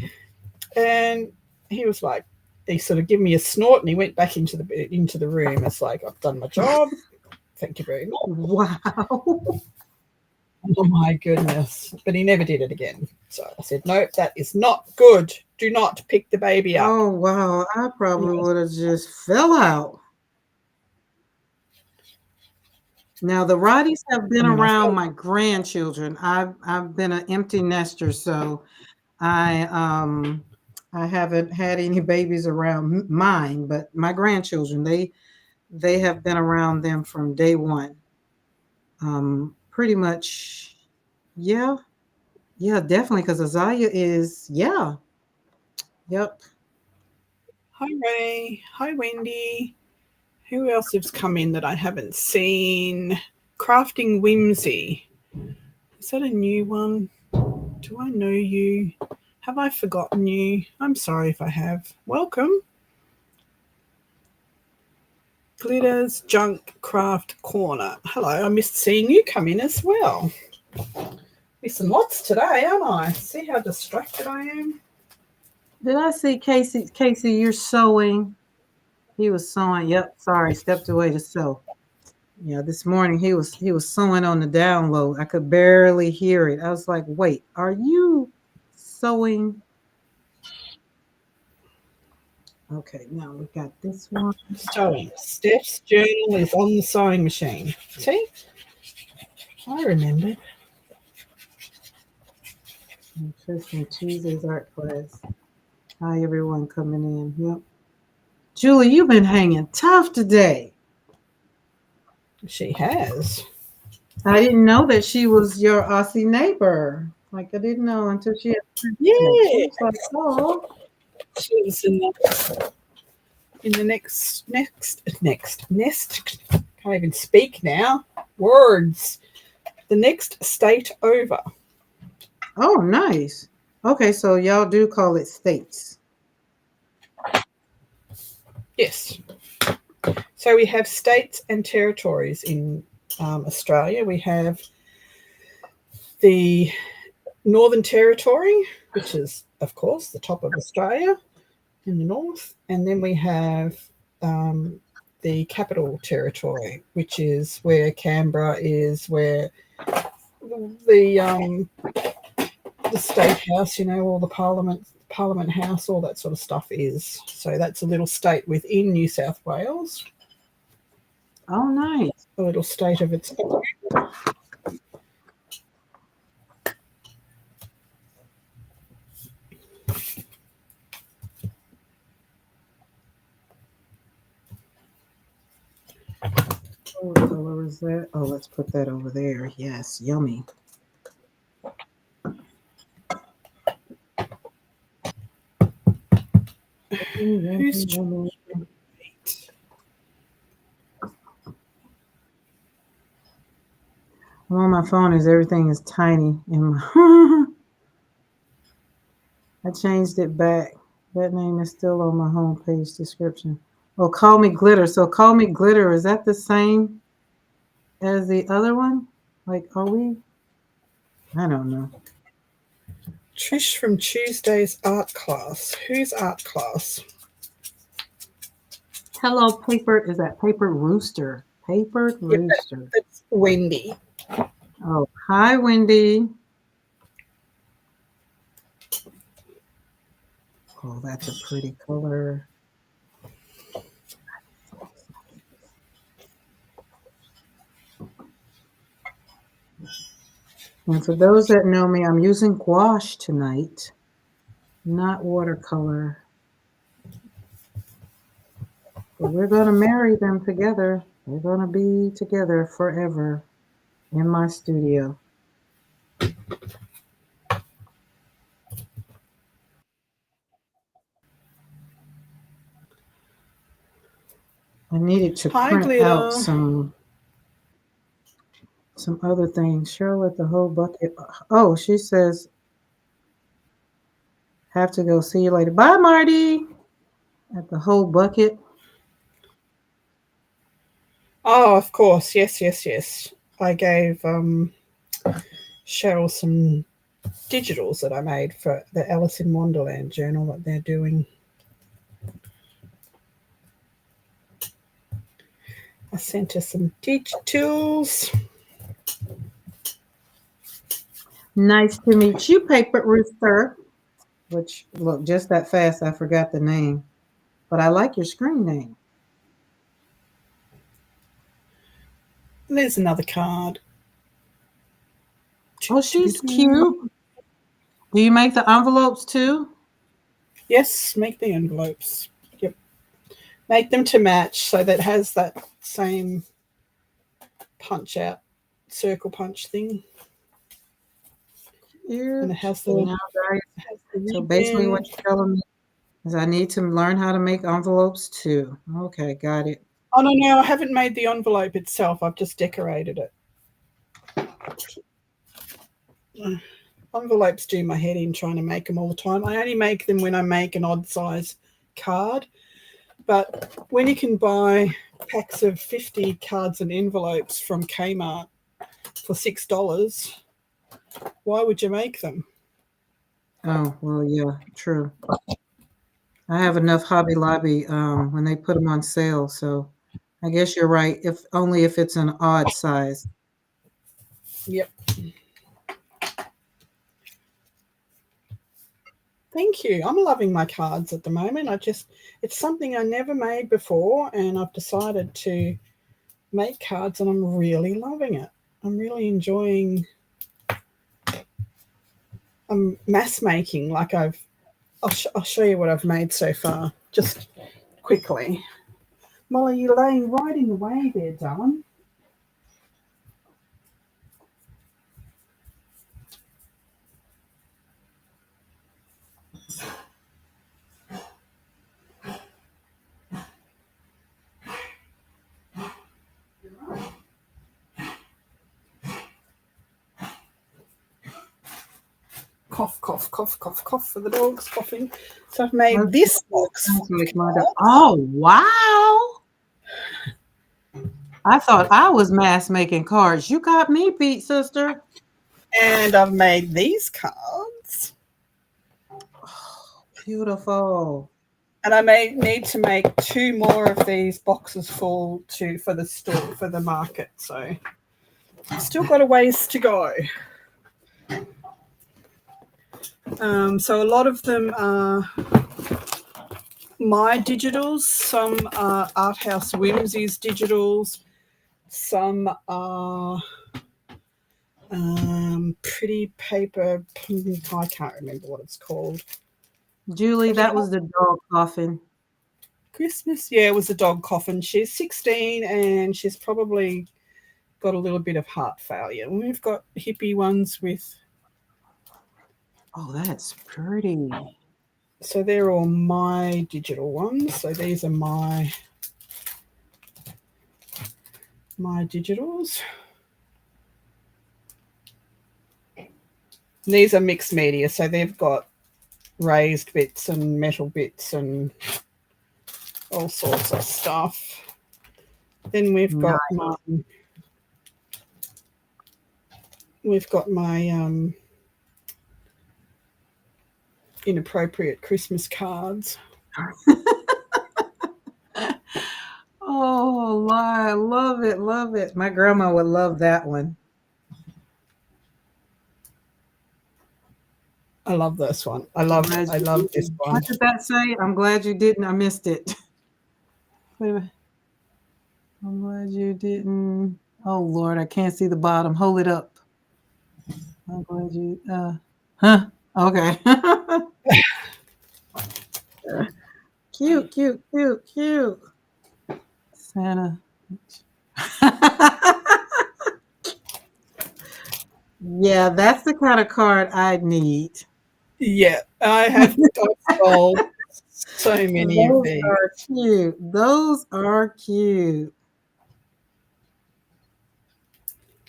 Speaker 1: And he was like, he sort of gave me a snort and he went back into the room. It's like, I've done my job. Thank you very much.
Speaker 2: Wow.
Speaker 1: Oh my goodness. But he never did it again. So I said, no, that is not good. Do not pick the baby up.
Speaker 2: Oh, wow. I probably would have just fell out. Now, the Roddies have been around my grandchildren. I've been an empty nester, so I haven't had any babies around mine, but my grandchildren, they have been around them from day one. Pretty much, yeah, definitely, because Azalea is, yep.
Speaker 1: Hi, Ray. Hi, Wendy. Who else has come in that I haven't seen? Crafting Whimsy. Is that a new one? Do I know you? Have I forgotten you? I'm sorry if I have. Welcome. Glitters Junk Craft Corner. Hello, I missed seeing you come in as well. Missing lots today, aren't I? See how distracted I am?
Speaker 2: Did I see Casey? Casey, you're sewing. He was sewing. Yep, sorry, stepped away to sew. Yeah, this morning he was sewing on the download. I could barely hear it. I was like, wait, are you sewing? Okay, now we got this one.
Speaker 1: Sewing. Steph's journal is on the sewing machine. See? I remembered.
Speaker 2: Fish and Tuesday's art class. Hi, everyone coming in. Yep. Julie, you've been hanging tough today.
Speaker 1: She has.
Speaker 2: I didn't know that she was your Aussie neighbor. Like I didn't know until she had
Speaker 1: Yeah,
Speaker 2: I was like, oh,
Speaker 1: she was in the next nest. Can't even speak now. Words. The next state over.
Speaker 2: oh, nice. Okay, so y'all do call it states.
Speaker 1: Yes. So we have states and territories in Australia. We have the Northern Territory, which is, of course, the top of Australia in the north. And then we have the Capital Territory, which is where Canberra is, where the State House, all the Parliament House, all that sort of stuff is. So that's a little state within New South Wales,
Speaker 2: Oh, nice.
Speaker 1: a little state of its own.
Speaker 2: What color is that? Oh, let's put that over there. Yes, yummy.
Speaker 1: Who's
Speaker 2: I'm on my phone is everything is tiny in my I changed it back. That name is still on my homepage description. Oh, Call Me Glitter. So Call Me Glitter, is that the same as the other one? Like, are we? I don't know.
Speaker 1: Trish from Tuesday's art class. Who's art class?
Speaker 2: Hello, Paper. Is that Paper Rooster? Paper Rooster.
Speaker 1: It's Wendy.
Speaker 2: Oh, hi, Wendy. Oh, that's a pretty color. And for those that know me, I'm using gouache tonight, not watercolor. But we're going to marry them together. We're going to be together forever in my studio. I needed to print out some other things. Cheryl at the whole bucket. Oh, she says, have to go. See you later. Bye, Marty. At the whole bucket.
Speaker 1: Oh, of course. Yes. I gave Cheryl some digitals that I made for the Alice in Wonderland journal that they're doing. I sent her some digitals.
Speaker 2: Nice to meet you, Paper Rooster. Which, look, just that fast, I forgot the name. But I like your screen name.
Speaker 1: There's another card.
Speaker 2: Oh, she's cute. Do you make the envelopes too?
Speaker 1: Yes, make the envelopes. Yep. Make them to match so that it has that same punch out, circle punch thing.
Speaker 2: Yeah.
Speaker 1: And it has the,
Speaker 2: so basically what you're telling me is I need to learn how to make envelopes too. Okay, got it.
Speaker 1: Oh, no, I haven't made the envelope itself. I've just decorated it. Envelopes do my head in trying to make them all the time. I only make them when I make an odd size card. But when you can buy packs of 50 cards and envelopes from Kmart for $6, why would you make them?
Speaker 2: Oh, well, yeah, true. I have enough Hobby Lobby when they put them on sale. So I guess you're right. If only if it's an odd size.
Speaker 1: Yep. Thank you. I'm loving my cards at the moment. It's something I never made before, and I've decided to make cards, and I'm really loving it. I'm really enjoying mass making. Like I'll show you what I've made so far, just quickly. Molly, you're laying right in the way there, darling. Cough, cough, cough, cough, cough for the dogs coughing. So I've made
Speaker 2: Let's
Speaker 1: this box.
Speaker 2: Sounds like my dog. Oh, wow. I thought I was mass making cards. You got me beat, sister.
Speaker 1: And I've made these cards.
Speaker 2: Beautiful.
Speaker 1: And I may need to make 2 more of these boxes full for the store, for the market. So I've still got a ways to go. So a lot of them are my digitals. Some are Art House Whimsies digitals. Some are Pretty Paper. I can't remember what it's called.
Speaker 2: Julie, that was the dog coffin.
Speaker 1: Christmas, yeah, it was a dog coffin. She's 16 and she's probably got a little bit of heart failure. We've got hippie ones with.
Speaker 2: Oh, that's pretty.
Speaker 1: So they're all my digital ones. So these are my digitals. And these are mixed media, so they've got raised bits and metal bits and all sorts of stuff. Then we've got my inappropriate Christmas cards.
Speaker 2: Oh, I love it, love it. My grandma would love that one.
Speaker 1: I love this one. I love this one.
Speaker 2: What did that say? I'm glad you didn't. I missed it. Wait a minute. I'm glad you didn't. Oh Lord, I can't see the bottom. Hold it up. I'm glad you. Okay. Cute, cute, cute, cute. Santa. Yeah, that's the kind of card I'd need.
Speaker 1: Yeah, I have sold so many of these.
Speaker 2: Those are cute. Those are cute.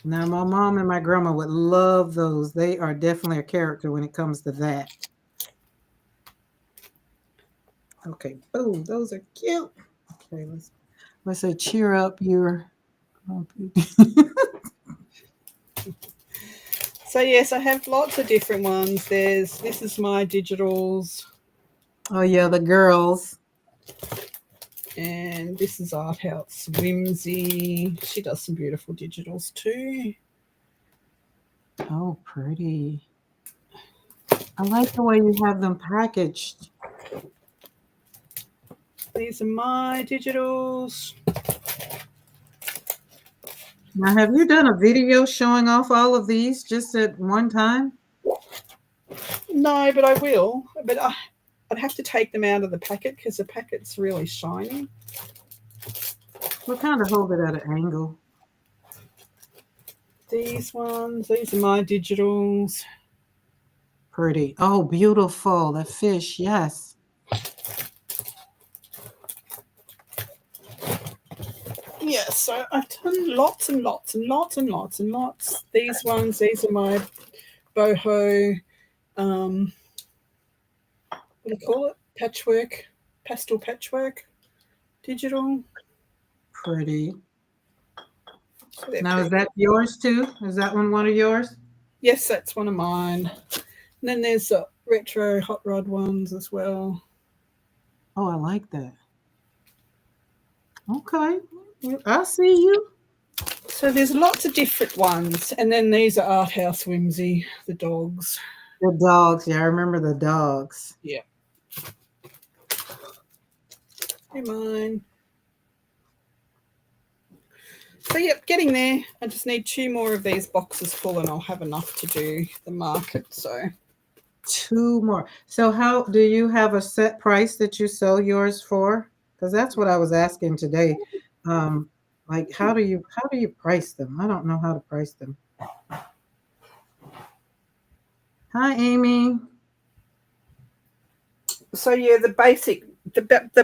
Speaker 2: Now, my mom and my grandma would love those. They are definitely a character when it comes to that. Okay, boom. Those are cute. Okay, let's say cheer up your.
Speaker 1: So yes, I have lots of different ones. This is my digitals.
Speaker 2: Oh yeah, the girls.
Speaker 1: And this is Art House Whimsy. She does some beautiful digitals too.
Speaker 2: Oh, pretty. I like the way you have them packaged.
Speaker 1: These are my digitals.
Speaker 2: Now, have you done a video showing off all of these just at one time?
Speaker 1: No, but I will. But I'd have to take them out of the packet because the packet's really shiny.
Speaker 2: We'll kind of hold it at an angle.
Speaker 1: These ones, these are my digitals.
Speaker 2: Pretty. Oh, beautiful. The fish, yes.
Speaker 1: Yes, so I've done lots and lots and lots and lots and lots. These ones, these are my boho, what do you call it? Patchwork, pastel patchwork, digital.
Speaker 2: Pretty.
Speaker 1: So
Speaker 2: now, is that yours too? Is that one of yours?
Speaker 1: Yes, that's one of mine. And then there's the retro hot rod ones as well.
Speaker 2: Oh, I like that. Okay. I see you.
Speaker 1: So there's lots of different ones. And then these are Art House Whimsy, the dogs.
Speaker 2: The dogs. Yeah, I remember the dogs.
Speaker 1: Yeah. They're mine. So, yep, getting there. I just need 2 more of these boxes full and I'll have enough to do the market. So
Speaker 2: 2 more. So how do you have a set price that you sell yours for? Because that's what I was asking today. Like how do you price them? I don't know how to price them. Hi, Amy.
Speaker 1: So yeah, the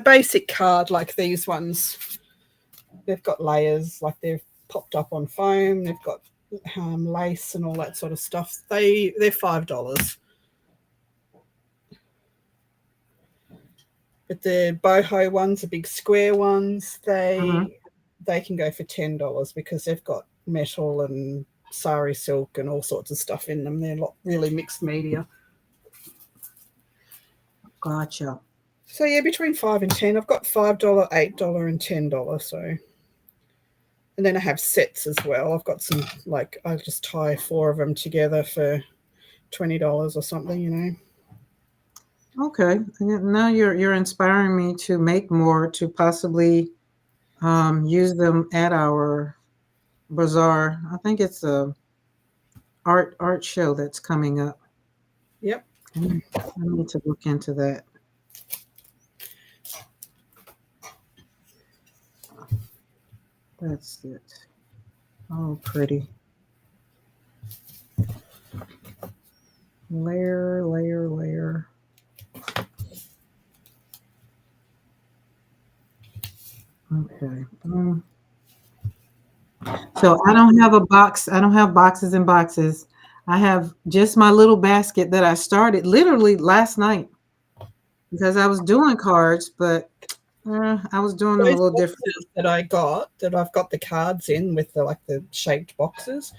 Speaker 1: basic card, like these ones, they've got layers, like they've popped up on foam. They've got lace and all that sort of stuff. They're $5. But the boho ones, the big square ones,
Speaker 2: Mhm.
Speaker 1: they can go for $10 because they've got metal and sari silk and all sorts of stuff in them. They're really mixed media.
Speaker 2: Gotcha.
Speaker 1: So yeah, between 5 and 10. I've got $5, $8, and $10. So, and then I have sets as well. I've got some, like, I just tie 4 of them together for $20 or something, you know.
Speaker 2: Okay. Now you're inspiring me to make more to possibly use them at our bazaar. I think it's a art show that's coming up.
Speaker 1: Yep.
Speaker 2: I need to look into that. That's it. Oh, pretty. Layer, layer, layer. Okay. So I don't have a box. I don't have boxes and boxes. I have just my little basket that I started literally last night because I was doing cards, but I was doing them a
Speaker 1: Those
Speaker 2: little
Speaker 1: boxes
Speaker 2: different.
Speaker 1: that I got, that I've got the cards in with the, like, the shaped boxes,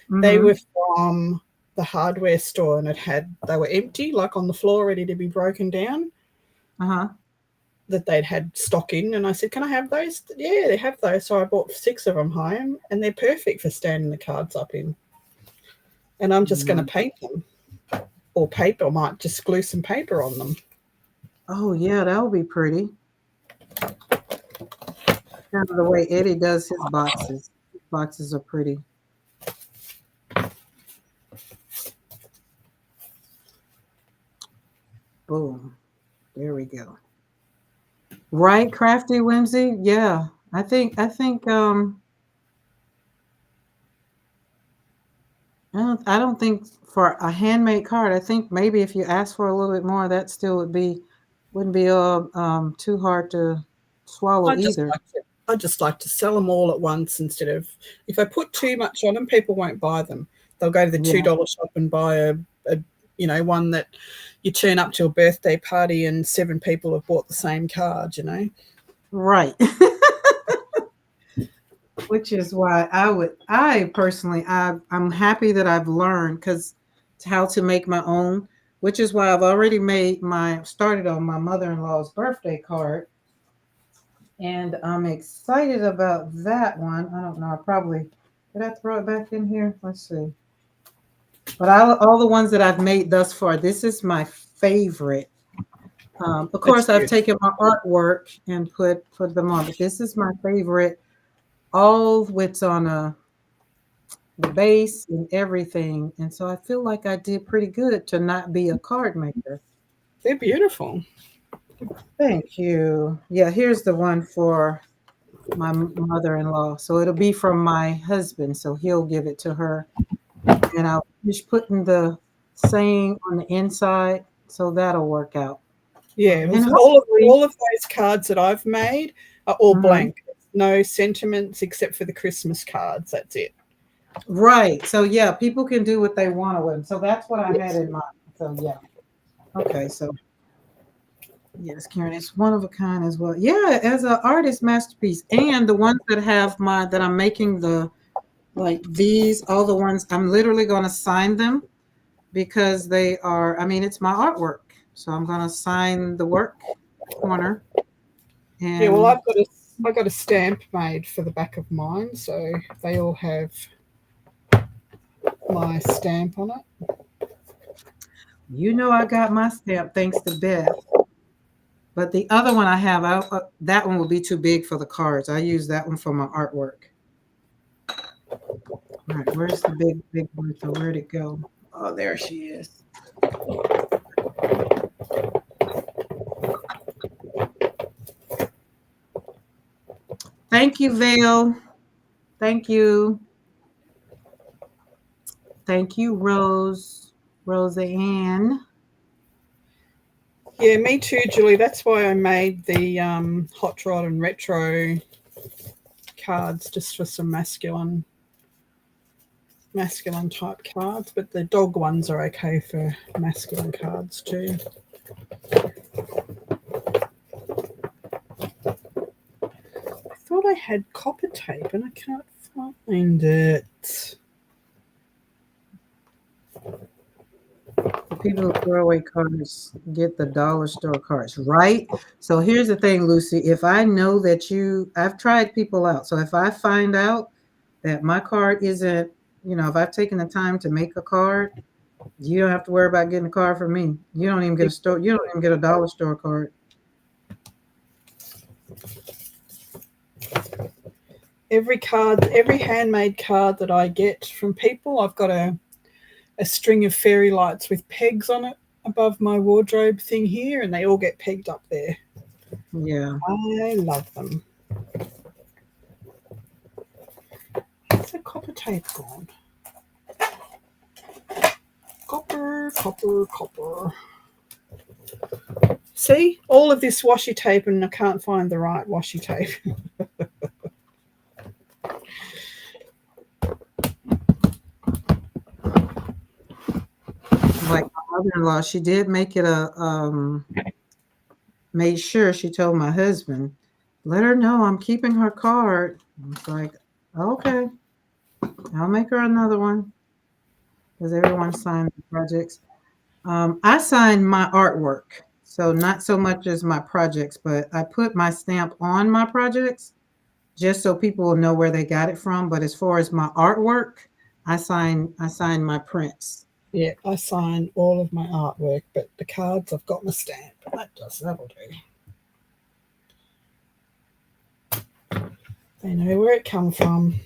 Speaker 1: they
Speaker 2: Mhm.
Speaker 1: were from the hardware store, and they were empty, like on the floor, ready to be broken down,
Speaker 2: Uh-huh.
Speaker 1: that they'd had stock in. And I said, can I have those? Yeah, they have those. So I bought 6 of them home, and they're perfect for standing the cards up in. And I'm just going to paint them, or paper. I might just glue some paper on them.
Speaker 2: Oh yeah, that would be pretty. Kind of the way Eddie does his boxes. His boxes are pretty. Boom. There we go. Right, Crafty Whimsy? Yeah. I think I don't think for a handmade card, I think maybe if you ask for a little bit more, that still wouldn't be too hard to swallow either.
Speaker 1: I just like to sell them all at once, instead of, if I put too much on them, people won't buy them. They'll go to the
Speaker 2: Yeah.
Speaker 1: $2 shop and buy a one that you turn up to a birthday party and 7 people have bought the same card, you know.
Speaker 2: Right. Which is why I'm happy that I've learned because how to make my own, which is why I've already started on my mother-in-law's birthday card. And I'm excited about that one. I don't know. Did I throw it back in here? Let's see. But all the ones that I've made thus far, this is my favorite. Of course, I've taken my artwork and put them on, but this is my favorite. All what's on the base and everything. And so I feel like I did pretty good to not be a card maker.
Speaker 1: They're beautiful.
Speaker 2: Thank you. Yeah, here's the one for my mother-in-law. So it'll be from my husband. So he'll give it to her. And I'll finish putting the saying on the inside. So that'll work out.
Speaker 1: Yeah,
Speaker 2: And
Speaker 1: all of those cards that I've made are all blank. No sentiments except for the Christmas cards. That's it.
Speaker 2: Right. So yeah, people can do what they want with them. So that's what I had in mind. So yeah. Okay. So yes, Karen, it's one of a kind as well. Yeah, as an artist masterpiece. And the ones that have that I'm making all the ones, I'm literally going to sign them because they are, it's my artwork. So I'm going to sign the work corner. And
Speaker 1: yeah, well, I've got a stamp made for the back of mine, so they all have my stamp on it.
Speaker 2: I got my stamp thanks to Beth. But the other one I have, that one will be too big for the cards. I use that one for my artwork. All right, where's the big Bertha? Where'd it go? Oh, there she is. Thank you, Vale. Thank you. Thank you, Roseanne.
Speaker 1: Yeah, me too, Julie. That's why I made the Hot Rod and Retro cards, just for some masculine type cards, but the dog ones are okay for masculine cards too. I had copper tape and I can't find it.
Speaker 2: The people who throw away cards get the dollar store cards, right? So here's the thing, Lucy. If I know that I've tried people out. So if I find out that my card isn't, if I've taken the time to make a card, you don't have to worry about getting a card from me. You don't even get you don't even get a dollar store card.
Speaker 1: Every handmade card that I get from people, I've got a string of fairy lights with pegs on it above my wardrobe thing here, and they all get pegged up there.
Speaker 2: Yeah.
Speaker 1: I love them. Where's the copper tape gone? Copper, copper, copper. See, all of this washi tape, and I can't find the right washi tape.
Speaker 2: Like my mother-in-law, she did make it made sure she told my husband, let her know I'm keeping her card. I was like, okay, I'll make her another one. Because everyone signed the projects. I signed my artwork. So not so much as my projects, but I put my stamp on my projects just so people will know where they got it from. But as far as my artwork, I signed my prints.
Speaker 1: Yeah, I sign all of my artwork, but the cards I've got my stamp. That'll do. They know where it come from.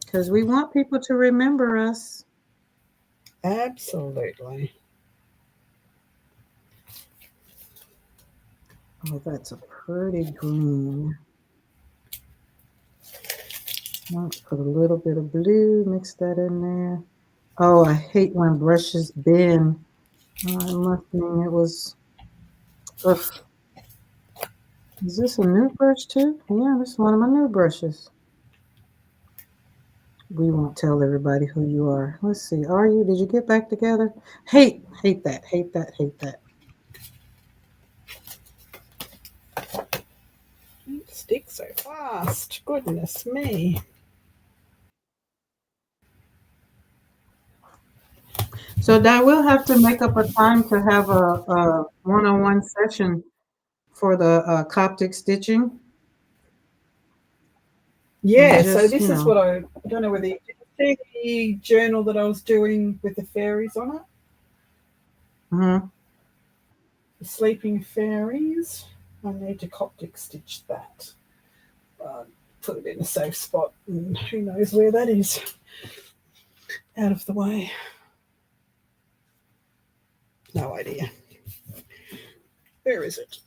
Speaker 2: Because we want people to remember us.
Speaker 1: Absolutely.
Speaker 2: Oh, that's a pretty green. I'll put a little bit of blue, mix that in there. Oh, I hate when brushes bend. I must mean it was. Ugh. Is this a new brush too? Yeah, this is one of my new brushes. We won't tell everybody who you are. Let's see. Did you get back together? Hate that.
Speaker 1: Don't stick so fast. Goodness me.
Speaker 2: So I will have to make up a time to have a one-on-one session for the Coptic stitching.
Speaker 1: Yeah,
Speaker 2: Just,
Speaker 1: so this is what I don't know whether you see the journal that I was doing with the fairies on it.
Speaker 2: Mm-hmm.
Speaker 1: The sleeping fairies. I need to Coptic stitch that. Put it in a safe spot, and who knows where that is. Out of the way. No idea. Where is it?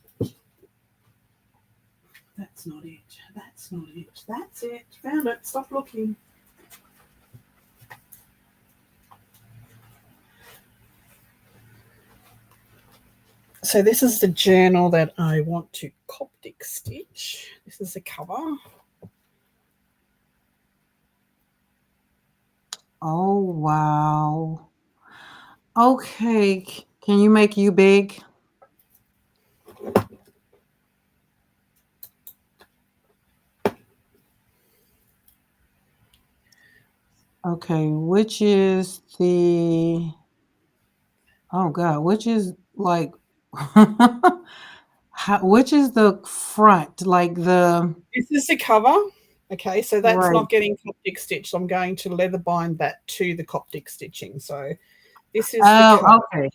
Speaker 1: That's not it. That's not it. That's it. Found it. Stop looking. So this is the journal that I want to Coptic stitch. This is the cover.
Speaker 2: Oh, wow. Okay. Can you make you big? Okay, which is the, oh God, which is like, which is the front, like the.
Speaker 1: This is the cover. Okay, so that's
Speaker 2: Right.
Speaker 1: not getting Coptic stitched. I'm going to leather bind that to the Coptic stitching. So this is the cover.
Speaker 2: Okay.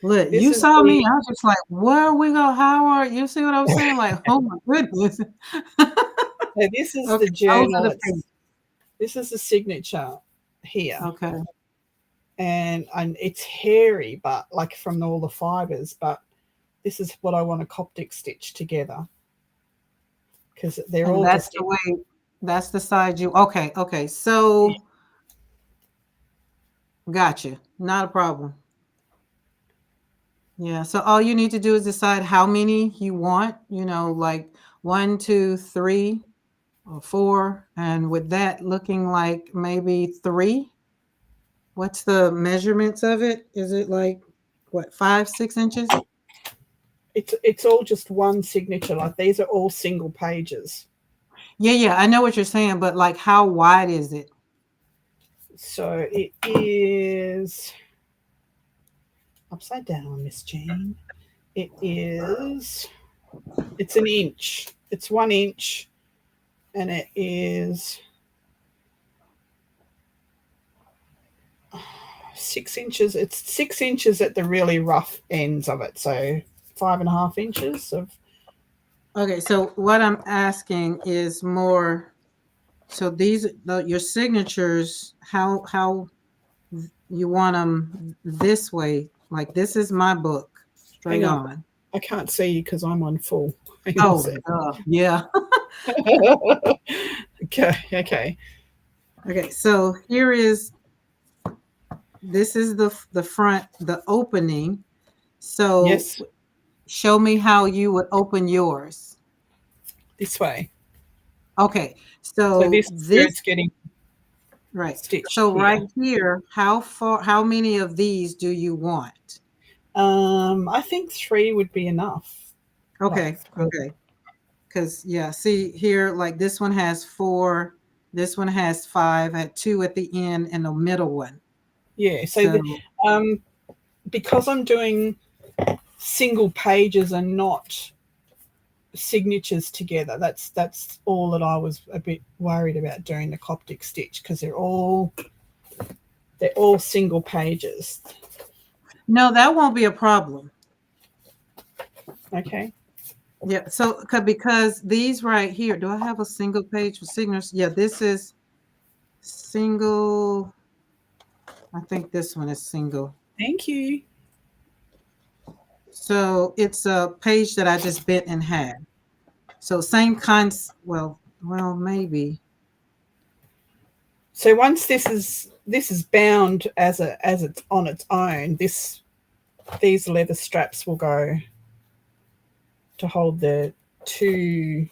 Speaker 2: Look,
Speaker 1: This
Speaker 2: you
Speaker 1: is
Speaker 2: saw me.
Speaker 1: the-
Speaker 2: I was just like, where we go? How are you? See what I'm saying? Like, oh my goodness.
Speaker 1: So this is
Speaker 2: Okay,
Speaker 1: the journal.
Speaker 2: those are the
Speaker 1: This is the signature here.
Speaker 2: Okay.
Speaker 1: And it's hairy, but like from all the fibers, but this is what I want to Coptic stitch together. Because they're
Speaker 2: And
Speaker 1: all
Speaker 2: that's
Speaker 1: just
Speaker 2: the way, that's the side you, okay. So, gotcha. Not a problem. Yeah, so all you need to do is decide how many you want, like 1, 2, 3, or 4. And with that looking like maybe 3, what's the measurements of it? Is it like, what, 5, 6 inches?
Speaker 1: It's all just one signature. Like these are all single pages.
Speaker 2: Yeah, I know what you're saying, but like how wide is it?
Speaker 1: So it is upside down, Miss Jean. It's an inch. It's 1 inch, and it is 6 inches. It's 6 inches at the really rough ends of it. So 5.5 inches of.
Speaker 2: Okay, so what I'm asking is more. So these your signatures. How you want them this way? Like this is my book. Straight
Speaker 1: Hang on.
Speaker 2: on.
Speaker 1: I can't see you because I'm on full. Hang on a
Speaker 2: Oh,
Speaker 1: sec.
Speaker 2: yeah.
Speaker 1: Okay.
Speaker 2: Okay, so here is. This is the front, the opening. So
Speaker 1: Yes,
Speaker 2: show me how you would open yours.
Speaker 1: this way.
Speaker 2: Okay,
Speaker 1: So
Speaker 2: so
Speaker 1: this is where it's getting
Speaker 2: right.
Speaker 1: stitched.
Speaker 2: So
Speaker 1: here.
Speaker 2: right here, how many of these do you want?
Speaker 1: I think 3 would be enough.
Speaker 2: Okay, okay. Because yeah, see here, like this one has 4, this one has 5, at 2 at the end, and the middle one.
Speaker 1: Yeah. So because I'm doing single pages and not signatures together, that's all that I was a bit worried about doing the Coptic stitch, because they're all single pages.
Speaker 2: No, that won't be a problem.
Speaker 1: Okay.
Speaker 2: Yeah, so because these right here, do I have a single page for signatures? Yeah, this is single. I think this one is single.
Speaker 1: Thank you.
Speaker 2: So it's a page that I just bent in half. So same kinds. Well, maybe.
Speaker 1: So once this is bound as it's on its own, these leather straps will go to hold the 2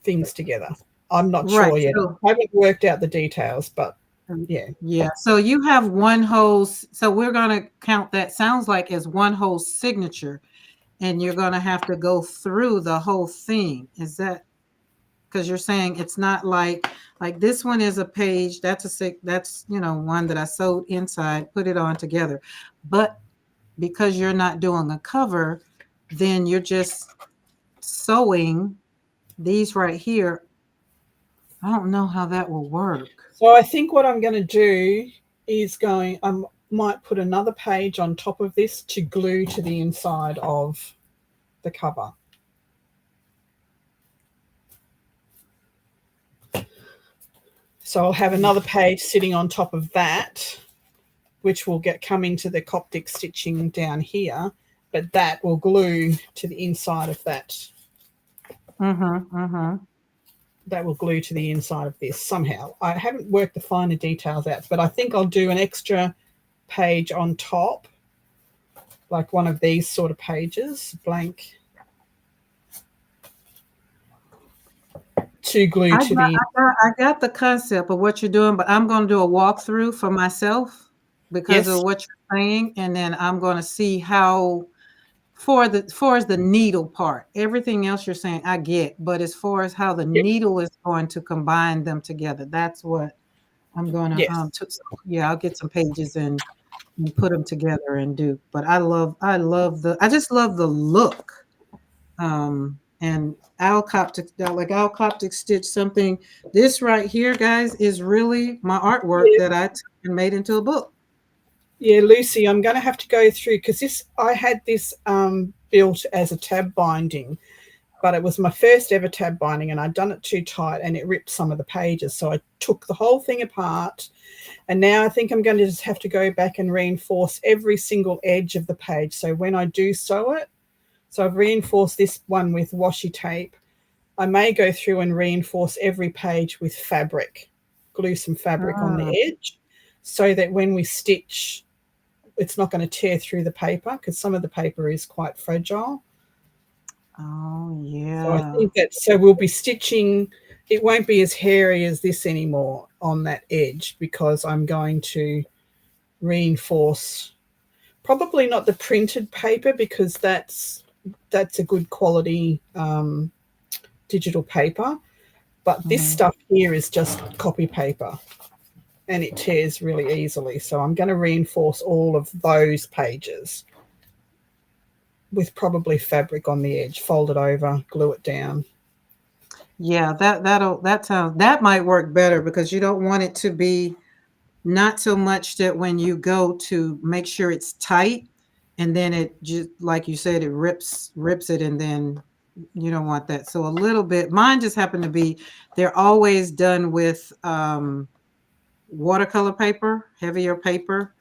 Speaker 1: things together. I'm not sure yet.
Speaker 2: So,
Speaker 1: I haven't worked out the details, but yeah.
Speaker 2: Yeah. So you have one whole. So we're going to count that. Sounds like as one whole signature, and you're going to have to go through the whole thing. Is that because you're saying it's not like this one is a page. That's one that I sewed inside, put it on together, but because you're not doing a cover, then you're just sewing these right here. I don't know how that will work.
Speaker 1: So I think what I'm going to do is I might put another page on top of this to glue to the inside of the cover. So I'll have another page sitting on top of that, which will come into the Coptic stitching down here, but that will glue to the inside of that. That will glue to the inside of this somehow. I haven't worked the finer details out, but I think I'll do an extra page on top, like one of these sort of pages, blank, to glue to the.
Speaker 2: I got the concept of what you're doing, but I'm going to do a walkthrough for myself because of what you're saying, and then I'm going to see how. As far as the needle part, everything else you're saying I get, but as far as how the needle is going to combine them together, that's what I'm going to. I'll get some pages and put them together and do. But I just love the look. And Owl Coptic stitch something. This right here, guys, is really my artwork that I took and made into a book.
Speaker 1: Yeah, Lucy, I'm going to have to go through because I had this built as a tab binding, but it was my first ever tab binding and I'd done it too tight and it ripped some of the pages. So I took the whole thing apart, and now I think I'm going to just have to go back and reinforce every single edge of the page. So when I do sew it, so I've reinforced this one with washi tape. I may go through and reinforce every page with fabric, glue some fabric on the edge so that when we stitch, it's not going to tear through the paper because some of the paper is quite fragile.
Speaker 2: Oh, yeah.
Speaker 1: So I think so we'll be stitching. It won't be as hairy as this anymore on that edge because I'm going to reinforce Probably not the printed paper because that's a good quality digital paper. But this stuff here is just copy paper and it tears really easily. So I'm going to reinforce all of those pages with probably fabric on the edge, fold it over, glue it down.
Speaker 2: Yeah, that might work better because you don't want it to be not so much that when you go to make sure it's tight and then it just, like you said, it rips it, and then you don't want that. So a little bit, mine just happened to be, they're always done with watercolor paper, heavier paper.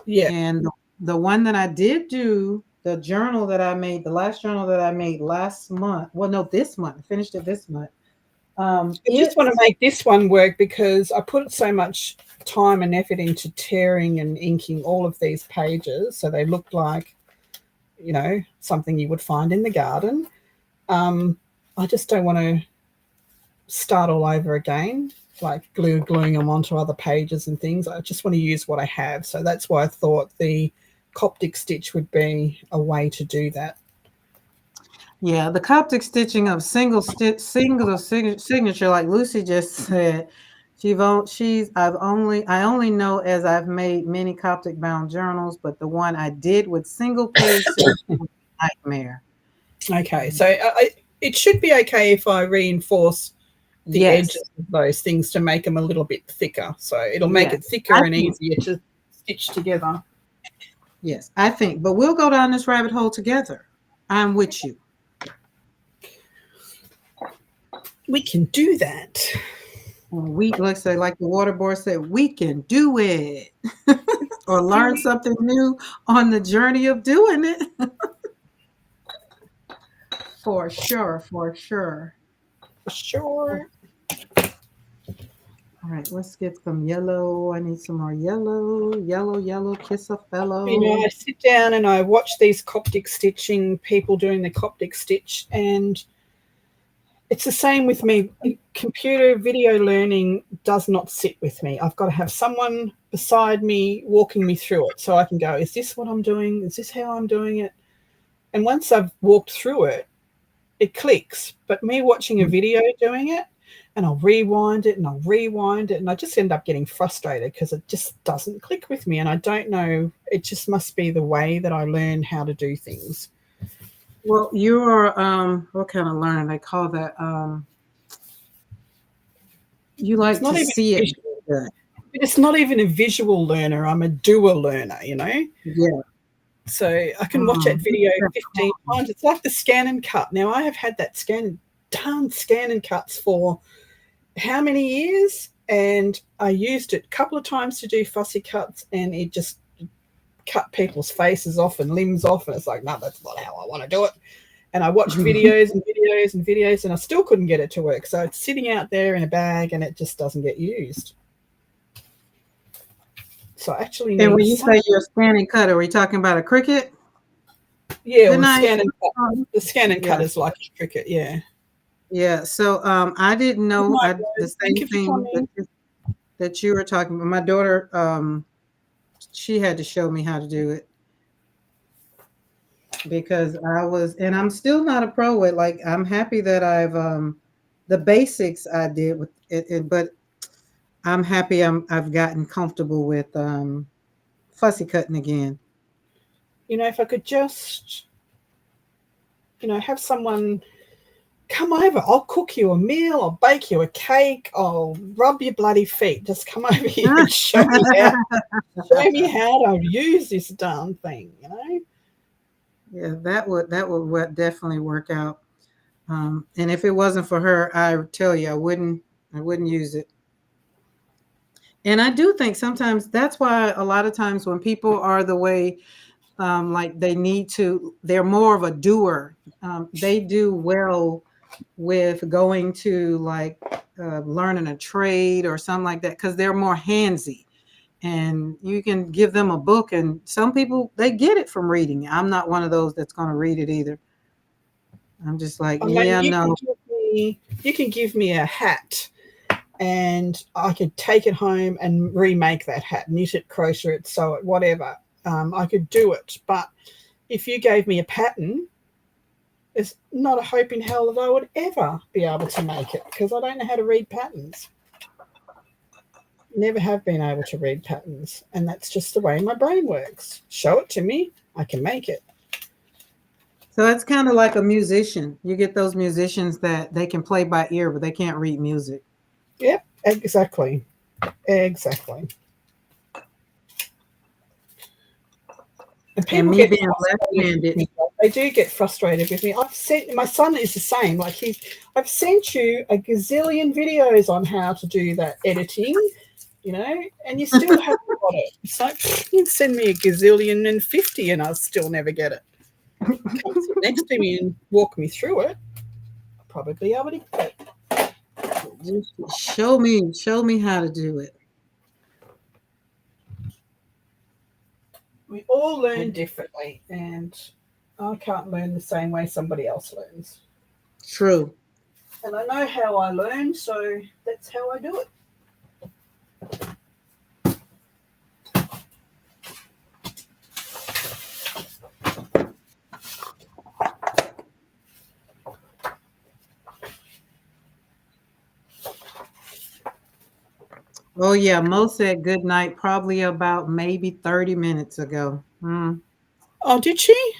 Speaker 1: Yeah.
Speaker 2: And the one that I did do, the journal that I made, the last journal that I made last month, well, no, this month, I finished it this month.
Speaker 1: I just want to make this one work because I put so much time and effort into tearing and inking all of these pages so they look like, you know, something you would find in the garden. I just don't want to start all over again, like gluing them onto other pages and things. I just want to use what I have. So that's why I thought the Coptic stitch would be a way to do that.
Speaker 2: Yeah, the Coptic stitching of single signature, like Lucy just said, I only know as I've made many Coptic bound journals, but the one I did with single page was a nightmare.
Speaker 1: Okay, so it should be okay if I reinforce the edges of those things to make them a little bit thicker. So it'll make it thicker and easier to stitch together.
Speaker 2: Yes, I think, but we'll go down this rabbit hole together. I'm with you.
Speaker 1: We can do that.
Speaker 2: Let's say, like the water boy said, we can do it. Or learn something new on the journey of doing it. For sure. All right, let's get some yellow. I need some more yellow. Yellow, kiss a fellow.
Speaker 1: You know, I sit down and I watch these Coptic stitching, people doing the Coptic stitch, and it's the same with me. Computer video learning does not sit with me. I've got to have someone beside me walking me through it so I can go, is this what I'm doing? Is this how I'm doing it? And once I've walked through it, it clicks. But me watching a video doing it, and I'll rewind it and I'll rewind it, and I just end up getting frustrated because it just doesn't click with me. And I don't know, it just must be the way that I learn how to do things.
Speaker 2: Well, you're what kind of learning they call that? You like to see it.
Speaker 1: It's not even a visual learner. I'm a doer learner, you know?
Speaker 2: Yeah.
Speaker 1: So I can watch that video 15 times. It's like the scan and cut. Now, I have had that scan and cuts for how many years? And I used it a couple of times to do fussy cuts, and it just cut people's faces off and limbs off. And it's like, no, that's not how I want to do it. And I watched videos and videos and videos, and I still couldn't get it to work. So it's sitting out there in a bag, and it just doesn't get used. So I actually need.
Speaker 2: And when you say you're scan and cut, are we talking about a Cricut?
Speaker 1: Yeah, well, the scan and cut is like a Cricut, yeah.
Speaker 2: Yeah, so I didn't know the same thing that you were talking about. My daughter, she had to show me how to do it because I'm still not a pro with, like, I'm happy that I've the basics I did with it, but I'm happy I've gotten comfortable with fussy cutting again.
Speaker 1: You know, if I could just, you know, have someone come over, I'll cook you a meal, I'll bake you a cake, I'll rub your bloody feet. Just come over here and show me how to use this darn thing, you know?
Speaker 2: Yeah, that would definitely work out. And if it wasn't for her, I would tell you I wouldn't use it. And I do think sometimes that's why a lot of times when people are the way like they're more of a doer. They do well with going to like learning a trade or something like that because they're more handsy. And you can give them a book, and some people, they get it from reading. I'm not one of those that's going to read it either. I'm just like,
Speaker 1: you can give me a hat, and I could take it home and remake that hat, knit it, crochet it, sew it, whatever. I could do it. But if you gave me a pattern, there's not a hope in hell that I would ever be able to make it because I don't know how to read patterns. Never have been able to read patterns. And that's just the way my brain works. Show it to me, I can make it.
Speaker 2: So it's kind of like a musician. You get those musicians that they can play by ear, but they can't read music.
Speaker 1: Yep, exactly. Exactly. And people
Speaker 2: me
Speaker 1: get
Speaker 2: being
Speaker 1: frustrated with
Speaker 2: left-handed.
Speaker 1: me. They do get frustrated with me. My son is the same. Like I've sent you a gazillion videos on how to do that editing, and you still haven't got it. It's like you'd send me a gazillion and 50 and I'll still never get it. Come sit next to me and walk me through it. I'll probably be able to get it.
Speaker 2: Just show me how to do it.
Speaker 1: We all learn differently, and I can't learn the same way somebody else learns.
Speaker 2: True.
Speaker 1: And I know how I learn, so that's how I do it.
Speaker 2: Oh yeah, Mo said good night probably about maybe 30 minutes ago.
Speaker 1: Oh, did she?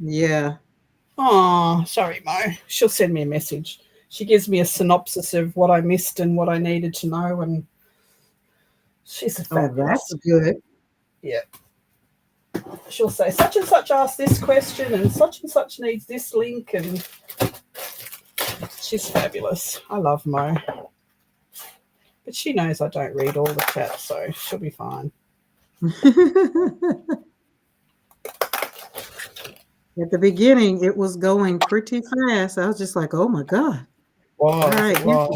Speaker 2: Yeah.
Speaker 1: Oh, sorry, Mo. She'll send me a message. She gives me a synopsis of what I missed and what I needed to know, and she's a fabulous.
Speaker 2: Oh, that's good.
Speaker 1: Yeah. She'll say such and such asked this question and such needs this link, and she's fabulous. I love Mo. But she knows I don't read all the chat, so she'll be fine.
Speaker 2: At the beginning, it was going pretty fast. I was just like, oh my God. All right, hello.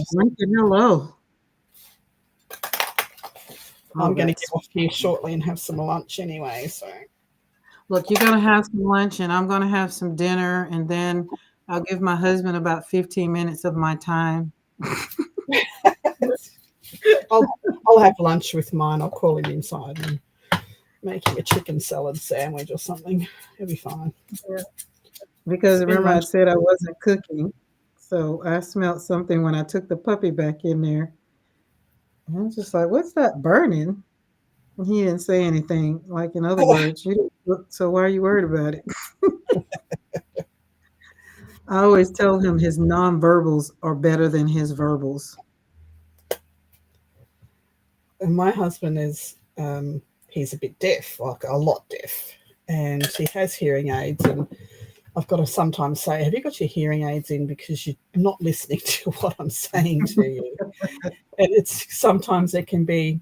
Speaker 1: I'm going to get off here shortly and have some lunch anyway. So,
Speaker 2: look, you're going to have some lunch and I'm going to have some dinner, and then I'll give my husband about 15 minutes of my time.
Speaker 1: I'll have lunch with mine. I'll call him inside and make him a chicken salad sandwich or something. He'll be fine.
Speaker 2: Yeah. Because remember I said I wasn't cooking. So I smelled something when I took the puppy back in there. And I was just like, what's that burning? And he didn't say anything. Like, in other words, you didn't cook, so why are you worried about it? I always tell him his nonverbals are better than his verbals.
Speaker 1: And my husband is, he's a bit deaf, like a lot deaf. And he has hearing aids, and I've got to sometimes say, have you got your hearing aids in because you're not listening to what I'm saying to you? And sometimes it can be,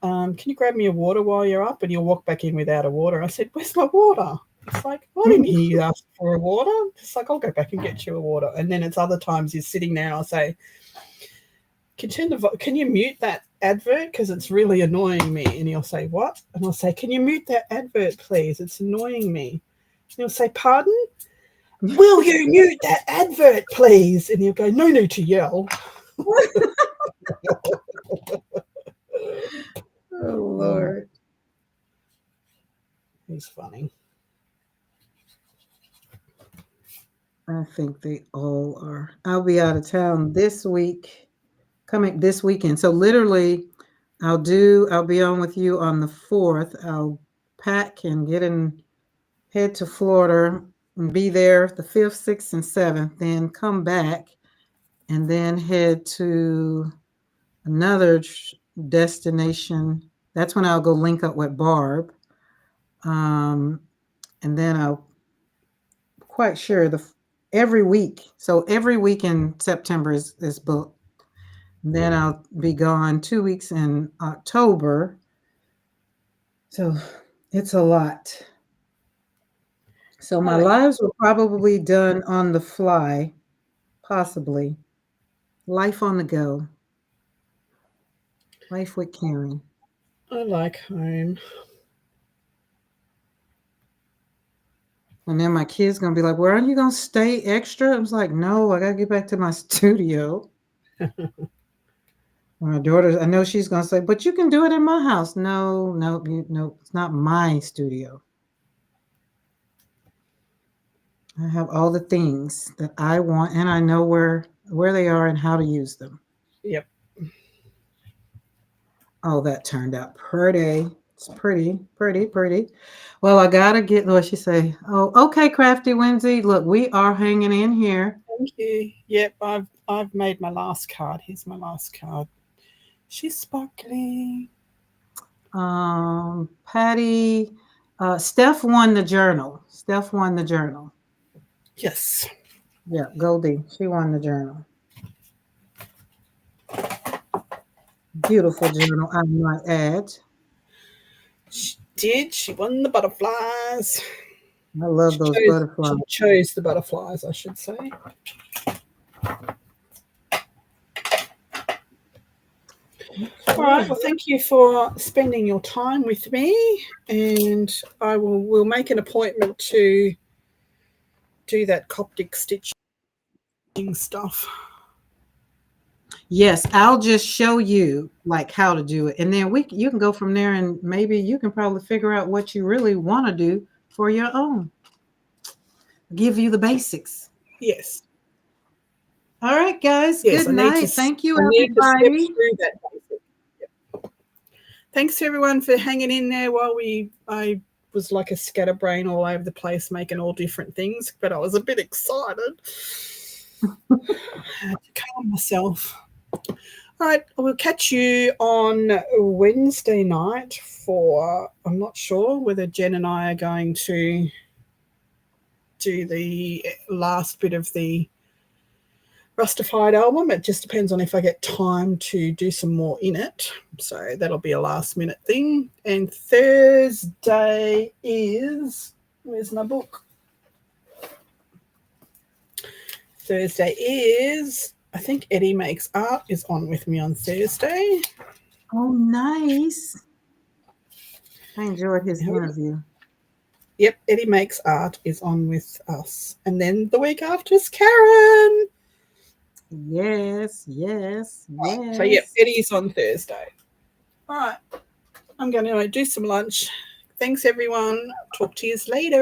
Speaker 1: can you grab me a water while you're up? And you'll walk back in without a water. I said, where's my water? It's like, I didn't hear you ask for a water. It's like, I'll go back and get you a water. And then it's other times you're sitting there and I'll say, can you mute that advert because it's really annoying me? And he'll say, what? And I'll say, can you mute that advert, please? It's annoying me. And he'll say, pardon? Will you mute that advert, please? And he'll go, no need to yell.
Speaker 2: Oh, Lord.
Speaker 1: He's funny.
Speaker 2: I think they all are. I'll be out of town this weekend. So literally I'll be on with you on the 4th. I'll pack and head to Florida and be there the 5th, 6th, and 7th, then come back and then head to another destination. That's when I'll go link up with Barb. And then I'll quite sure every week. So every week in September is booked. And then I'll be gone 2 weeks in October. So it's a lot. So my lives were probably done on the fly, possibly. Life on the go. Life with Karen.
Speaker 1: I like home.
Speaker 2: And then my kid's going to be like, well, aren't you going to stay extra? I was like, no, I got to get back to my studio. My daughter, I know she's gonna say, but you can do it in my house. No, it's not my studio. I have all the things that I want, and I know where they are and how to use them.
Speaker 1: Yep.
Speaker 2: Oh, that turned out pretty. It's pretty. Well, I gotta get what she say. Oh, okay, Crafty Winsy. Look, we are hanging in here.
Speaker 1: Thank you. Yep, I've made my last card. Here's my last card. She's sparkling.
Speaker 2: Patty, Steph won the journal.
Speaker 1: Yes.
Speaker 2: Yeah, Goldie. She won the journal. Beautiful journal, I might add.
Speaker 1: She did. She won the butterflies.
Speaker 2: I love those butterflies.
Speaker 1: She chose the butterflies, I should say. All right. Well, thank you for spending your time with me, and we'll make an appointment to do that Coptic stitching stuff.
Speaker 2: Yes, I'll just show you like how to do it, and then you can go from there, and maybe you can probably figure out what you really want to do for your own. Give you the basics.
Speaker 1: Yes.
Speaker 2: All right, guys. Yes, good night. Thank you, everybody.
Speaker 1: Yep. Thanks everyone for hanging in there while I was like a scatterbrain all over the place making all different things, but I was a bit excited. I had to calm myself. All right, we'll catch you on Wednesday night for, I'm not sure whether Jen and I are going to do the last bit of the Rustified album. It just depends on if I get time to do some more in it. So that'll be a last minute thing. And Thursday is, where's my book? Thursday is, I think Eddie Makes Art is on with me on Thursday.
Speaker 2: Oh, nice. I enjoyed his interview.
Speaker 1: Yep, Eddie Makes Art is on with us. And then the week after is Karen.
Speaker 2: Yes.
Speaker 1: So, yep, Eddie's on Thursday. All right. I'm going to do some lunch. Thanks, everyone. Talk to you later.